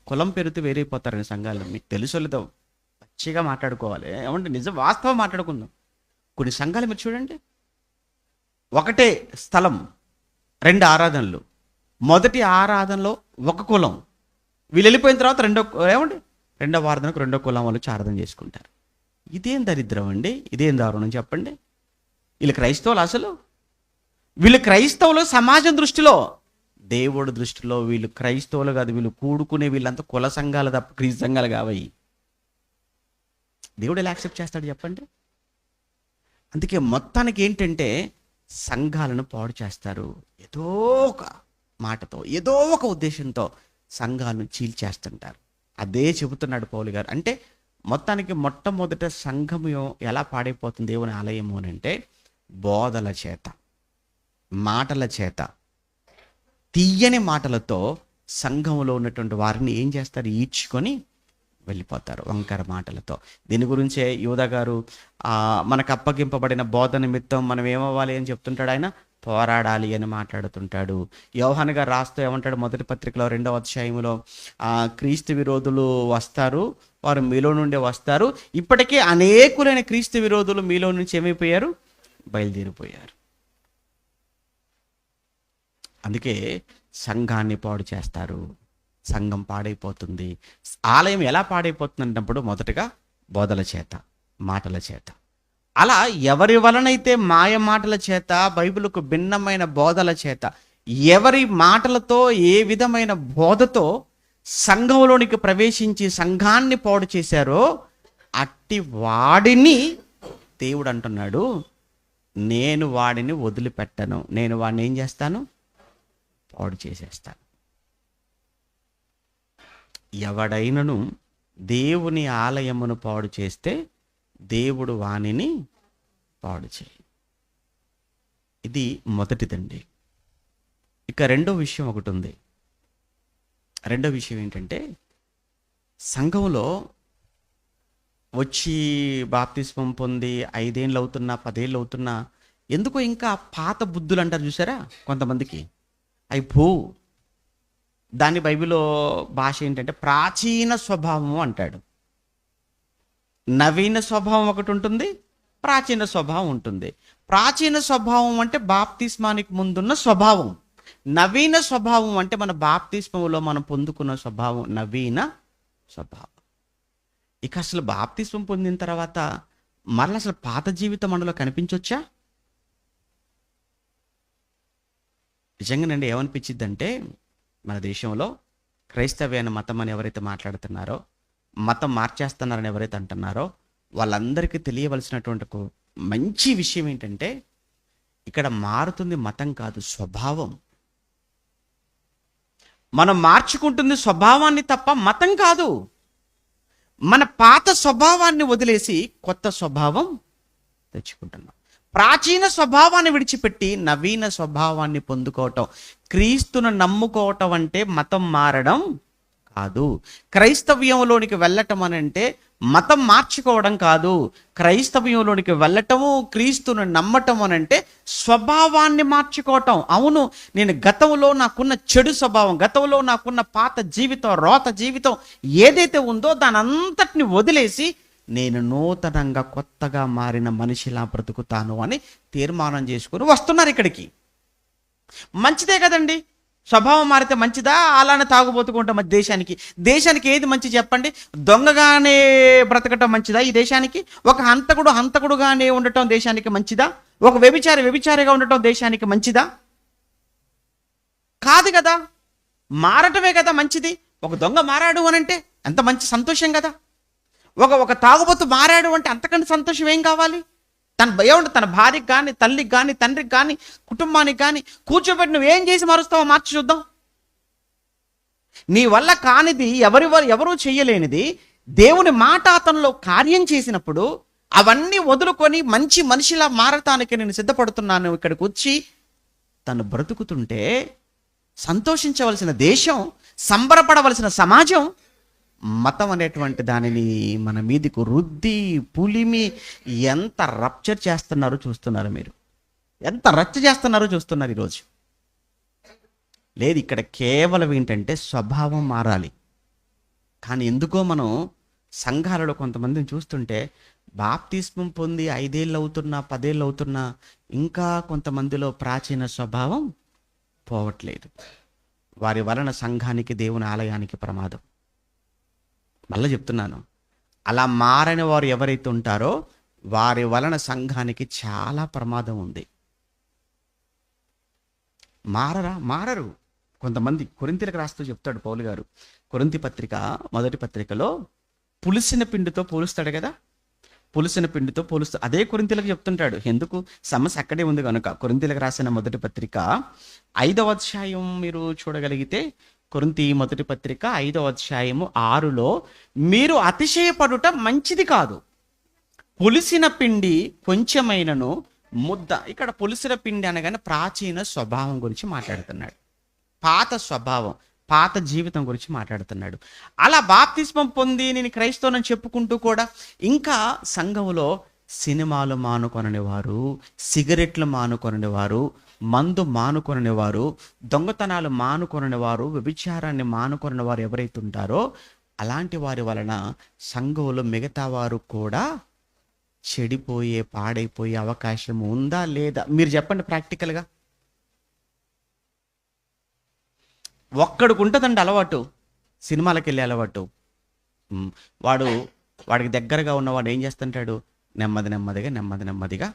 కులం పేరుతో వేరైపోతారని సంఘాలు, మీకు తెలుసో లేదో పచ్చిగా మాట్లాడుకోవాలి. ఏమంటే నిజం వాస్తవం మాట్లాడుకుందాం. కొన్ని సంఘాలు మీరు చూడండి, ఒకటే స్థలం 2 ఆరాధనలు. మొదటి ఆరాధనలో ఒక కులం, వీళ్ళు వెళ్ళిపోయిన తర్వాత రెండో ఆరాధనకు 2వ కులం వాళ్ళు ఆరాధన చేసుకుంటారు. ఇదేం దరిద్రం అండి, ఇదేం దారుణం చెప్పండి. వీళ్ళు క్రైస్తవులు, అసలు వీళ్ళు క్రైస్తవులు సమాజం దృష్టిలో, దేవుడి దృష్టిలో వీళ్ళు క్రైస్తవులు కాదు, వీళ్ళు కూడుకునే వీళ్ళంతా కుల సంఘాలు తప్ప క్రీస్తు సంఘాలు కావయి. దేవుడు ఎలా యాక్సెప్ట్ చేస్తాడు చెప్పండి? అందుకే మొత్తానికి ఏంటంటే సంఘాలను పాడు చేస్తారు. ఏదో ఒక మాటతో, ఏదో ఒక ఉద్దేశంతో సంఘాలను చీల్చేస్తుంటారు. అదే చెబుతున్నాడు పౌలు గారు. అంటే మొత్తానికి మొట్టమొదట సంఘము ఎలా పాడైపోతుంది దేవుని ఆలయము అని అంటే, బోధల చేత, మాటల చేత, తీయని మాటలతో సంఘంలో ఉన్నటువంటి వారిని ఏం చేస్తారు? ఈడ్చుకొని వెళ్ళిపోతారు వంకర మాటలతో. దీని గురించే యూదా గారు మనకు అప్పగింపబడిన బోధ నిమిత్తం మనం ఏమవ్వాలి అని చెప్తుంటాడు. ఆయన పోరాడాలి అని మాట్లాడుతుంటాడు. యోహాను గారు రాస్తూ ఏమంటాడు? మొదటి పత్రికలో 2వ అధ్యాయంలో క్రీస్తు విరోధులు వస్తారు, వారు మీలో నుండి వస్తారు, ఇప్పటికే అనేకులైన క్రీస్తు విరోధులు మీలో నుంచి ఏమైపోయారు? బయలుదేరిపోయారు. అందుకే సంఘాన్ని పాడు చేస్తారు, సంఘం పాడైపోతుంది. ఆలయం ఎలా పాడైపోతుంది అన్నప్పుడు మొదటగా బోధల చేత, మాటల చేత. అలా ఎవరి వలనైతే మాయ మాటల చేత, బైబిలుకు భిన్నమైన బోధల చేత, ఎవరి మాటలతో, ఏ విధమైన బోధతో సంఘంలోనికి ప్రవేశించి సంఘాన్ని పాడు చేశారో అట్టి వాడిని దేవుడు అంటున్నాడు, నేను వాడిని వదిలిపెట్టను, నేను వాడిని ఏం చేస్తాను? పాడు చేసేస్తాను. ఎవడైనను దేవుని ఆలయమును పాడు చేస్తే దేవుడు వానిని పాడు చేయి. ఇది మొదటిదండి. ఇక రెండో విషయం ఒకటి ఉంది. రెండో విషయం ఏంటంటే, సంఘంలో వచ్చి బాప్తిస్మం పొంది 5 ఏళ్ళు అవుతున్నా, 10 ఏళ్ళు అవుతున్నా, ఎందుకో ఇంకా పాత బుద్ధులు అంటారు చూసారా కొంతమందికి, అవి పోవు. దాని బైబిల్లో భాష ఏంటంటే ప్రాచీన స్వభావం అంటాడు. నవీన స్వభావం ఒకటి ఉంటుంది, ప్రాచీన స్వభావం ఉంటుంది. ప్రాచీన స్వభావం అంటే బాప్తిస్మానికి ముందున్న స్వభావం. నవీన స్వభావం అంటే మన బాప్తిస్మంలో మనం పొందుకున్న స్వభావం, నవీన స్వభావం. ఇక అసలు బాప్తిస్మం పొందిన తర్వాత మరలా అసలు పాత జీవితం మనలో కనిపించొచ్చా? నిజంగానండి ఏమనిపించిద్దంటే, మన దేశంలో క్రైస్తవ్యాన్ని మతం అని ఎవరైతే మాట్లాడుతున్నారో, మతం మార్చేస్తున్నారని ఎవరైతే అంటున్నారో, వాళ్ళందరికీ తెలియవలసినటువంటి ఒక మంచి విషయం ఏంటంటే, ఇక్కడ మారుతుంది మతం కాదు, స్వభావం. మనం మార్చుకుంటుంది స్వభావాన్ని తప్ప మతం కాదు. మన పాత స్వభావాన్ని వదిలేసి కొత్త స్వభావం తెచ్చుకుంటున్నాం. ప్రాచీన స్వభావాన్ని విడిచిపెట్టి నవీన స్వభావాన్ని పొందుకోవటం, క్రీస్తును నమ్ముకోవటం అంటే మతం మారడం కాదు. క్రైస్తవ్యంలోనికి వెళ్ళటం అని అంటే మతం మార్చుకోవడం కాదు. క్రైస్తవ్యంలోనికి వెళ్ళటము, క్రీస్తును నమ్మటం అని అంటే స్వభావాన్ని మార్చుకోవటం. అవును, నేను గతంలో నాకున్న చెడు స్వభావం, గతంలో నాకున్న పాత జీవితం, రోత జీవితం ఏదైతే ఉందో దాని అంతటిని వదిలేసి నేను నూతనంగా కొత్తగా మారిన మనిషిలా బ్రతుకుతాను అని తీర్మానం చేసుకుని వస్తున్నారు ఇక్కడికి. మంచిదే కదండి, స్వభావం మారితే మంచిదా? అలానే తాగుబోతుకుంటాం దేశానికి ఏది మంచి చెప్పండి? దొంగగానే బ్రతకటం మంచిదా ఈ దేశానికి? ఒక హంతకుడుగానే ఉండటం దేశానికి మంచిదా? ఒక వ్యభిచారిగా ఉండటం దేశానికి మంచిదా? కాదు కదా. మారటమే కదా మంచిది. ఒక దొంగ మారాడు అని అంటే ఎంత మంచి సంతోషం కదా. ఒక తాగుబోతు మారాడు అంటే అంతకంటే సంతోషం ఏం కావాలి? తన భార్యకి కానీ, తల్లికి కానీ, తండ్రికి కానీ, కుటుంబానికి కానీ కూర్చోబెట్టి నువ్వేం చేసి మారుస్తావో మార్చి చూద్దాం. నీ వల్ల కానిది, ఎవరూ చెయ్యలేనిది దేవుని మాట అతనిలో కార్యం చేసినప్పుడు అవన్నీ వదులుకొని మంచి మనిషిలా మారటానికి నేను సిద్ధపడుతున్నాను ఇక్కడికి వచ్చి తను బ్రతుకుతుంటే సంతోషించవలసిన దేశం, సంబరపడవలసిన సమాజం మతం అనేటువంటి దానిని మన మీదికి రుద్ది పులిమి ఎంత రప్చర్ చేస్తున్నారో చూస్తున్నారు మీరు. ఎంత రచ్చ చేస్తున్నారో చూస్తున్నారు ఈరోజు. లేదు, ఇక్కడ కేవలం ఏంటంటే స్వభావం మారాలి. కానీ ఎందుకో మనం సంఘాలలో కొంతమందిని చూస్తుంటే బాప్తిస్మం పొంది 5 ఏళ్ళు అవుతున్నా, 10 ఏళ్ళు అవుతున్నా ఇంకా కొంతమందిలో ప్రాచీన స్వభావం పోవట్లేదు. వారి వలన సంఘానికి, దేవుని ఆలయానికి ప్రమాదం. మళ్ళీ చెప్తున్నాను, అలా మారని వారు ఎవరైతే ఉంటారో వారి వలన సంఘానికి చాలా ప్రమాదం ఉంది. మారరు కొంతమంది. కొరింథీయులకు రాస్తూ చెప్తాడు పౌలు గారు, కొరింథీ పత్రిక మొదటి పత్రికలో పులిసిన పిండితో పోలుస్తాడు కదా. పులిసిన పిండితో పోలుస్తూ అదే కొరింథీయులకు చెప్తుంటాడు. ఎందుకు? సమస్య అక్కడే ఉంది కనుక. కొరింథీయులకు రాసిన మొదటి పత్రిక 5వ అధ్యాయం మీరు చూడగలిగితే, కొరింథీ మొదటి పత్రిక 5వ అధ్యాయము 6లో, మీరు అతిశయపడుట మంచిది కాదు, పులిసిన పిండి కొంచెమైనను ముద్ద. ఇక్కడ పులిసిన పిండి అనగానే ప్రాచీన స్వభావం గురించి మాట్లాడుతున్నాడు. పాత స్వభావం, పాత జీవితం గురించి మాట్లాడుతున్నాడు. అలా బాప్తిస్మం పొంది నేను క్రైస్తవునని చెప్పుకుంటూ కూడా ఇంకా సంఘములో సినిమాలు మానుకొనని వారు, సిగరెట్లు మానుకొనని వారు, మందు మానుకొనని వారు, దొంగతనాలు మానుకొనని వారు, వ్యభిచారాన్ని మానుకొనని వారు ఎవరైతే ఉంటారో అలాంటి వారి వలన సంఘంలో మిగతా వారు కూడా చెడిపోయే, పాడైపోయే అవకాశం ఉందా లేదా? మీరు చెప్పండి ప్రాక్టికల్గా. ఒక్కడికి ఉంటుందండి అలవాటు, సినిమాలకు వెళ్ళే అలవాటు. వాడికి దగ్గరగా ఉన్నవాడు ఏం చేస్తుంటాడు? నెమ్మదిగా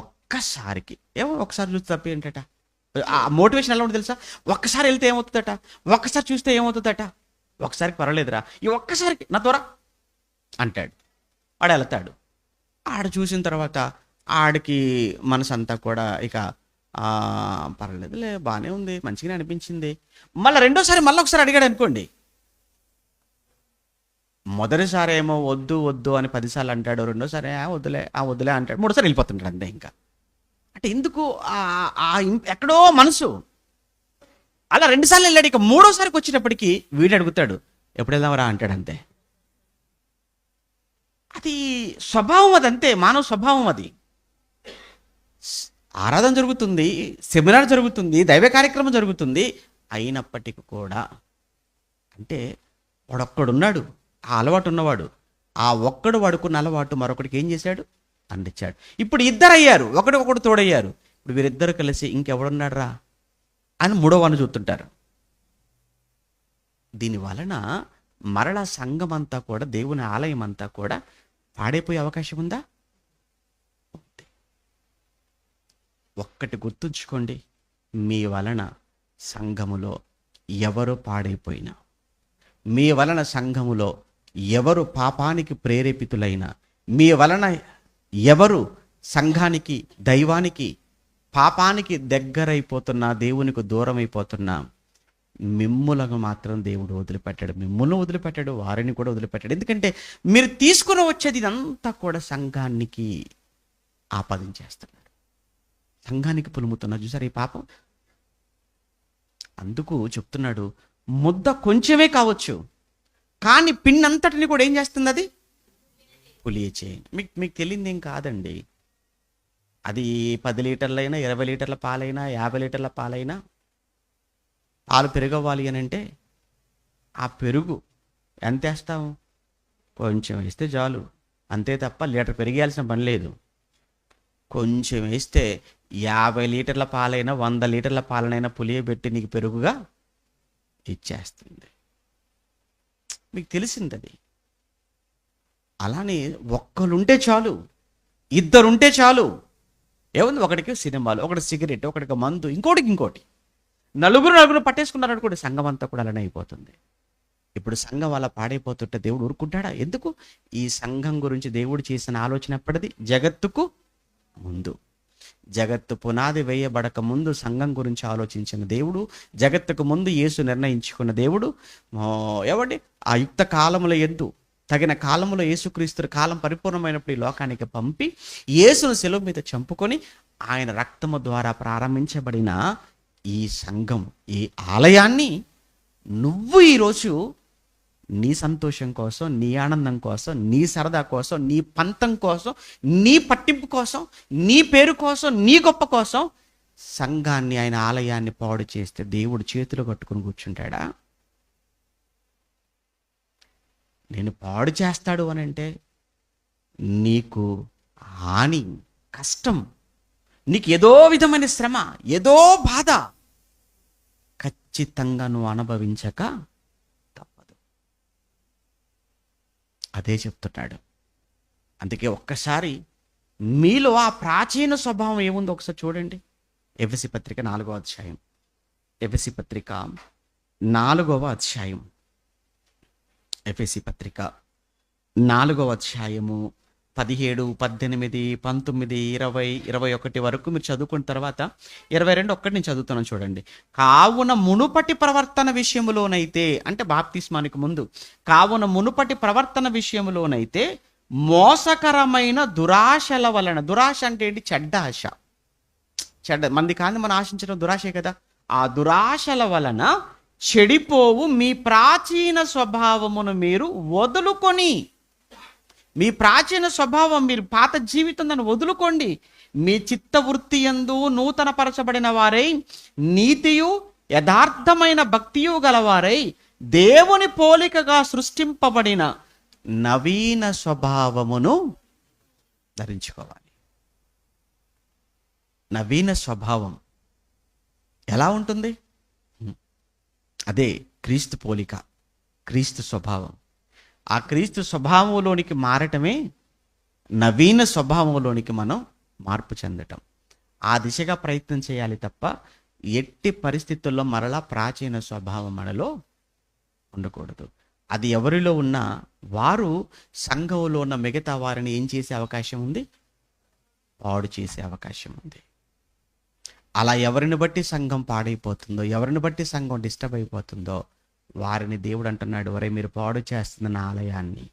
ఒక్కసారికి ఒకసారి చూస్తే తప్పి ఏంటట? ఆ మోటివేషన్ ఎలా ఉంటుంది తెలుసా? ఒక్కసారి వెళ్తే ఏమవుతుందట, ఒక్కసారి చూస్తే ఏమవుతుందట, ఒక్కసారికి పర్వాలేదురా, ఈ ఒక్కసారికి నా త్వర అంటాడు. వాడు వెళ్తాడు. ఆడ చూసిన తర్వాత ఆడికి మనసు అంతా కూడా ఇక పర్వాలేదులే, బాగానే ఉంది, మంచిగానే అనిపించింది. మళ్ళీ రెండోసారి మళ్ళీ ఒకసారి అడిగాడు అనుకోండి, మొదటిసారి ఏమో వద్దు అని 10 సార్లు అంటాడు, రెండోసారి వద్దులే అంటాడు, మూడోసారి వెళ్ళిపోతుంటాడు అంతే. ఇంకా అంటే ఎందుకు ఎక్కడో మనసు అలా 2 సార్లు వెళ్ళాడు. ఇక మూడోసారికి వచ్చేటప్పటికి వీడు అడుగుతాడు, ఎప్పుడు వెళ్దామరా అంటాడు అంతే. అది స్వభావం, అది అంతే, మానవ స్వభావం అది. ఆరాధన జరుగుతుంది, సెమినార్ జరుగుతుంది, దైవ కార్యక్రమం జరుగుతుంది, అయినప్పటికీ కూడా అంటే వాడొక్కడున్నాడు, ఆ అలవాటు ఉన్నవాడు, ఆ ఒక్కడు వాడుకున్న అలవాటు మరొకడికి ఏం చేశాడు? అందించాడు. ఇప్పుడు ఇద్దరు అయ్యారు, ఒకడు తోడయ్యారు. ఇప్పుడు వీరిద్దరు కలిసి ఇంకెవడున్నాడు రా అని మూడోవాడిని చూస్తుంటారు. దీని వలన మరలా సంఘం అంతా కూడా, దేవుని ఆలయం అంతా కూడా పాడైపోయే అవకాశం ఉందా? ఒక్కటి గుర్తుంచుకోండి, మీ వలన సంఘములో ఎవరు పాడైపోయినా, మీ వలన సంఘములో ఎవరు పాపానికి ప్రేరేపితులైనా, మీ వలన ఎవరు సంఘానికి, దైవానికి, పాపానికి దగ్గరైపోతున్నా, దేవునికి దూరం అయిపోతున్నా, మిమ్ములను మాత్రం దేవుడు వదిలిపెట్టాడు. మిమ్ములను వదిలిపెట్టాడు, వారిని కూడా వదిలిపెట్టాడు. ఎందుకంటే మీరు తీసుకుని వచ్చేది ఇదంతా కూడా సంఘానికి ఆపాదించేస్తున్నారు, సంఘానికి పులుముతున్నారు. చూసారు ఈ పాపం? అందుకు చెప్తున్నాడు, ముద్ద కొంచెమే కావచ్చు, కానీ పిండంతటిని కూడా ఏం చేస్తుంది? అది పులియ చేయండి. మీకు తెలియదు ఏం కాదండి. అది 10 లీటర్లైనా, 20 లీటర్ల పాలైనా, 50 లీటర్ల పాలైనా, పాలు పెరుగవ్వాలి అని అంటే ఆ పెరుగు ఎంత వేస్తాము? కొంచెం వేస్తే చాలు, అంతే తప్ప లీటర్ పెరిగేయాల్సిన పని లేదు. కొంచెం వేస్తే 50 లీటర్ల పాలైనా, 100 లీటర్ల పాలనైనా పులియబెట్టి నీకు పెరుగుగా ఇచ్చేస్తుంది. మీకు తెలిసింది అది. అలానే ఒక్కరుంటే చాలు, ఇద్దరుంటే చాలు. ఏముంది? ఒకటికి సినిమాలు, ఒకటి సిగరెట్, ఒకటికి మందు, ఇంకోటి. నలుగురు పట్టేసుకున్నారని కూడా సంఘం అంతా కూడా అలానే అయిపోతుంది. ఇప్పుడు సంఘం అలా పాడైపోతుంటే దేవుడు ఊరుకుంటాడా? ఎందుకు? ఈ సంఘం గురించి దేవుడు చేసిన ఆలోచన ఎప్పటిది? జగత్తుకు ముందు, జగత్తు పునాది వేయబడక ముందు సంఘం గురించి ఆలోచించిన దేవుడు, జగత్తుకు ముందు యేసు నిర్ణయించుకున్న దేవుడు, ఎవడి ఆ యుక్త కాలముల యందు, తగిన కాలములో యేసుక్రీస్తు కాలం పరిపూర్ణమైనప్పుడు ఈ లోకానికి పంపి యేసును శిలువ మీద చంపుకొని ఆయన రక్తము ద్వారా ప్రారంభించబడిన ఈ సంఘం, ఈ ఆలయాన్ని నువ్వు ఈరోజు నీ సంతోషం కోసం, నీ ఆనందం కోసం, నీ సరదా కోసం, నీ పంతం కోసం, నీ పట్టింపు కోసం, నీ పేరు కోసం, నీ గొప్ప కోసం సంఘాన్ని, ఆయన ఆలయాన్ని పాడు చేస్తే దేవుడు చేతులు కట్టుకుని కూర్చుంటాడా? నేను పాడు చేస్తాడు అని అంటే నీకు హాని, కష్టం, నీకు ఏదో విధమైన శ్రమ, ఏదో బాధ ఖచ్చితంగా నువ్వు అనుభవించక తప్పదు. అదే చెప్తున్నాడు. అందుకే ఒక్కసారి మీలో ఆ ప్రాచీన స్వభావం ఏముందో ఒకసారి చూడండి. ఎఫెసీ పత్రిక 4వ అధ్యాయం, ఎఫెసీ పత్రిక 4వ అధ్యాయం, ఎఫెసీ పత్రిక 4వ అధ్యాయము 17, 18, 19, 20, 21 వరకు మీరు చదువుకున్న తర్వాత 22 ఒక్కటి నేను చదువుతున్నాను చూడండి. కావున మునుపటి ప్రవర్తన విషయములోనైతే, అంటే బాప్తిస్మానికి ముందు, కావున మునుపటి ప్రవర్తన విషయములోనైతే మోసకరమైన దురాశల వలన. దురాశ అంటే ఏంటి? చెడ్డ ఆశ. చెడ్డ మంది కాదు మనం ఆశించడం దురాశే కదా. ఆ దురాశల వలన చెడిపోవు మీ ప్రాచీన స్వభావమును మీరు వదులుకొని, మీ ప్రాచీన స్వభావం, మీరు పాత జీవితం దాన్ని వదులుకోండి. మీ చిత్తవృత్తి యందు నూతన పరచబడిన వారై నీతియు యథార్థమైన భక్తియు గలవారై దేవుని పోలికగా సృష్టింపబడిన నవీన స్వభావమును ధరించుకోవాలి. నవీన స్వభావం ఎలా ఉంటుంది? అదే క్రీస్తు పోలిక, క్రీస్తు స్వభావం. ఆ క్రీస్తు స్వభావంలోనికి మారటమే నవీన స్వభావంలోనికి మనం మార్పు చెందటం. ఆ దిశగా ప్రయత్నం చేయాలి తప్ప ఎట్టి పరిస్థితుల్లో మరలా ప్రాచీన స్వభావం మనలో ఉండకూడదు. అది ఎవరిలో ఉన్నా వారు సంఘంలో ఉన్న మిగతా వారిని ఏం చేసే అవకాశం ఉంది? పాడు చేసే అవకాశం ఉంది. అలా ఎవరిని బట్టి సంఘం పాడైపోతుందో, ఎవరిని బట్టి సంఘం డిస్టర్బ్ అయిపోతుందో వారిని దేవుడు అంటున్నాడు, వరే మీరు పాడు చేస్తున్న నా ఆలయాన్ని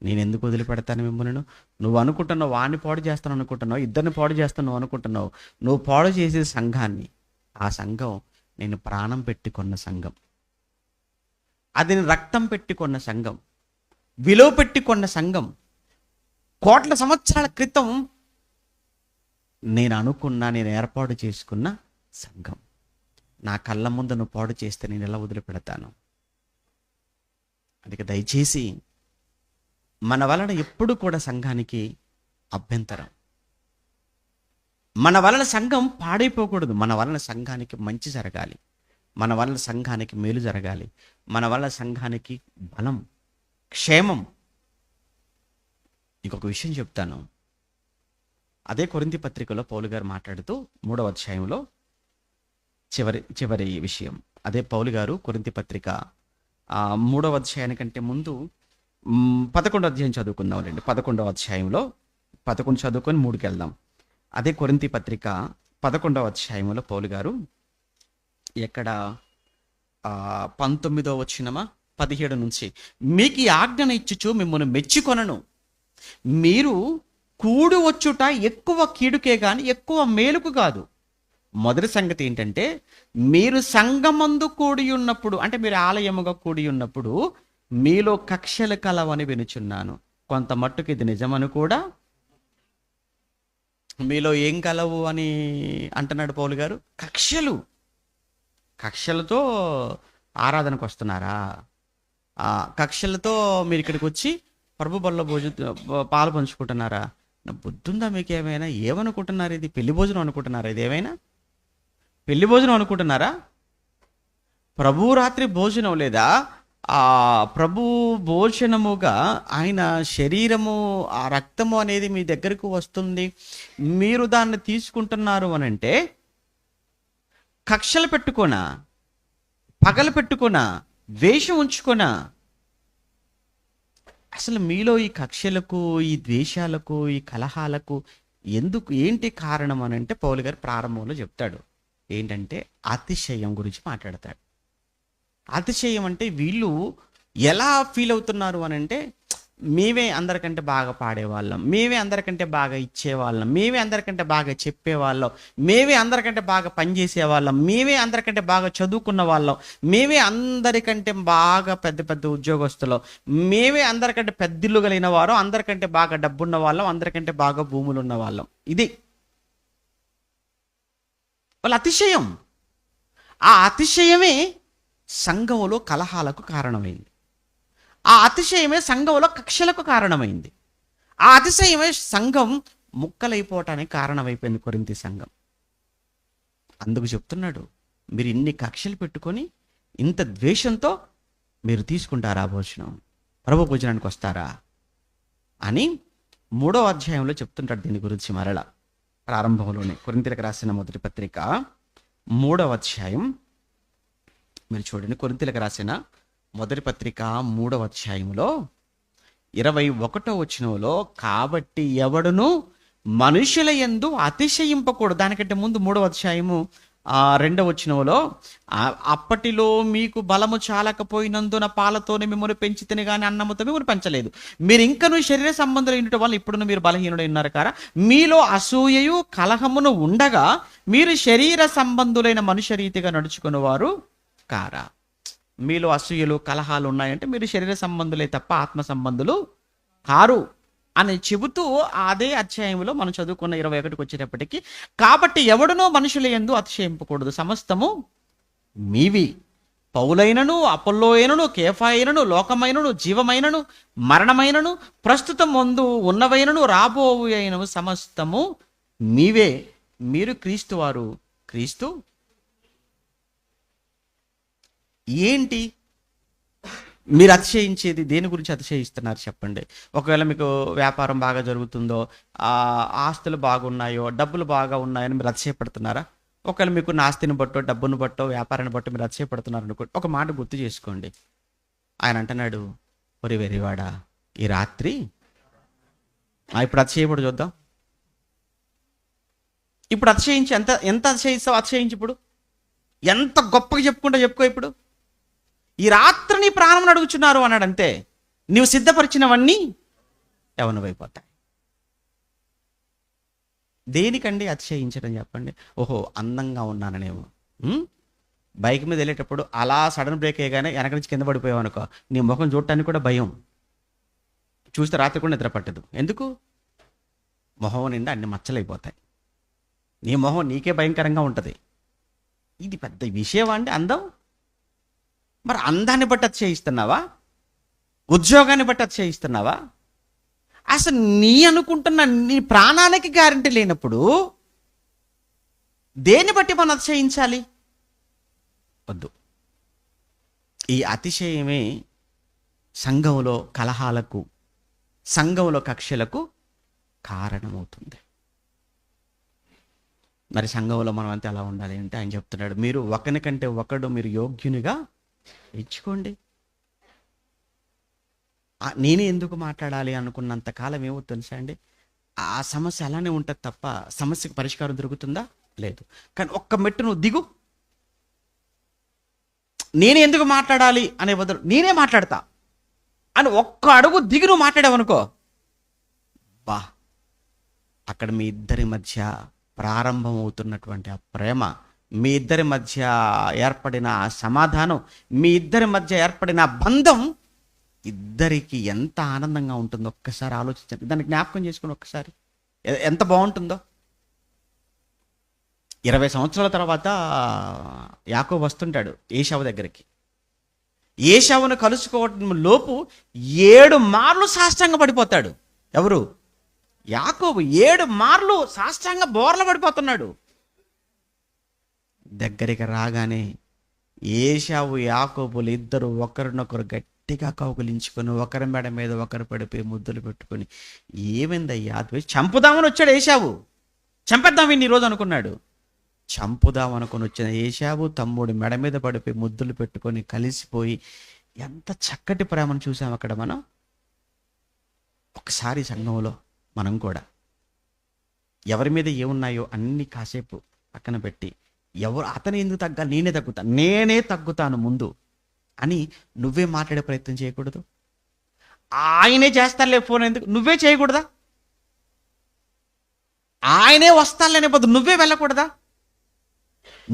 నేను ఎందుకు వదిలిపెడతాను మిమ్మల్ని? నువ్వు అనుకుంటున్నావు వాడిని పాడు చేస్తాను అనుకుంటున్నావు, ఇద్దరిని పాడు చేస్తాను నువ్వు అనుకుంటున్నావు. నువ్వు పాడు చేసే సంఘాన్ని, ఆ సంఘం నేను ప్రాణం పెట్టుకున్న సంఘం, అది నేను రక్తం పెట్టుకున్న సంఘం, విలువ పెట్టుకున్న సంఘం, కోట్ల సంవత్సరాల క్రితం నేను ఏర్పాటు చేసుకున్న సంఘం. నా కళ్ళ ముందు నువ్వు పాడు చేస్తే నేను ఎలా వదిలిపెడతాను? అందుకే దయచేసి మన వలన ఎప్పుడు కూడా సంఘానికి అభ్యంతరం, మన వలన సంఘం పాడైపోకూడదు. మన వలన సంఘానికి మంచి జరగాలి, మన వలన సంఘానికి మేలు జరగాలి, మన వలన సంఘానికి బలం, క్షేమం. ఇంకొక విషయం చెప్తాను. అదే కొరింథీ పత్రికలో పౌలు గారు మాట్లాడుతూ 3వ అధ్యాయంలో చివరి విషయం, అదే పౌలు గారు కొరింథీ పత్రిక 3వ అధ్యాయానికంటే ముందు 11వ అధ్యాయం చదువుకుందాంలేండి. 11వ అధ్యాయంలో 11 చదువుకొని 3కి వెళ్దాం. అదే కొరింథీ పత్రిక 11వ అధ్యాయంలో పౌలు గారు ఎక్కడ 19వ వచనమా 17 నుంచి, మీకు ఈ ఆజ్ఞను ఇచ్చుచు మిమ్మల్ని మెచ్చుకొనను, మీరు కూడి వచ్చుట ఎక్కువ కీడుకే గాని ఎక్కువ మేలుకు కాదు. మొదటి సంగతి ఏంటంటే, మీరు సంఘమందు కూడి ఉన్నప్పుడు, అంటే మీరు ఆలయముగా కూడి ఉన్నప్పుడు మీలో కక్షలు కలవని వినుచున్నాను. కొంత మట్టుకు ఇది నిజమని కూడా. మీలో ఏం కలవు అని అంటున్నాడు పౌలు గారు? కక్షలతో ఆరాధనకు వస్తున్నారా? కక్షలతో మీరు ఇక్కడికి వచ్చి ప్రభు బల్ల పాలు పంచుకుంటున్నారా? నా బుద్ధుందా మీకు? ఏమనుకుంటున్నారు? ఇది పెళ్లి భోజనం అనుకుంటున్నారా? ఇది ఏమైనా పెళ్లి భోజనం అనుకుంటున్నారా? ప్రభు రాత్రి భోజనం లేదా? ఆ ప్రభు భోజనముగా ఆయన శరీరము, ఆ రక్తము అనేది మీ దగ్గరకు వస్తుంది, మీరు దాన్ని తీసుకుంటున్నారు అని అంటే కక్షలు పెట్టుకోనా, పగలు పెట్టుకోనా, ద్వేషం ఉంచుకోనా? అసలు మీలో ఈ కక్షలకు, ఈ ద్వేషాలకు, ఈ కలహాలకు ఏంటి కారణం అని అంటే పౌలు గారు ప్రారంభంలో చెప్తాడు. ఏంటంటే అతిశయం గురించి మాట్లాడతాడు. అతిశయం అంటే వీళ్ళు ఎలా ఫీల్ అవుతున్నారు అని అంటే, మేమే అందరికంటే బాగా పాడేవాళ్ళం, మేమే అందరికంటే బాగా ఇచ్చేవాళ్ళం, మేమే అందరికంటే బాగా చెప్పేవాళ్ళం, మేమే అందరికంటే బాగా పనిచేసేవాళ్ళం, మేమే అందరికంటే బాగా చదువుకున్న వాళ్ళం, మేమే అందరికంటే బాగా పెద్ద పెద్ద ఉద్యోగస్తులు, మేమే అందరికంటే పెద్దిల్లు కలిగిన వారు, అందరికంటే బాగా డబ్బున్న వాళ్ళం, అందరికంటే బాగా భూములు ఉన్న వాళ్ళం. ఇది వాళ్ళ అతిశయం. ఆ అతిశయమే సంఘములో కలహాలకు కారణమైంది. ఆ అతిశయమే సంఘంలో కక్షలకు కారణమైంది. ఆ అతిశయమే సంఘం ముక్కలైపోవటానికి కారణమైపోయింది కొరింథీ సంఘం. అందుకు చెప్తున్నాడు, మీరు ఇన్ని కక్షలు పెట్టుకొని ఇంత ద్వేషంతో మీరు తీసుకుంటారా భోజనం, ప్రభు భోజనానికి వస్తారా అని 3వ అధ్యాయంలో చెప్తుంటాడు దీని గురించి. మరలా ప్రారంభంలోనే కొరింథీలకు రాసిన మొదటి పత్రిక 3వ అధ్యాయం మీరు చూడండి. కొరింథీలకు రాసిన మొదటి పత్రిక 3వ అధ్యాయంలో 21వ వచనంలో, కాబట్టి ఎవడును మనుషుల యందు అతిశయింపకూడదు. దానికంటే ముందు 3వ అధ్యాయము రెండవ వచనంలో అప్పటిలో మీకు బలము చాలకపోయినందున పాలతోనే మిమ్మల్ని పెంచితేనే కానీ అన్నముతో మిమ్మల్ని పెంచలేదు. మీరు ఇంకనూ శరీర సంబంధాలు ఉండటం వల్ల ఇప్పుడును మీరు బలహీనుడై ఉన్నారు కారా. మీలో అసూయయు కలహమును ఉండగా మీరు శరీర సంబంధులైన మనుష్య రీతిగా నడుచుకునేవారు కారా. మీలో అసూయలు కలహాలు ఉన్నాయంటే మీరు శరీర సంబంధులే తప్ప ఆత్మ సంబంధులు కారు అని చెబుతూ అదే అధ్యాయంలో మనం చదువుకున్న 21కి వచ్చేటప్పటికి, కాబట్టి ఎవడునో మనుషుల యందు అతిశయింపకూడదు, సమస్తము మీవి. పౌలైనను అపొల్లోయైనను కేఫాయినను లోకమైనను జీవమైనను మరణమైనను ప్రస్తుతం ముందు ఉన్నవైనను రాబోవు అయినను సమస్తము మీవే. మీరు క్రీస్తు వారు. క్రీస్తు ఏంటి? మీరు అతిశయించేది దేని గురించి అతిశయిస్తున్నారు చెప్పండి. ఒకవేళ మీకు వ్యాపారం బాగా జరుగుతుందో, ఆస్తులు బాగున్నాయో, డబ్బులు బాగా ఉన్నాయని మీరు అతిశయపడుతున్నారా? ఒకవేళ మీకు ఆస్తిని బట్టో, డబ్బును బట్టో, వ్యాపారాన్ని బట్టో మీరు అతిశయపడుతున్నారు అనుకో, ఒక మాట గుర్తు చేసుకోండి. ఆయన అంటున్నాడు, ఒరి వెరివాడా, ఈ రాత్రి ఇప్పుడు అతిశయపడు చూద్దాం. ఇప్పుడు అతిశయించి ఎంత అతిశయిస్తావు? అతిశయించి ఇప్పుడు ఎంత గొప్పగా చెప్పుకో. ఇప్పుడు ఈ రాత్రి నీ ప్రాణం అడుగుచున్నారు అన్నాడు. అంతే, నీవు సిద్ధపరిచినవన్నీ యవనమైపోతాయి. దేనికండి అతిశయించడం చెప్పండి? ఓహో, అందంగా ఉన్నాననేమో. బైక్ మీద వెళ్ళేటప్పుడు అలా సడన్ బ్రేక్ అయ్యగానే వెనక నుంచి కింద పడిపోయావు అనుకో, నీ ముఖం చూడటానికి కూడా భయం. చూస్తే రాత్రి కూడా నిద్ర పట్టదు. ఎందుకు? మొహం నిండా అన్ని మచ్చలైపోతాయి. నీ మొహం నీకే భయంకరంగా ఉంటుంది. ఇది పెద్ద విషయం అండి అందం. మరి అందాన్ని బట్టి అతిశయిస్తున్నావా? ఉద్యోగాన్ని బట్టి అతిశయిస్తున్నావా? అసలు నీ అనుకుంటున్న నీ ప్రాణానికి గ్యారంటీ లేనప్పుడు దేన్ని బట్టి మనం అతిశయించాలి? వద్దు. ఈ అతిశయమే సంఘంలో కలహాలకు, సంఘంలో కక్షలకు కారణమవుతుంది. మరి సంఘంలో మనం అంతా ఎలా ఉండాలి అంటే ఆయన చెప్తున్నాడు, మీరు ఒకరికంటే ఒకడు మీరు యోగ్యునిగా ఇచ్చుకోండి. నేనే ఎందుకు మాట్లాడాలి అనుకున్నంత కాలం ఏమో తెలుసా అండి, ఆ సమస్య అలానే ఉంటుంది తప్ప సమస్యకు పరిష్కారం దొరుకుతుందా? లేదు. కానీ ఒక్క మెట్టు నువ్వు దిగు. నేనే ఎందుకు మాట్లాడాలి అనే బదులు నేనే మాట్లాడతా అని ఒక్క అడుగు దిగు నువ్వు మాట్లాడావనుకో, బా, అక్కడ మీ ఇద్దరి మధ్య ప్రారంభం అవుతున్నటువంటి ఆ ప్రేమ, మీ ఇద్దరి మధ్య ఏర్పడిన ఆ సమాధానం, మీ ఇద్దరి మధ్య ఏర్పడిన బంధం ఇద్దరికి ఎంత ఆనందంగా ఉంటుందో ఒక్కసారి ఆలోచించండి. దాన్ని జ్ఞాపకం చేసుకుని ఒక్కసారి ఎంత బాగుంటుందో. 20 సంవత్సరాల తర్వాత యాకోబు వస్తుంటాడు ఏశావు దగ్గరికి. ఏశావును కలుసుకోవడం లోపు 7 మార్లు సాష్టాంగ పడిపోతాడు. ఎవరు? యాకోబు 7 మార్లు సాష్టాంగ బోర్ల పడిపోతున్నాడు. దగ్గరికి రాగానే ఏశావు యాకోబులు ఇద్దరు ఒకరినొకరు గట్టిగా కౌగులించుకొని ఒకరి మెడ మీద ఒకరు పడిపోయి ముద్దులు పెట్టుకొని, ఏమైందయ్యా చంపుదామని వచ్చాడు ఏశావు. చంపేద్దామని ఈరోజు అనుకున్నాడు. చంపుదామనుకొని వచ్చిన ఏశావు తమ్ముడి మెడ మీద పడిపోయి ముద్దులు పెట్టుకొని కలిసిపోయి ఎంత చక్కటి ప్రేమను చూసాం అక్కడ మనం. ఒకసారి సంఘంలో మనం కూడా ఎవరి మీద ఏమున్నాయో అన్ని కాసేపు పక్కన పెట్టి, ఎవరు అతను ఎందుకు తగ్గాలి, నేనే తగ్గుతాను ముందు అని నువ్వే మాట్లాడే ప్రయత్నం చేయకూడదు. ఆయనే చేస్తానులే ఫోన్, ఎందుకు నువ్వే చేయకూడదా? ఆయనే వస్తానులేనే బదులు నువ్వే వెళ్ళకూడదా?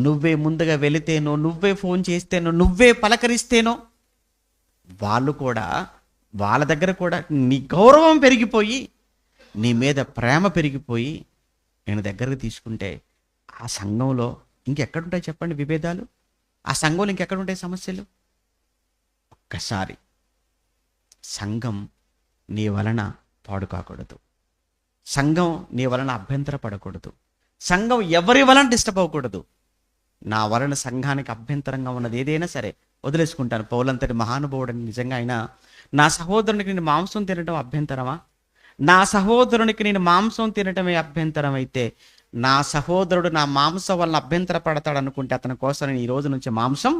నువ్వే ముందుగా వెళితేనో, నువ్వే ఫోన్ చేస్తేనో, నువ్వే పలకరిస్తేనో వాళ్ళు కూడా, వాళ్ళ దగ్గర కూడా నీ గౌరవం పెరిగిపోయి, నీ మీద ప్రేమ పెరిగిపోయి నేను దగ్గరకు తీసుకుంటే ఆ సంఘంలో ఇంకెక్కడుంటాయి చెప్పండి విభేదాలు? ఆ సంఘంలో ఇంకెక్కడుంటాయి సమస్యలు? ఒక్కసారి సంఘం నీ వలన పాడు కాకూడదు. సంఘం నీ వలన అభ్యంతర పడకూడదు. సంఘం ఎవరి వలన డిస్టర్బ్ అవ్వకూడదు. నా వలన సంఘానికి అభ్యంతరంగా ఉన్నది ఏదైనా సరే వదిలేసుకుంటాను. పౌలంతటి మహానుభావుడని నిజంగా అయినా, నా సహోదరునికి నేను మాంసం తినటం అభ్యంతరమా? నా సహోదరునికి నేను మాంసం తినటమే అభ్యంతరం అయితే, నా సహోదరుడు నా మాంసం వలన అభ్యంతర పడతాడు అనుకుంటే అతని కోసం నేను ఈ రోజు నుంచి మాంసం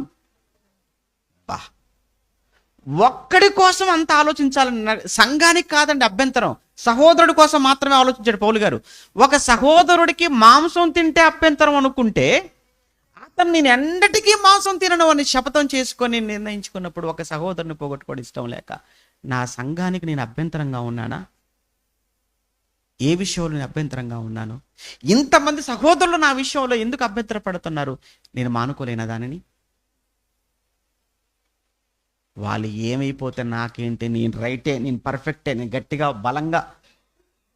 ఒక్కడి కోసం అంత ఆలోచించాలని, సంఘానికి కాదండి అభ్యంతరం, సహోదరుడి కోసం మాత్రమే ఆలోచించాడు పౌలు గారు. ఒక సహోదరుడికి మాంసం తింటే అభ్యంతరం అనుకుంటే తను నేను ఎన్నటికీ మాంసం తినను అని శపథం చేసుకొని నిర్ణయించుకున్నప్పుడు ఒక సహోదరుని పోగొట్టుకోవడం ఇష్టం లేక నా సంఘానికి నేను అభ్యంతరంగా ఉన్నానా? ఏ విషయంలో నేను అభ్యంతరంగా ఉన్నాను? ఇంతమంది సహోదరులు నా విషయంలో ఎందుకు అభ్యంతరపడుతున్నారు? నేను మానుకోలేనా దానిని? వాళ్ళు ఏమైపోతే నాకేంటి, నేను రైటే, నేను పర్ఫెక్టే, నేను గట్టిగా బలంగా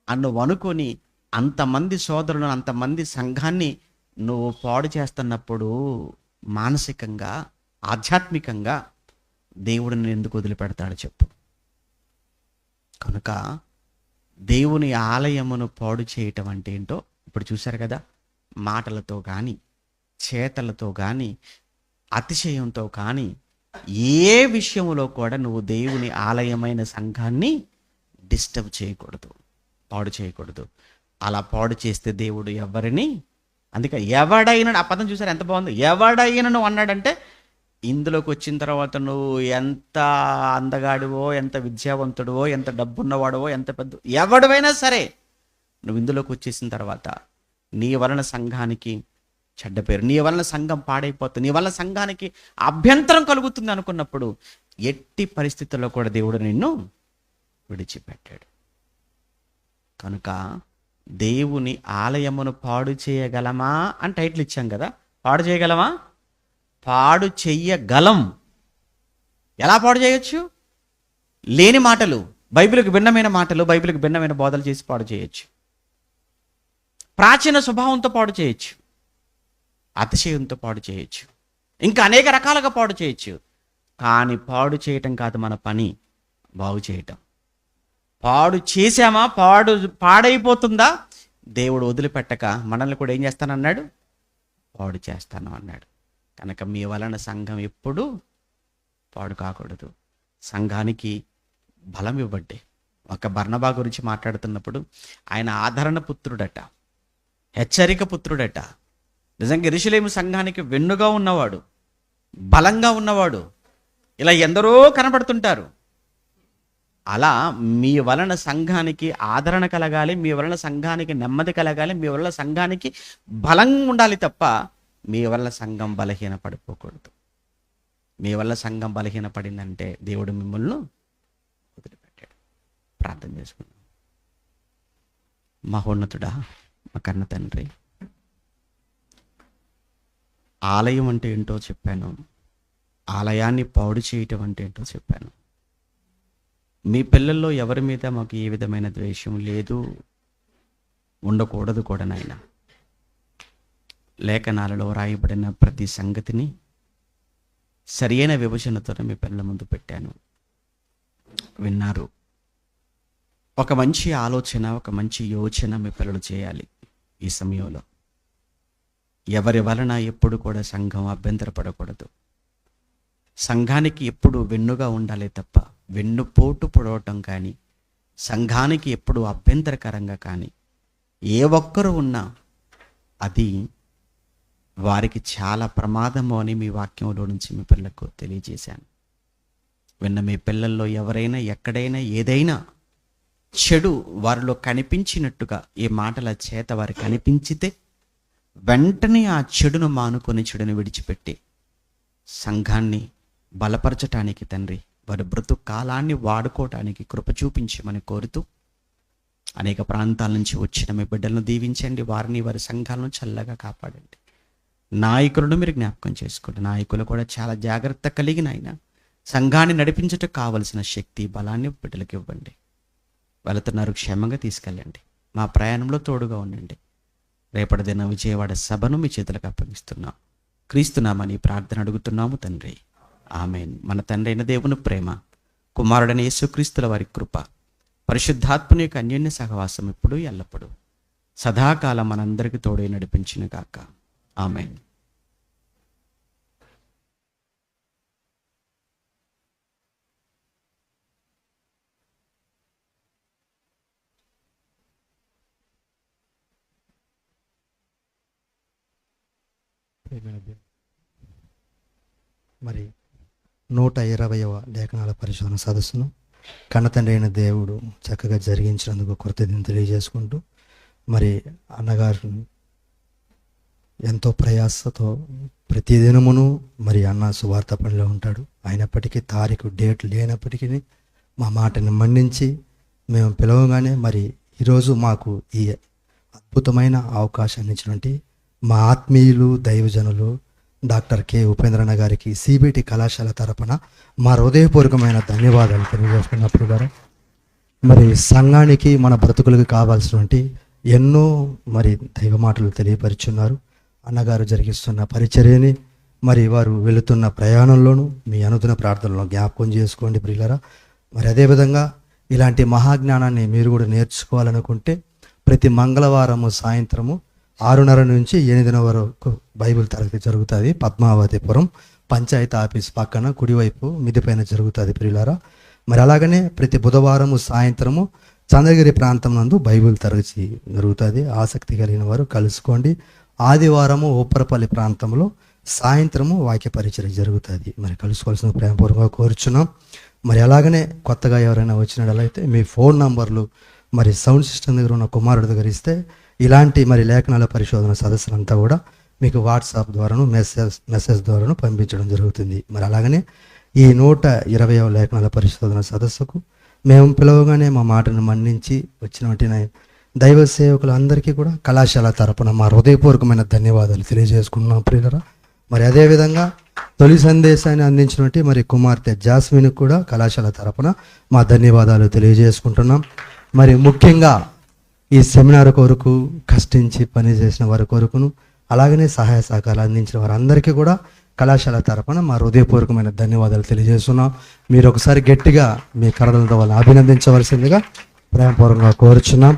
నువ్వు అనుకొని అంతమంది సోదరులను, అంతమంది సంఘాన్ని నువ్వు పాడు చేస్తున్నప్పుడు మానసికంగా, ఆధ్యాత్మికంగా దేవుడు నిన్ను ఎందుకు వదిలిపెడతాడు చెప్పు? కనుక దేవుని ఆలయమును పాడు చేయటం అంటే ఏంటో ఇప్పుడు చూశారు కదా. మాటలతో కానీ, చేతలతో కానీ, అతిశయంతో కానీ, ఏ విషయంలో కూడా నువ్వు దేవుని ఆలయమైన సంఘాన్ని డిస్టర్బ్ చేయకూడదు, పాడు చేయకూడదు. అలా పాడు చేస్తే దేవుడు ఎవరిని, అందుకే ఎవడైనా, ఆ పదం చూసారు ఎంత బాగుంది, ఎవడైనా నువ్వు అన్నాడంటే ఇందులోకి వచ్చిన తర్వాత నువ్వు ఎంత అందగాడివో, ఎంత విద్యావంతుడివో, ఎంత డబ్బున్నవాడివో, ఎంత పెద్ద ఎవడివైనా సరే, నువ్వు ఇందులోకి వచ్చేసిన తర్వాత నీ వలన సంఘానికి చెడ్డ పేరు, నీ వలన సంఘం పాడైపోతుంది, నీ వలన సంఘానికి అభ్యంతరం కలుగుతుంది అనుకున్నప్పుడు ఎట్టి పరిస్థితుల్లో కూడా దేవుడు నిన్ను విడిచిపెట్టాడు. కనుక దేవుని ఆలయమును పాడు చేయగలమా అని టైటిల్ ఇచ్చాం కదా. పాడు చేయగలమా? పాడు చెయ్యగలం. ఎలా పాడు చేయొచ్చు? లేని మాటలు, బైబిల్కి భిన్నమైన మాటలు, బైబిల్కి భిన్నమైన బోధలు చేసి పాడు చేయొచ్చు. ప్రాచీన స్వభావంతో పాడు చేయొచ్చు, అతిశయంతో పాడు చేయొచ్చు, ఇంకా అనేక రకాలుగా పాడు చేయొచ్చు. కానీ పాడు చేయటం కాదు మన పని, బాగు చేయటం. పాడు చేశామా, పాడైపోతుందా, దేవుడు వదిలిపెట్టక మనల్ని కూడా ఏం చేస్తానన్నాడు? పాడు చేస్తాను అన్నాడు. కనుక మీ వలన సంఘం ఎప్పుడూ పాడు కాకూడదు. సంఘానికి బలం ఇవ్వండి. ఒక బర్నబా గురించి మాట్లాడుతున్నప్పుడు ఆయన ఆదరణ పుత్రుడట, హెచ్చరిక పుత్రుడట. నిజంగా యెరూషలేము సంఘానికి వెన్నుగా ఉన్నవాడు, బలంగా ఉన్నవాడు. ఇలా ఎందరో కనబడుతుంటారు. అలా మీ వలన సంఘానికి ఆదరణ కలగాలి, మీ వలన సంఘానికి నెమ్మది కలగాలి, మీ వలన సంఘానికి బలం ఉండాలి తప్ప మీ వలన సంఘం బలహీన పడిపోకూడదు. మీ వల్ల సంఘం బలహీన పడిందంటే దేవుడు మిమ్మల్ని వదిలిపెట్టాడు. ప్రార్థన చేసుకున్నాం. మహోన్నతుడా, మా కన్న తండ్రి, ఆలయం అంటే ఏంటో చెప్పాను, ఆలయాన్ని పాడు చేయటం అంటే ఏంటో చెప్పాను. మీ పిల్లల్లో ఎవరి మీద మాకు ఏ విధమైన ద్వేషం లేదు, ఉండకూడదు కూడా నాయన. లేఖనాలలో రాయబడిన ప్రతి సంగతిని సరియైన విభజనతో మీ పిల్లల ముందు పెట్టాను. విన్నారు. ఒక మంచి ఆలోచన, ఒక మంచి యోచన మీ పిల్లలు చేయాలి. ఈ సమయంలో ఎవరి వలన ఎప్పుడు కూడా సంఘం అభ్యంతరపడకూడదు. సంఘానికి ఎప్పుడు వెన్నుగా ఉండాలి తప్ప వెన్నుపోటు పొడవటం కానీ, సంఘానికి ఎప్పుడు అభ్యంతరకరంగా కానీ ఏ ఒక్కరు ఉన్నా అది వారికి చాలా ప్రమాదము అని మీ వాక్యంలో నుంచి మీ పిల్లలకు తెలియజేశాను. విన్న మీ పిల్లల్లో ఎవరైనా ఎక్కడైనా ఏదైనా చెడు వారిలో కనిపించినట్టుగా ఈ మాటల చేత వారికి కనిపించితే వెంటనే ఆ చెడును మానుకొని చెడును విడిచిపెట్టి సంఘాన్ని బలపరచటానికి తండ్రి వారి బ్రతుకు కాలాన్ని వాడుకోవటానికి కృప చూపించమని కోరుతూ, అనేక ప్రాంతాల నుంచి వచ్చిన మీ బిడ్డలను దీవించండి. వారిని, వారి సంఘాలను చల్లగా కాపాడండి. నాయకులను మీరు జ్ఞాపకం చేసుకోండి. నాయకులు కూడా చాలా జాగ్రత్త కలిగిన ఆయన సంఘాన్ని నడిపించటం కావలసిన శక్తి, బలాన్ని బిడ్డలకు ఇవ్వండి. వెళుతున్నారు, క్షేమంగా తీసుకెళ్ళండి. మా ప్రయాణంలో తోడుగా ఉండండి. రేపటి దిన విజయవాడ సభను మీ చేతులకు అప్పగిస్తున్నాం. క్రీస్తునామని ప్రార్థన అడుగుతున్నాము తండ్రి, ఆమెన్. మన తండ్రి అయిన దేవుని ప్రేమ, కుమారుడైన యేసుక్రీస్తుల వారి కృప, పరిశుద్ధాత్మని యొక్క అన్యోన్య సహవాసం ఇప్పుడు ఎల్లప్పుడూ సదాకాలం మనందరికీ తోడే నడిపించిన గాక. ఆమెన్. మరి 120వ లేఖనాల పరిశోధన సదస్సును కన్నతండ్రి అయిన దేవుడు చక్కగా జరిగించినందుకు కృతజ్ఞతలు తెలియజేసుకుంటూ, మరి అన్నగారు ఎంతో ప్రయాసతో ప్రతిదినమును మరి అన్న సువార్త పనిలో ఉంటాడు. అయినప్పటికీ తారీఖు డేట్ లేనప్పటికీ మా మాటని మన్నించి మేము పిలవగానే మరి ఈరోజు మాకు ఈ అద్భుతమైన అవకాశాన్ని ఇచ్చినటువంటి మా ఆత్మీయులు దైవజనులు డాక్టర్ కె ఉపేంద్రన్న గారికి సిబిటి కళాశాల తరపున మా హృదయపూర్వకమైన ధన్యవాదాలు తెలియజేస్తున్నప్పుడు గారు, మరి సంఘానికి మన బ్రతుకులకు కావాల్సినటువంటి ఎన్నో మరి దైవ మాటలు తెలియపరుచున్నారు. అన్నగారు జరిగిస్తున్న పరిచర్యని మరి వారు వెళుతున్న ప్రయాణంలోనూ మీ అనుదిన ప్రార్థనలో జ్ఞాపకం చేసుకోండి ప్రియులరా. మరి అదేవిధంగా ఇలాంటి మహాజ్ఞానాన్ని మీరు కూడా నేర్చుకోవాలనుకుంటే ప్రతి మంగళవారము సాయంత్రము 6:30 నుంచి 8 వరకు బైబిల్ తరగతి జరుగుతుంది. పద్మావతిపురం పంచాయతీ ఆఫీస్ పక్కన కుడివైపు మిదిపైన జరుగుతుంది ప్రియులారా. మరి అలాగనే ప్రతి బుధవారము సాయంత్రము చంద్రగిరి ప్రాంతం నందు బైబిల్ తరగతి జరుగుతుంది. ఆసక్తి కలిగిన వారు కలుసుకోండి. ఆదివారము ఉప్పరపల్లి ప్రాంతంలో సాయంత్రము వాక్య పరిచయం జరుగుతుంది. మరి కలుసుకోవాల్సిన ప్రేమపూర్వకంగా కోరుచున్నాం. మరి అలాగనే కొత్తగా ఎవరైనా వచ్చినట్లయితే మీ ఫోన్ నంబర్లు మరి సౌండ్ సిస్టమ్ దగ్గర ఉన్న కుమారుడి దగ్గర ఇస్తే ఇలాంటి మరి లేఖనాల పరిశోధన సదస్సులంతా కూడా మీకు వాట్సాప్ ద్వారాను మెసేజ్ ద్వారాను పంపించడం జరుగుతుంది. మరి అలాగనే ఈ 120వ లేఖనాల పరిశోధన సదస్సుకు మేము పిలవగానే మా మాటను మన్నించి వచ్చినటువంటి దైవ సేవకులందరికీ కూడా కళాశాల తరపున మా హృదయపూర్వకమైన ధన్యవాదాలు తెలియజేసుకున్నాం ప్రియులరా. మరి అదేవిధంగా తొలి సందేశాన్ని అందించినట్టు మరి కుమార్తె జాస్మిన్ కూడా కళాశాల తరపున మా ధన్యవాదాలు తెలియజేసుకుంటున్నాం. మరి ముఖ్యంగా ఈ సెమినార్ కొరకు కష్టించి పనిచేసిన వారి కొరకును అలాగనే సహాయ సహకారాలు అందించిన వారందరికీ కూడా కళాశాల తరపున మా హృదయపూర్వకమైన ధన్యవాదాలు తెలియజేస్తున్నాం. మీరు ఒకసారి గట్టిగా మీ కరడలతో వాళ్ళని అభినందించవలసిందిగా ప్రేమపూర్వకంగా కోరుచున్నాం.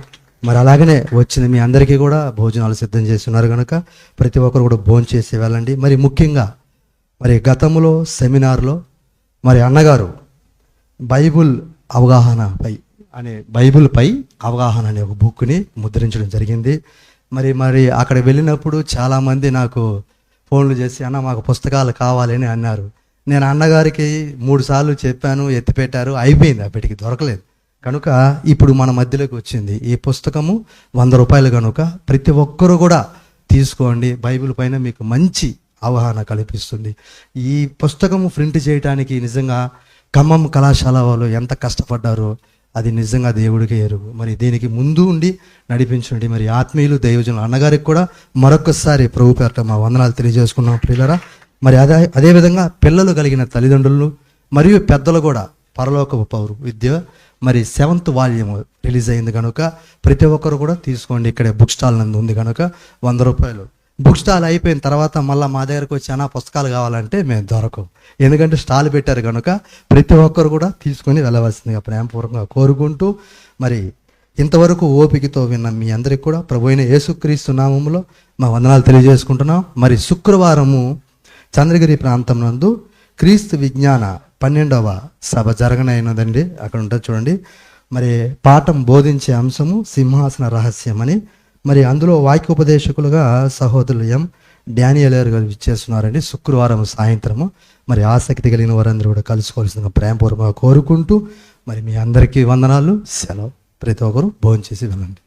మరి అలాగనే వచ్చిన మీ అందరికీ కూడా భోజనాలు సిద్ధం చేస్తున్నారు కనుక ప్రతి ఒక్కరు కూడా భోజనం చేసి వెళ్ళండి. మరి ముఖ్యంగా మరి గతంలో సెమినార్లో మరి అన్నగారు బైబిల్పై అవగాహన అనే ఒక బుక్ని ముద్రించడం జరిగింది. మరి అక్కడ వెళ్ళినప్పుడు చాలామంది నాకు ఫోన్లు చేసి అన్న మాకు పుస్తకాలు కావాలని అన్నారు. నేను అన్నగారికి 3 సార్లు చెప్పాను, ఎత్తిపెట్టారు, అయిపోయింది, అప్పటికి దొరకలేదు. కనుక ఇప్పుడు మన మధ్యలోకి వచ్చింది ఈ పుస్తకము 100 రూపాయలు కనుక ప్రతి ఒక్కరూ కూడా తీసుకోండి. బైబిల్ పైన మీకు మంచి అవగాహన కల్పిస్తుంది. ఈ పుస్తకము ప్రింట్ చేయడానికి నిజంగా ఖమ్మం కళాశాల వాళ్ళు ఎంత కష్టపడ్డారో అది నిజంగా దేవుడికి ఎరుగు. మరి దీనికి ముందు ఉండి నడిపించండి మరి ఆత్మీయులు దైవజనులు అన్నగారికి కూడా మరొకసారి ప్రభు పేరట మా వందనాలు తెలియజేసుకున్నాం ప్రియులరా. మరి అదేవిధంగా పిల్లలు కలిగిన తల్లిదండ్రులు మరియు పెద్దలు కూడా పరలోకపు పౌరు విద్య మరి 7th వాల్యూమ్ రిలీజ్ అయింది కనుక ప్రతి ఒక్కరు కూడా తీసుకోండి. ఇక్కడే బుక్ స్టాల్ నందు ఉంది కనుక 100 రూపాయలు. బుక్ స్టాల్ అయిపోయిన తర్వాత మళ్ళీ మా దగ్గరకు వచ్చి అన్న పుస్తకాలు కావాలంటే మేము దొరకవు, ఎందుకంటే స్టాల్ పెట్టారు కనుక ప్రతి ఒక్కరు కూడా తీసుకొని వెళ్ళవలసిందిగా ప్రేమపూర్వకంగా కోరుకుంటూ మరి ఇంతవరకు ఓపికతో విన్న మీ అందరికి కూడా ప్రభు అయిన యేసుక్రీస్తు నామములో మా వందనాలు తెలియజేసుకుంటున్నాం. మరి శుక్రవారము చంద్రగిరి ప్రాంతం నందు క్రీస్తు విజ్ఞాన 12వ సభ జరగనైనదండి. అక్కడ ఉంటుంది చూడండి. మరి పాఠం బోధించే అంశము సింహాసన రహస్యం అని మరి అందులో వాక్యోపదేశకులుగా సహోదరులు డానియల్ గారు ఇచ్చేస్తున్నారండి. శుక్రవారం సాయంత్రము మరి ఆసక్తి కలిగిన వారందరూ కూడా కలుసుకోవాల్సిన ప్రేమపూర్వకంగా కోరుకుంటూ మరి మీ అందరికీ వందనాలు, సెలవు. ప్రతి ఒక్కరు భోజనం చేసి వెళ్ళండి.